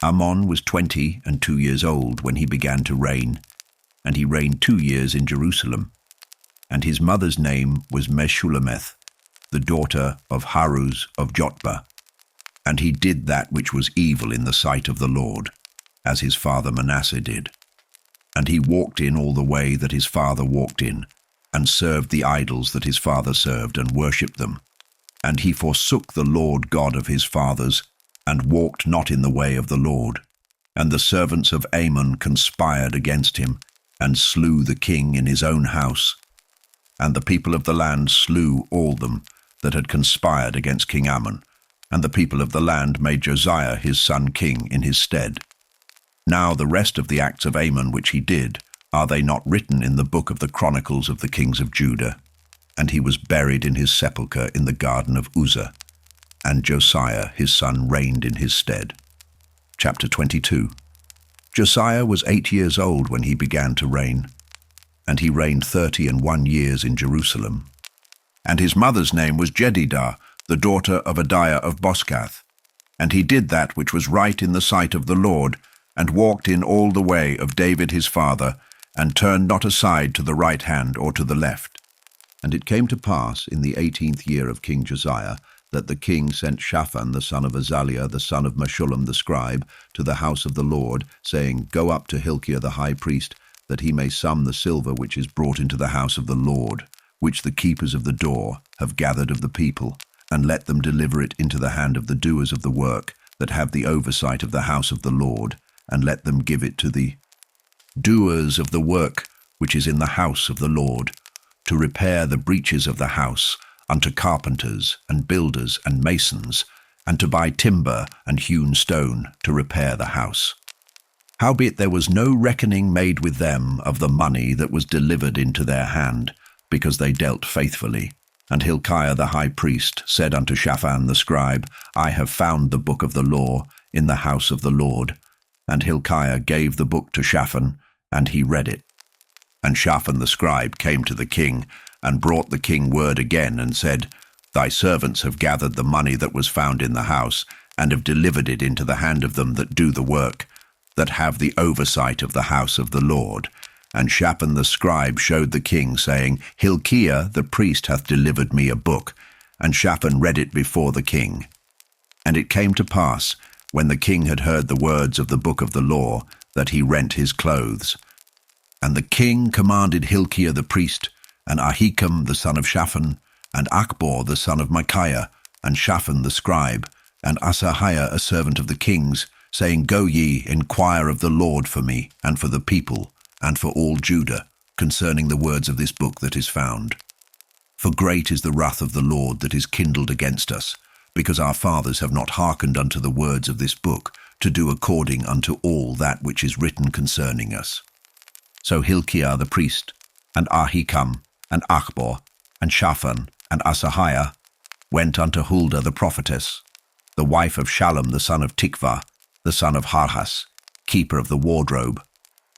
Amon was 22 years old when he began to reign, and he reigned 2 years in Jerusalem. And his mother's name was Meshullemeth, the daughter of Haruz of Jotbah. And he did that which was evil in the sight of the Lord, as his father Manasseh did. And he walked in all the way that his father walked in, and served the idols that his father served, and worshipped them. And he forsook the Lord God of his fathers, and walked not in the way of the Lord. And the servants of Ammon conspired against him, and slew the king in his own house. And the people of the land slew all them that had conspired against King Ammon, and the people of the land made Josiah his son king in his stead. Now the rest of the acts of Ammon which he did, are they not written in the book of the Chronicles of the kings of Judah? And he was buried in his sepulchre in the garden of Uzzah, and Josiah his son reigned in his stead. Chapter 22. Josiah was 8 years old when he began to reign, and he reigned 31 years in Jerusalem. And his mother's name was Jedidah, the daughter of Adiah of Boscath. And he did that which was right in the sight of the Lord, and walked in all the way of David his father, and turned not aside to the right hand or to the left. And it came to pass in the 18th year of King Josiah, that the king sent Shaphan the son of Azaliah, the son of Meshullam the scribe, to the house of the Lord, saying, Go up to Hilkiah the high priest, that he may sum the silver which is brought into the house of the Lord, which the keepers of the door have gathered of the people, and let them deliver it into the hand of the doers of the work, that have the oversight of the house of the Lord, and let them give it to the doers of the work which is in the house of the Lord, to repair the breaches of the house, unto carpenters and builders and masons, and to buy timber and hewn stone to repair the house. Howbeit there was no reckoning made with them of the money that was delivered into their hand, because they dealt faithfully. And Hilkiah the high priest said unto Shaphan the scribe, I have found the book of the law in the house of the Lord. And Hilkiah gave the book to Shaphan, and he read it. And Shaphan the scribe came to the king, and brought the king word again, and said, Thy servants have gathered the money that was found in the house, and have delivered it into the hand of them that do the work, that have the oversight of the house of the Lord. And Shaphan the scribe showed the king, saying, Hilkiah the priest hath delivered me a book. And Shaphan read it before the king. And it came to pass, when the king had heard the words of the book of the law, that he rent his clothes. And the king commanded Hilkiah the priest, and Ahikam the son of Shaphan, and Achbor the son of Micaiah, and Shaphan the scribe, and Asahiah a servant of the king's, saying, Go ye, inquire of the Lord for me, and for the people, and for all Judah, concerning the words of this book that is found. For great is the wrath of the Lord that is kindled against us, because our fathers have not hearkened unto the words of this book, to do according unto all that which is written concerning us. So Hilkiah the priest, and Ahikam, and Achbor, and Shaphan, and Asahiah, went unto Huldah the prophetess, the wife of Shallum the son of Tikvah, the son of Harhas, keeper of the wardrobe.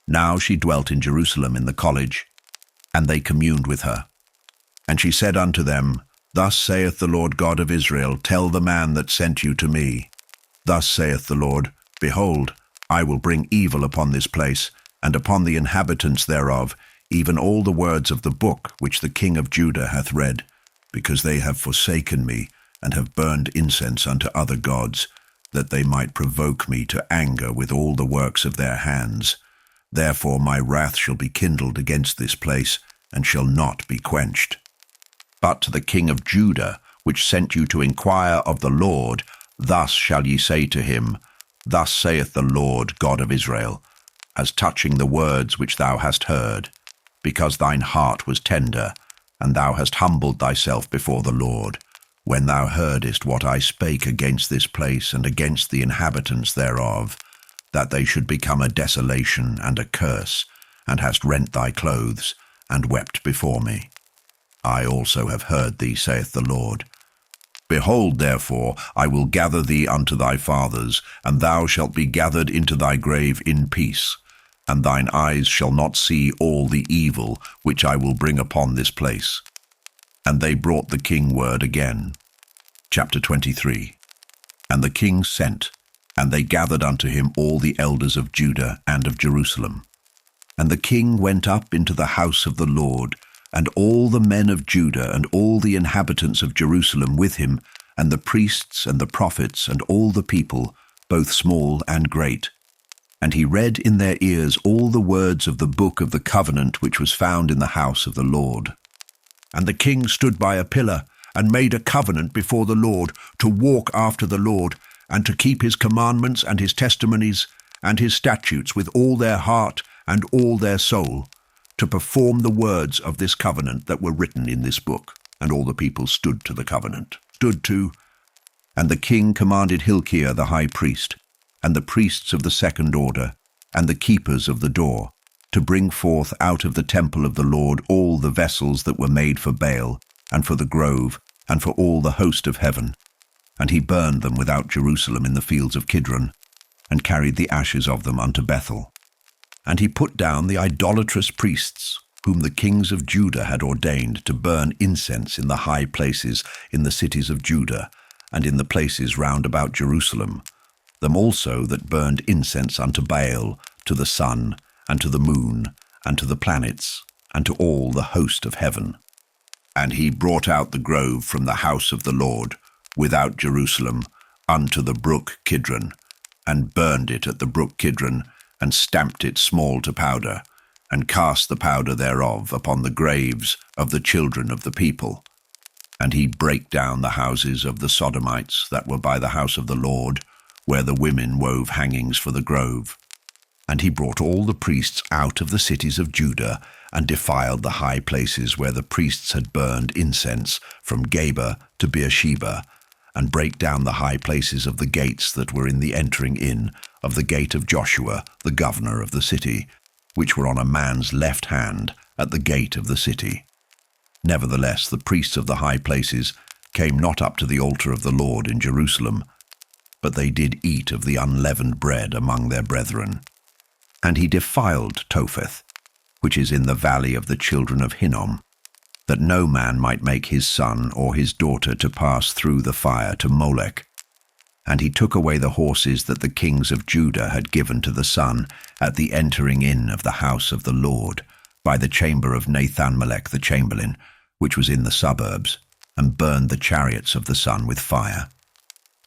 Now she dwelt in Jerusalem in the college, and they communed with her. And she said unto them, Thus saith the Lord God of Israel, Tell the man that sent you to me. Thus saith the Lord, Behold, I will bring evil upon this place, and upon the inhabitants thereof, even all the words of the book which the king of Judah hath read, because they have forsaken me, and have burned incense unto other gods, that they might provoke me to anger with all the works of their hands. Therefore my wrath shall be kindled against this place, and shall not be quenched. But to the king of Judah, which sent you to inquire of the Lord, thus shall ye say to him, Thus saith the Lord God of Israel, as touching the words which thou hast heard, because thine heart was tender, and thou hast humbled thyself before the Lord, when thou heardest what I spake against this place and against the inhabitants thereof, that they should become a desolation and a curse, and hast rent thy clothes, and wept before me. I also have heard thee, saith the Lord. Behold, therefore, I will gather thee unto thy fathers, and thou shalt be gathered into thy grave in peace, and thine eyes shall not see all the evil which I will bring upon this place. And they brought the king word again. Chapter 23. And the king sent, and they gathered unto him all the elders of Judah and of Jerusalem. And the king went up into the house of the Lord, and all the men of Judah and all the inhabitants of Jerusalem with him, and the priests and the prophets and all the people, both small and great. And he read in their ears all the words of the book of the covenant which was found in the house of the Lord. And the king stood by a pillar, and made a covenant before the Lord, to walk after the Lord, and to keep his commandments and his testimonies and his statutes with all their heart and all their soul, to perform the words of this covenant that were written in this book. And all the people stood to the covenant. And the king commanded Hilkiah the high priest, and the priests of the second order, and the keepers of the door, to bring forth out of the temple of the Lord all the vessels that were made for Baal, and for the grove, and for all the host of heaven. And he burned them without Jerusalem in the fields of Kidron, and carried the ashes of them unto Bethel. And he put down the idolatrous priests, whom the kings of Judah had ordained to burn incense in the high places in the cities of Judah, and in the places round about Jerusalem, them also that burned incense unto Baal, to the sun, and to the moon, and to the planets, and to all the host of heaven. And he brought out the grove from the house of the Lord, without Jerusalem, unto the brook Kidron, and burned it at the brook Kidron, and stamped it small to powder, and cast the powder thereof upon the graves of the children of the people. And he brake down the houses of the Sodomites that were by the house of the Lord, where the women wove hangings for the grove. And he brought all the priests out of the cities of Judah, and defiled the high places where the priests had burned incense, from Geba to Beersheba, and brake down the high places of the gates that were in the entering in of the gate of Joshua, the governor of the city, which were on a man's left hand at the gate of the city. Nevertheless, the priests of the high places came not up to the altar of the Lord in Jerusalem, but they did eat of the unleavened bread among their brethren. And he defiled Topheth, which is in the valley of the children of Hinnom, that no man might make his son or his daughter to pass through the fire to Molech. And he took away the horses that the kings of Judah had given to the sun at the entering in of the house of the Lord, by the chamber of Nathan-melech the chamberlain, which was in the suburbs, and burned the chariots of the sun with fire.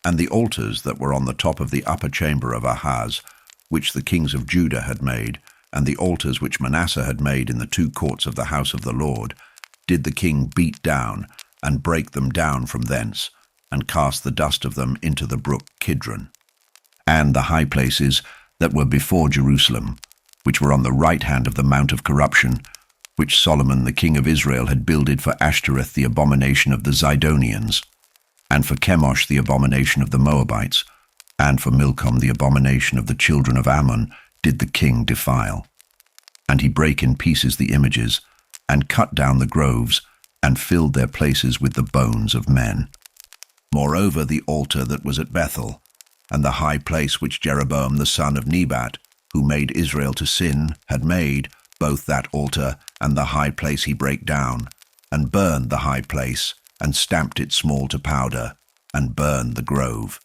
And the altars that were on the top of the upper chamber of Ahaz, which the kings of Judah had made, and the altars which Manasseh had made in the two courts of the house of the Lord, did the king beat down, and break them down from thence, and cast the dust of them into the brook Kidron. And the high places that were before Jerusalem, which were on the right hand of the mount of corruption, which Solomon the king of Israel had builded for Ashtoreth the abomination of the Zidonians, and for Chemosh the abomination of the Moabites, and for Milcom the abomination of the children of Ammon, did the king defile. And he brake in pieces the images, and cut down the groves, and filled their places with the bones of men. Moreover, the altar that was at Bethel, and the high place which Jeroboam the son of Nebat, who made Israel to sin, had made, both that altar and the high place he brake down, and burned the high place, and stamped it small to powder, and burned the grove.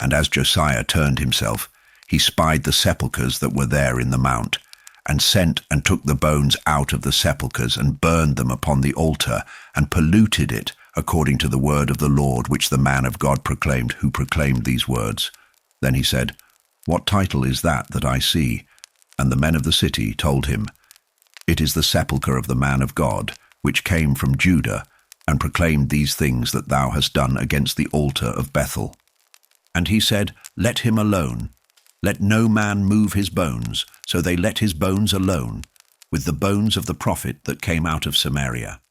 And as Josiah turned himself, he spied the sepulchres that were there in the mount, and sent and took the bones out of the sepulchres, and burned them upon the altar, and polluted it, according to the word of the Lord, which the man of God proclaimed, who proclaimed these words. Then he said, What title is that I see? And the men of the city told him, It is the sepulchre of the man of God, which came from Judah, and proclaimed these things that thou hast done against the altar of Bethel. And he said, Let him alone. Let no man move his bones. So they let his bones alone, with the bones of the prophet that came out of Samaria.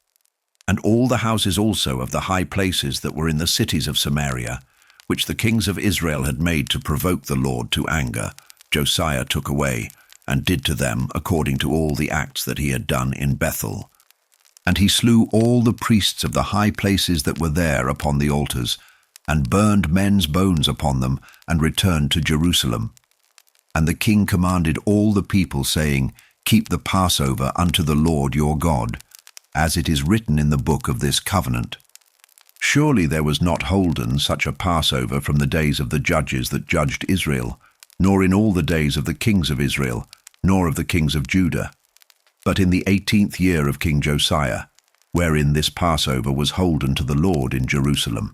And all the houses also of the high places that were in the cities of Samaria, which the kings of Israel had made to provoke the Lord to anger, Josiah took away, and did to them according to all the acts that he had done in Bethel. And he slew all the priests of the high places that were there upon the altars, and burned men's bones upon them, and returned to Jerusalem. And the king commanded all the people, saying, Keep the Passover unto the Lord your God, as it is written in the book of this covenant. Surely there was not holden such a Passover from the days of the judges that judged Israel, nor in all the days of the kings of Israel, nor of the kings of Judah, but in the 18th year of King Josiah, wherein this Passover was holden to the Lord in Jerusalem.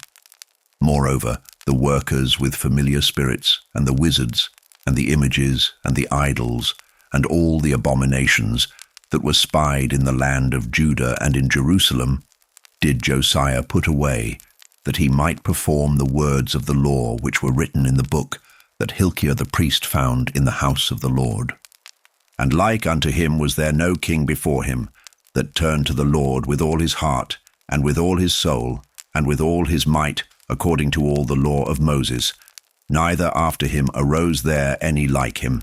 Moreover, the workers with familiar spirits, and the wizards, and the images, and the idols, and all the abominations that were spied in the land of Judah and in Jerusalem, did Josiah put away, that he might perform the words of the law which were written in the book that Hilkiah the priest found in the house of the Lord. And like unto him was there no king before him, that turned to the Lord with all his heart, and with all his soul, and with all his might, according to all the law of Moses. Neither after him arose there any like him.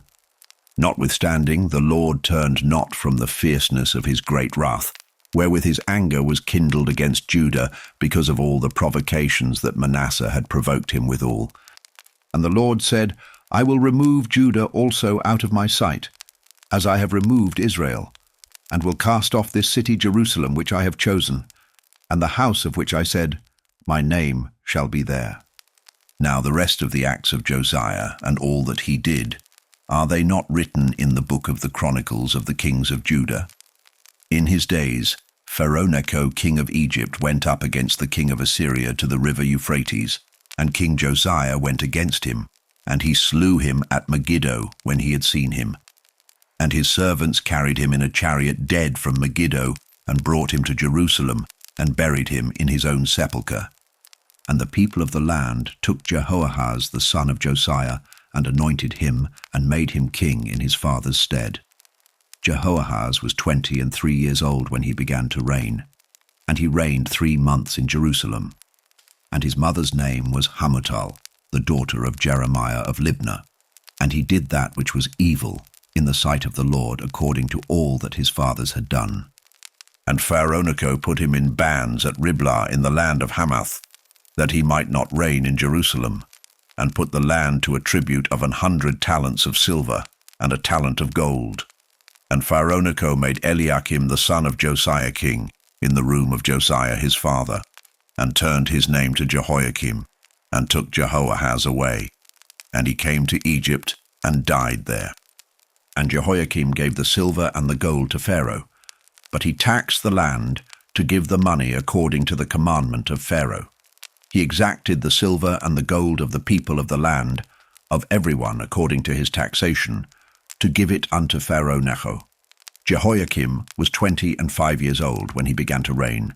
Notwithstanding, the Lord turned not from the fierceness of his great wrath, wherewith his anger was kindled against Judah, because of all the provocations that Manasseh had provoked him withal. And the Lord said, I will remove Judah also out of my sight, as I have removed Israel, and will cast off this city Jerusalem which I have chosen, and the house of which I said, My name shall be there. Now the rest of the acts of Josiah, and all that he did, are they not written in the book of the Chronicles of the kings of Judah? In his days, Pharaoh king of Egypt went up against the king of Assyria to the river Euphrates, and King Josiah went against him, and he slew him at Megiddo when he had seen him. And his servants carried him in a chariot dead from Megiddo, and brought him to Jerusalem, and buried him in his own sepulchre. And the people of the land took Jehoahaz the son of Josiah, and anointed him, and made him king in his father's stead. Jehoahaz was 23 years old when he began to reign, and he reigned 3 months in Jerusalem. And his mother's name was Hamutal, the daughter of Jeremiah of Libnah. And he did that which was evil in the sight of the Lord, according to all that his fathers had done. And Pharaoh put him in bands at Riblah in the land of Hamath, that he might not reign in Jerusalem, and put the land to a tribute of 100 talents of silver, and a talent of gold. And Pharaoh made Eliakim the son of Josiah king, in the room of Josiah his father, and turned his name to Jehoiakim, and took Jehoahaz away. And he came to Egypt, and died there. And Jehoiakim gave the silver and the gold to Pharaoh, but he taxed the land to give the money according to the commandment of Pharaoh. He exacted the silver and the gold of the people of the land, of every one according to his taxation, to give it unto Pharaoh Necho. Jehoiakim was 25 years old when he began to reign,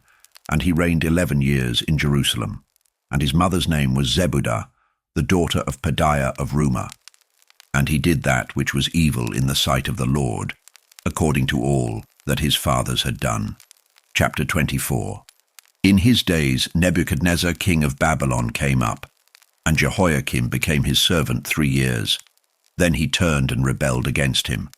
and he reigned 11 years in Jerusalem. And his mother's name was Zebudah, the daughter of Pedaiah of Rumah. And he did that which was evil in the sight of the Lord, according to all that his fathers had done. Chapter 24. In his days Nebuchadnezzar king of Babylon came up, and Jehoiakim became his servant 3 years. Then he turned and rebelled against him.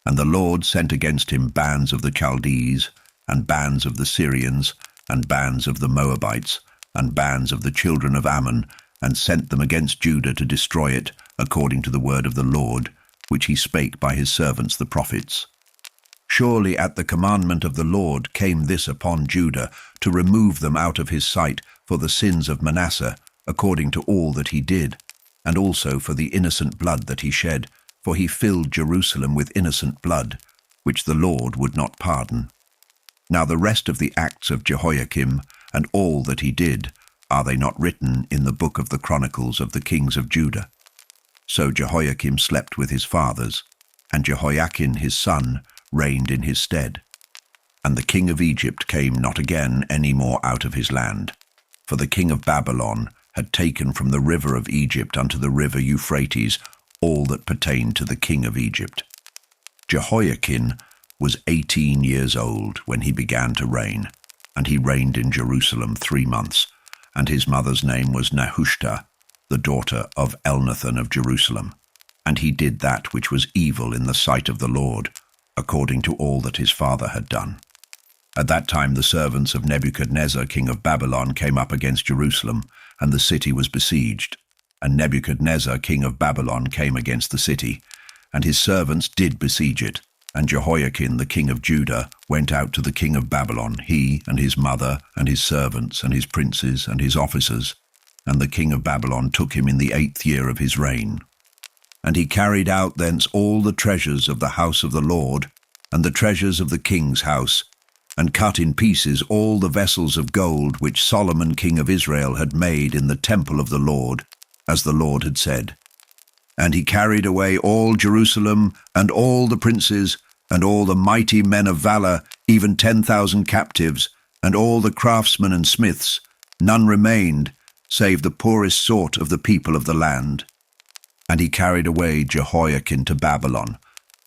And the Lord sent against him bands of the Chaldees, and bands of the Syrians, and bands of the Moabites, and bands of the children of Ammon, and sent them against Judah to destroy it, according to the word of the Lord, which he spake by his servants the prophets. Surely at the commandment of the Lord came this upon Judah, to remove them out of his sight for the sins of Manasseh, according to all that he did, and also for the innocent blood that he shed, for he filled Jerusalem with innocent blood, which the Lord would not pardon. Now the rest of the acts of Jehoiakim, and all that he did, are they not written in the book of the Chronicles of the kings of Judah? So Jehoiakim slept with his fathers, and Jehoiachin his son reigned in his stead. And the king of Egypt came not again any more out of his land, for the king of Babylon had taken from the river of Egypt unto the river Euphrates all that pertained to the king of Egypt. Jehoiachin was 18 years old when he began to reign, and he reigned in Jerusalem 3 months, and his mother's name was Nehushta, the daughter of Elnathan of Jerusalem. And he did that which was evil in the sight of the Lord, according to all that his father had done. At that time the servants of Nebuchadnezzar, king of Babylon, came up against Jerusalem, and the city was besieged. And Nebuchadnezzar, king of Babylon, came against the city, and his servants did besiege it. And Jehoiakim, the king of Judah, went out to the king of Babylon, he and his mother and his servants and his princes and his officers. And the king of Babylon took him in the 8th year of his reign. And he carried out thence all the treasures of the house of the Lord, and the treasures of the king's house, and cut in pieces all the vessels of gold which Solomon king of Israel had made in the temple of the Lord, as the Lord had said. And he carried away all Jerusalem, and all the princes, and all the mighty men of valor, even 10,000 captives, and all the craftsmen and smiths. None remained, save the poorest sort of the people of the land. And he carried away Jehoiakim to Babylon,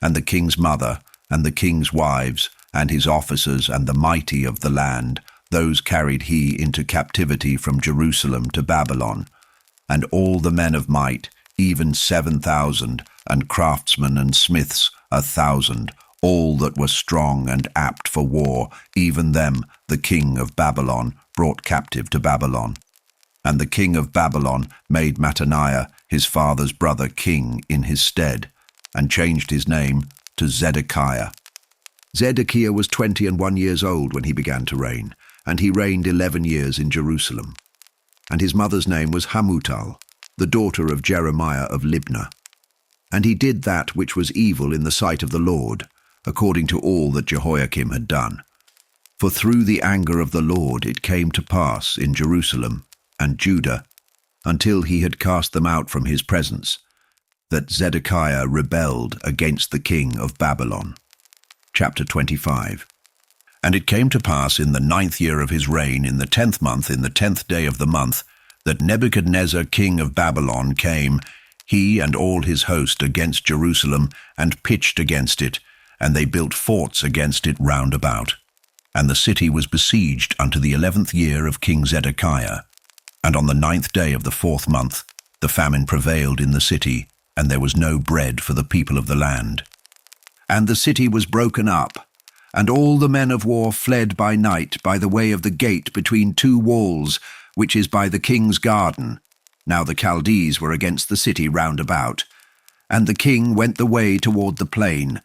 and the king's mother, and the king's wives, and his officers, and the mighty of the land. Those carried he into captivity from Jerusalem to Babylon. And all the men of might, even 7,000, and craftsmen and smiths 1,000, all that were strong and apt for war, even them the king of Babylon brought captive to Babylon. And the king of Babylon made Mattaniah, his father's brother, king in his stead, and changed his name to Zedekiah. Zedekiah was 21 years old when he began to reign, and he reigned 11 years in Jerusalem. And his mother's name was Hamutal, the daughter of Jeremiah of Libnah. And he did that which was evil in the sight of the Lord, according to all that Jehoiakim had done. For through the anger of the Lord it came to pass in Jerusalem and Judah, until he had cast them out from his presence, that Zedekiah rebelled against the king of Babylon. Chapter 25. And it came to pass in the 9th year of his reign, in the 10th month, in the 10th day of the month, that Nebuchadnezzar king of Babylon came, he and all his host, against Jerusalem, and pitched against it, and they built forts against it round about. And the city was besieged unto the 11th year of King Zedekiah. And on the 9th day of the 4th month, the famine prevailed in the city, and there was no bread for the people of the land. And the city was broken up, and all the men of war fled by night by the way of the gate between 2 walls, which is by the king's garden. Now the Chaldees were against the city round about. And the king went the way toward the plain.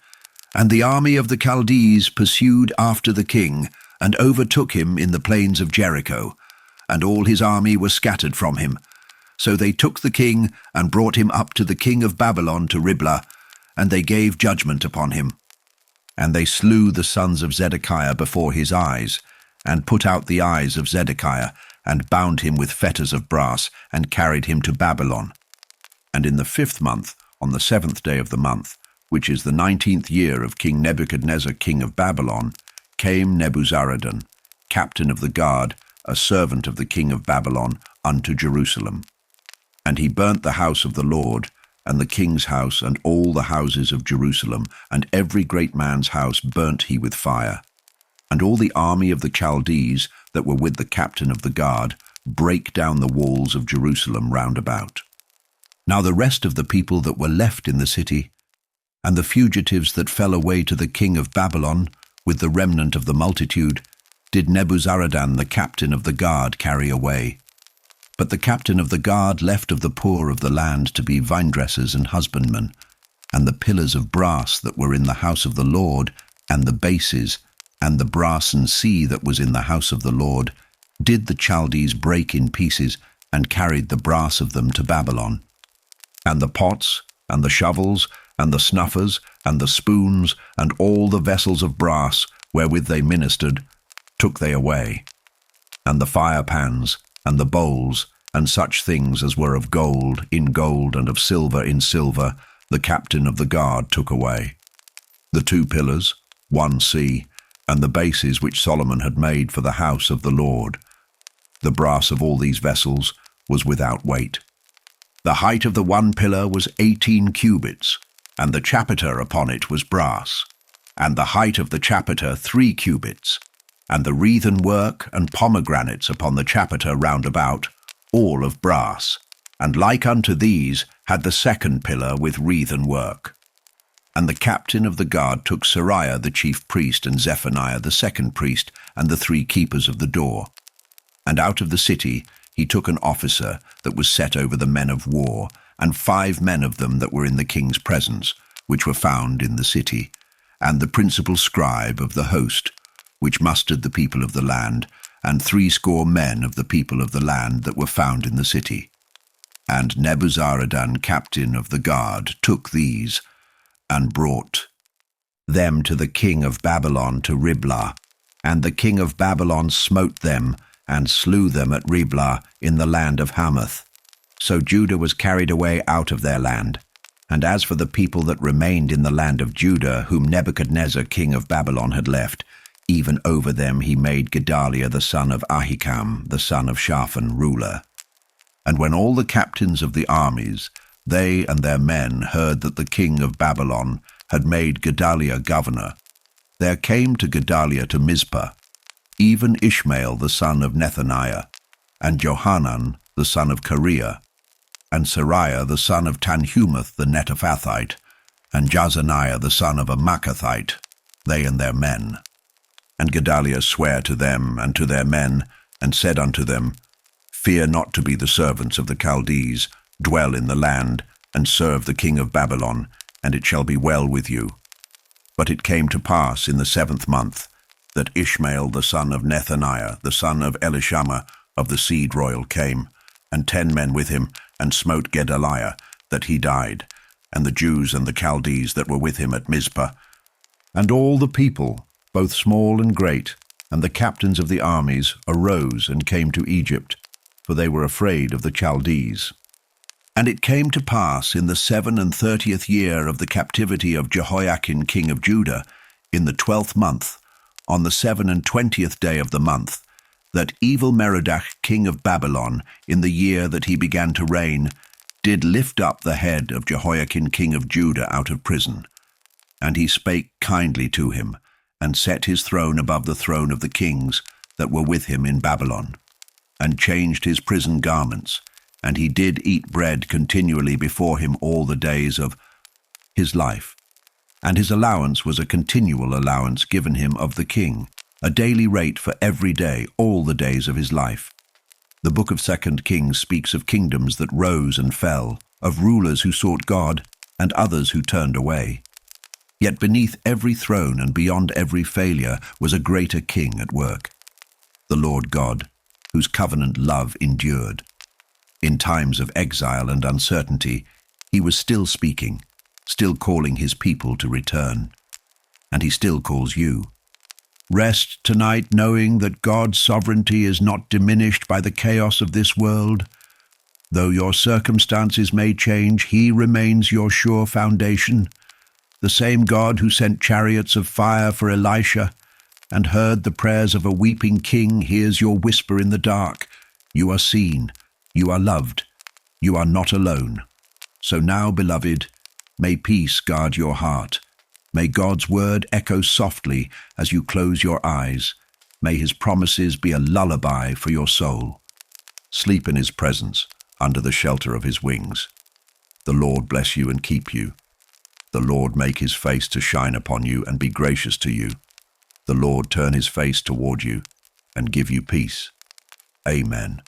And the army of the Chaldees pursued after the king, and overtook him in the plains of Jericho. And all his army were scattered from him. So they took the king, and brought him up to the king of Babylon to Riblah, and they gave judgment upon him. And they slew the sons of Zedekiah before his eyes, and put out the eyes of Zedekiah, and bound him with fetters of brass, and carried him to Babylon. And in the 5th month, on the 7th day of the month, which is the 19th year of King Nebuchadnezzar king of Babylon, came Nebuzaradan, captain of the guard, a servant of the king of Babylon, unto Jerusalem. And he burnt the house of the Lord, and the king's house, and all the houses of Jerusalem, and every great man's house burnt he with fire. And all the army of the Chaldees that were with the captain of the guard brake down the walls of Jerusalem round about. Now the rest of the people that were left in the city, and the fugitives that fell away to the king of Babylon, with the remnant of the multitude, did Nebuzaradan the captain of the guard carry away. But the captain of the guard left of the poor of the land to be vinedressers and husbandmen, and the pillars of brass that were in the house of the Lord, and the bases, and the brass and sea that was in the house of the Lord, did the Chaldees break in pieces, and carried the brass of them to Babylon. And the pots, and the shovels, and the snuffers, and the spoons, and all the vessels of brass, wherewith they ministered, took they away. And the firepans, and the bowls, and such things as were of gold in gold, and of silver in silver, the captain of the guard took away. The 2 pillars, 1 sea, and the bases which Solomon had made for the house of the Lord. The brass of all these vessels was without weight. The height of the 1 pillar was 18 cubits, and the chapiter upon it was brass, and the height of the chapiter 3 cubits, and the wreathen work and pomegranates upon the chapiter round about, all of brass, and like unto these had the 2nd pillar with wreathen work. And the captain of the guard took Seraiah the chief priest, and Zephaniah the second priest, and the 3 keepers of the door. And out of the city he took an officer that was set over the men of war, and 5 men of them that were in the king's presence, which were found in the city, and the principal scribe of the host, which mustered the people of the land, and 60 men of the people of the land that were found in the city. And Nebuzaradan, captain of the guard, took these, and brought them to the king of Babylon to Riblah. And the king of Babylon smote them, and slew them at Riblah in the land of Hamath. So Judah was carried away out of their land. And as for the people that remained in the land of Judah, whom Nebuchadnezzar king of Babylon had left, even over them he made Gedaliah the son of Ahikam, the son of Shaphan, ruler. And when all the captains of the armies, they and their men, heard that the king of Babylon had made Gedaliah governor, there came to Gedaliah to Mizpah even Ishmael the son of Nethaniah, and Johanan the son of Kareah, and Seraiah the son of Tanhumeth the Netophathite, and Jazaniah the son of a Maacathite, they and their men. And Gedaliah sware to them and to their men, and said unto them, Fear not to be the servants of the Chaldees, dwell in the land, and serve the king of Babylon, and it shall be well with you. But it came to pass in the 7th month, that Ishmael the son of Nethaniah, the son of Elishama of the seed royal came, and 10 men with him, and smote Gedaliah, that he died, and the Jews and the Chaldees that were with him at Mizpah. And all the people, both small and great, and the captains of the armies, arose and came to Egypt, for they were afraid of the Chaldees. And it came to pass in the 37th year of the captivity of Jehoiakim king of Judah, in the 12th month, on the 27th day of the month, that Evil-Merodach king of Babylon, in the year that he began to reign, did lift up the head of Jehoiakim king of Judah out of prison. And he spake kindly to him, and set his throne above the throne of the kings that were with him in Babylon, and changed his prison garments, and he did eat bread continually before him all the days of his life. And his allowance was a continual allowance given him of the king, a daily rate for every day, all the days of his life. The book of 2 Kings speaks of kingdoms that rose and fell, of rulers who sought God, and others who turned away. Yet beneath every throne and beyond every failure was a greater king at work, the Lord God, whose covenant love endured. In times of exile and uncertainty, he was still speaking, still calling his people to return. And he still calls you. Rest tonight knowing that God's sovereignty is not diminished by the chaos of this world. Though your circumstances may change, he remains your sure foundation. The same God who sent chariots of fire for Elisha and heard the prayers of a weeping king hears your whisper in the dark. You are seen, you are loved, you are not alone. So now, beloved, may peace guard your heart. May God's word echo softly as you close your eyes. May his promises be a lullaby for your soul. Sleep in his presence, under the shelter of his wings. The Lord bless you and keep you. The Lord make his face to shine upon you and be gracious to you. The Lord turn his face toward you and give you peace. Amen.